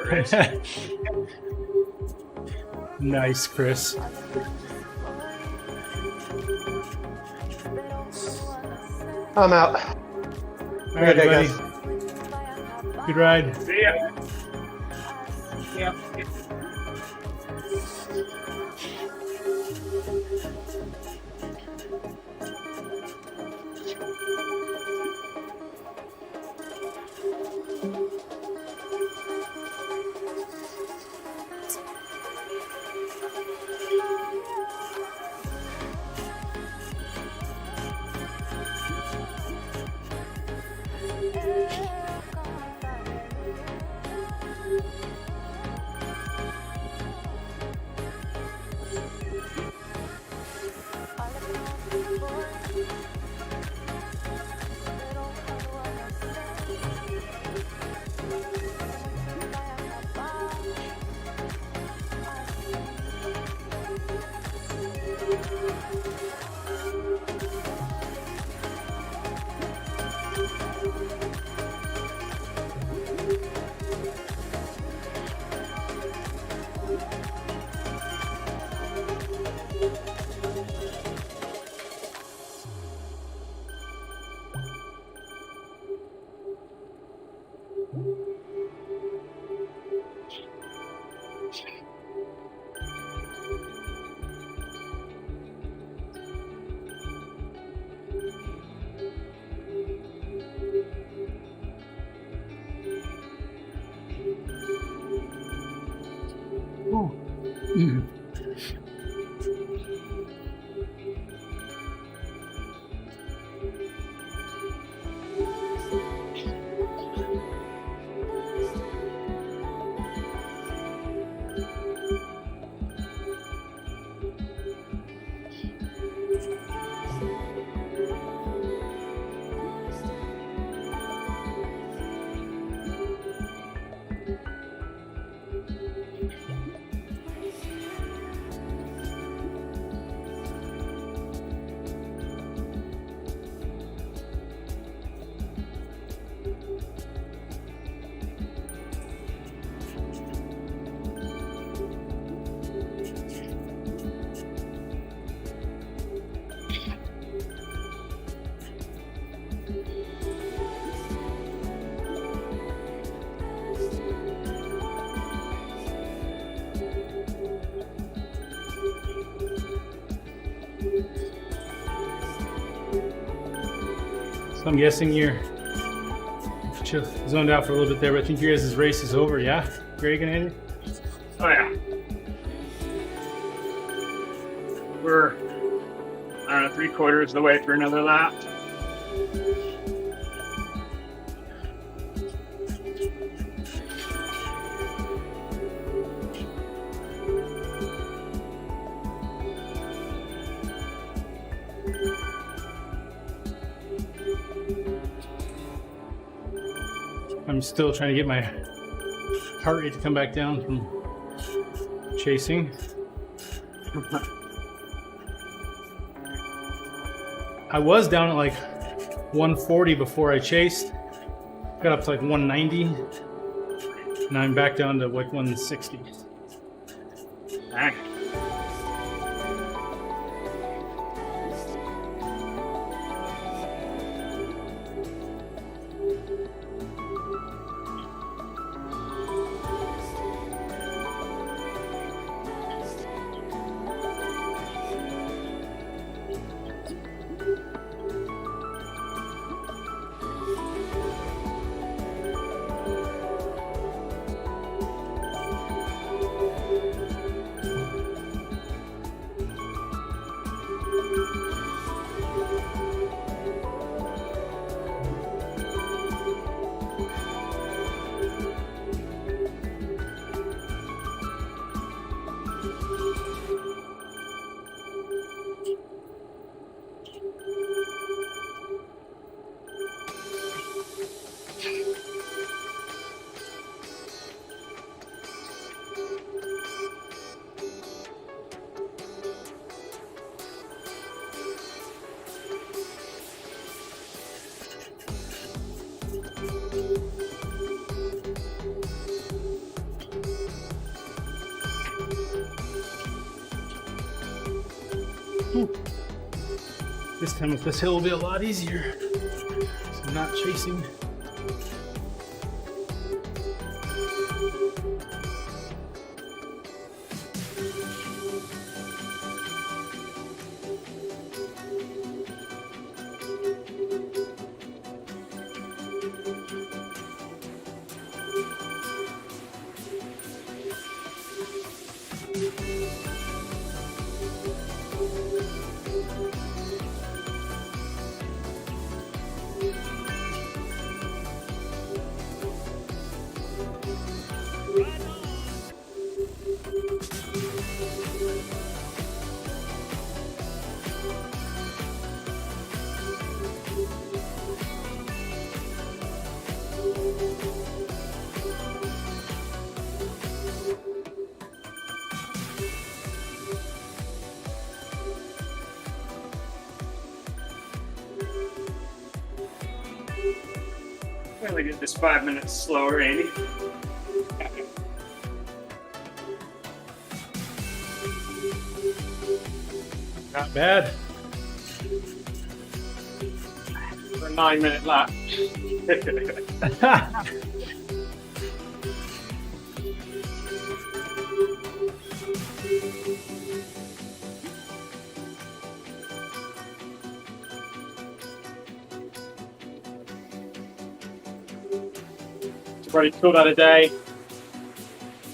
short race. Nice, Chris. I'm out. All right, Okay, buddy. guys. Good ride. See ya. Yeah. So I'm guessing you're zoned out for a little bit there, but I think your guys' race is over, yeah? Greg and Andy? Oh yeah. We're, I don't know, 3/4 of the way through another lap. I'm still trying to get my heart rate to come back down from chasing. I was down at like 140 before I chased. Got up to like 190. Now I'm back down to like 160. Dang. This time with this hill will be a lot easier. So I'm not chasing. I'm gonna get this 5 minutes slower, Andy. Not bad. For a 9-minute lap. Already called out a day.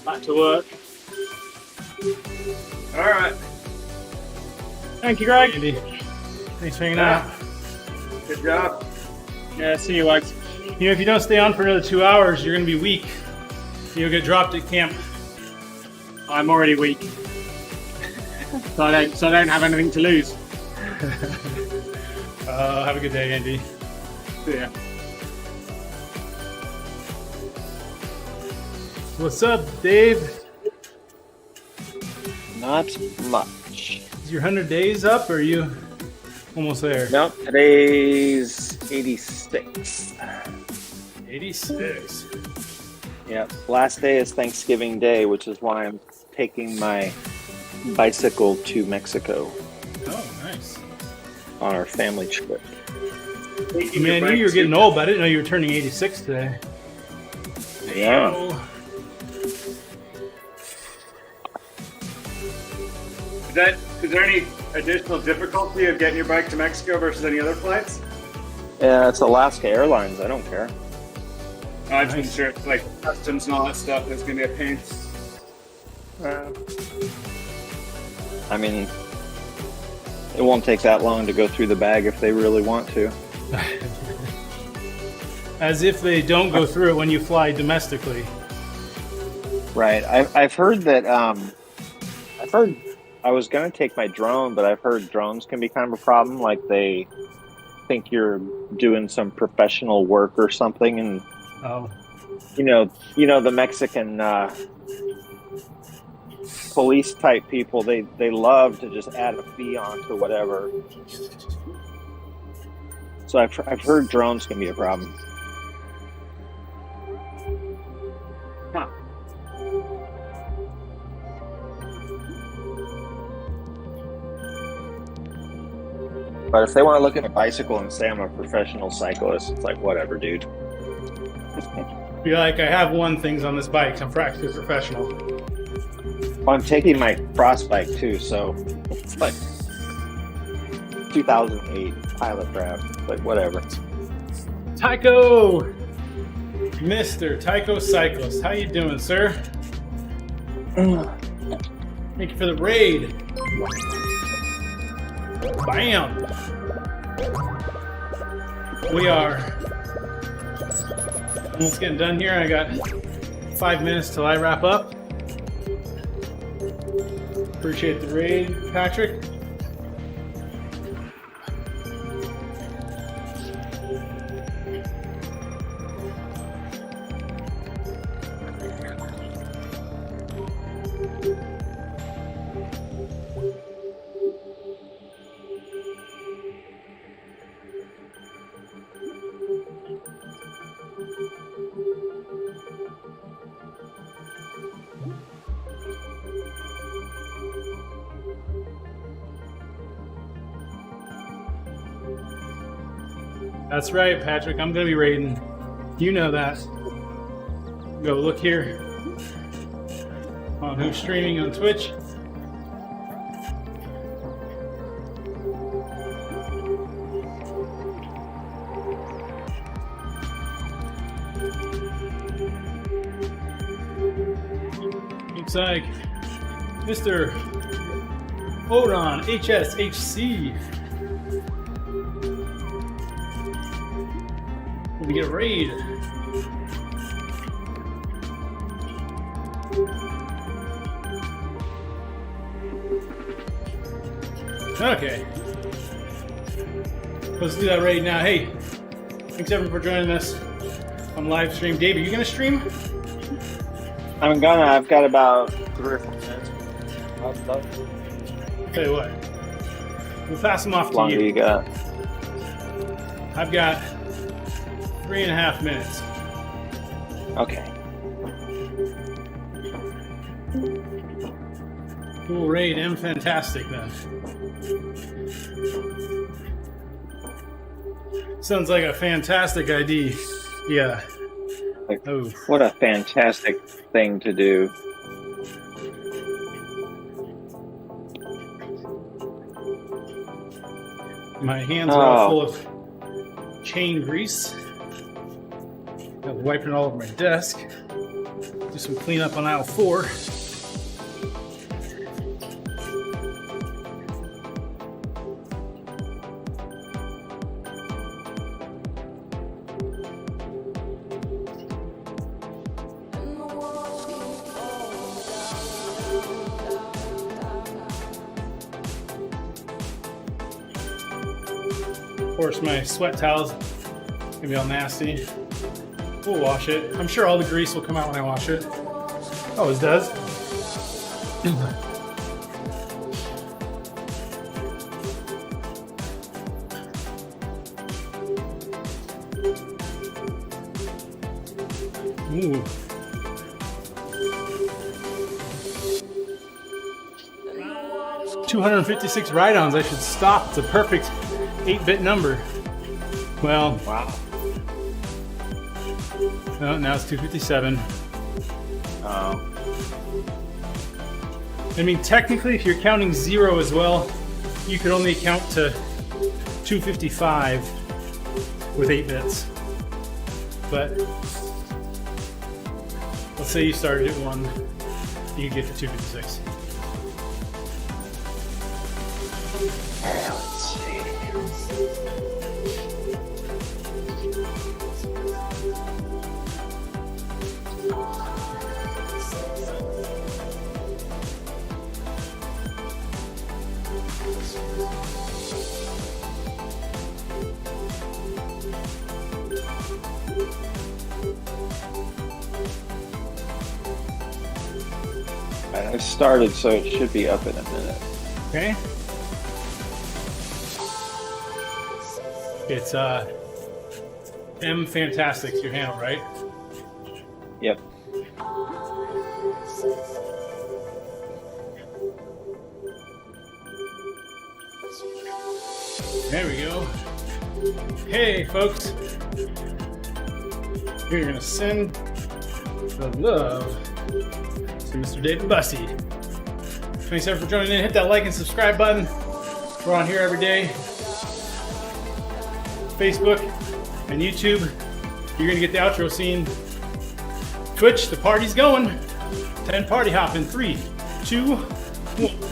Back to work. All right. Thank you, Greg. Andy, thanks for hanging out. Good job. Yeah, see you, Wags. You know, if you don't stay on for another 2 hours, you're gonna be weak. You'll get dropped at camp. I'm already weak. so I don't have anything to lose. Have a good day, Andy. See ya. What's up, Dave? Not much. Is your 100 days up, or are you almost there? No, today's 86. 86. Yep. Last day is Thanksgiving Day, which is why I'm taking my bicycle to Mexico Oh, nice. on our family trip. I mean, I knew you were getting old, but I didn't know you were turning 86 today. Yeah. Oh, Is there any additional difficulty of getting your bike to Mexico versus any other flights? Yeah, it's Alaska Airlines. I don't care. I just wasn't sure it's like customs and all that stuff. That's gonna be a pain. I mean, it won't take that long to go through the bag if they really want to. as if they don't go through it when you fly domestically. Right. I've heard that. I've heard. I was going to take my drone, but I've heard drones can be kind of a problem. Like they think you're doing some professional work or something, and Oh, you know the Mexican police type people. They love to just add a fee onto whatever. So I've heard drones can be a problem. Huh. But if they want to look at a bicycle and say I'm a professional cyclist, it's like, whatever, dude. be like, I have won things on this bike. I'm practically professional. Well, I'm taking my cross bike too, so it's like 2008 pilot craft, like whatever. Tycho, Mr. Tycho Cyclist, how you doing, sir? Thank you for the raid. Bam! We are almost getting done here. I got 5 minutes till I wrap up. Appreciate the raid, Patrick. That's right, Patrick. I'm gonna be raiding. You know that. Go look here on who's streaming on Twitch. Looks like Mr. Odon HSHC. We get a raid. Okay. Let's do that raid now. Hey, thanks everyone for joining us on live stream. Dave, are you gonna stream? I'm gonna. I've got about 3 or 4 minutes. Tell you what, we'll pass them off How to long you. do you got? I've got 3.5 minutes. Okay. Cool raid, and fantastic then. Sounds like a fantastic idea. Yeah. Like, Oh. what a fantastic thing to do. My hands are all full of chain grease. Got wiping it all over my desk. Do some cleanup on aisle 4. Of course, my sweat towels gonna be all nasty. We'll wash it. I'm sure all the grease will come out when I wash it. Always does. Ooh. $256 ride-ons. I should stop. It's a perfect 8-bit number. Well, Wow. no, now it's 257. Oh. I mean, technically, if you're counting 0 as well, you could only count to 255 with 8 bits. But let's say you started at 1, you could get to 256. Let's see. I started, so it should be up in a minute. Okay? It's M Fantastic's your handle, right? Yep. There we go. Hey, folks. We're going to send the love to Mr. David Bussey. Thanks everyone for joining in. Hit that like and subscribe button. We're on here every day. Facebook and YouTube. You're going to get the outro scene. Twitch, the party's going. 10 party hop in 3, 2, 1.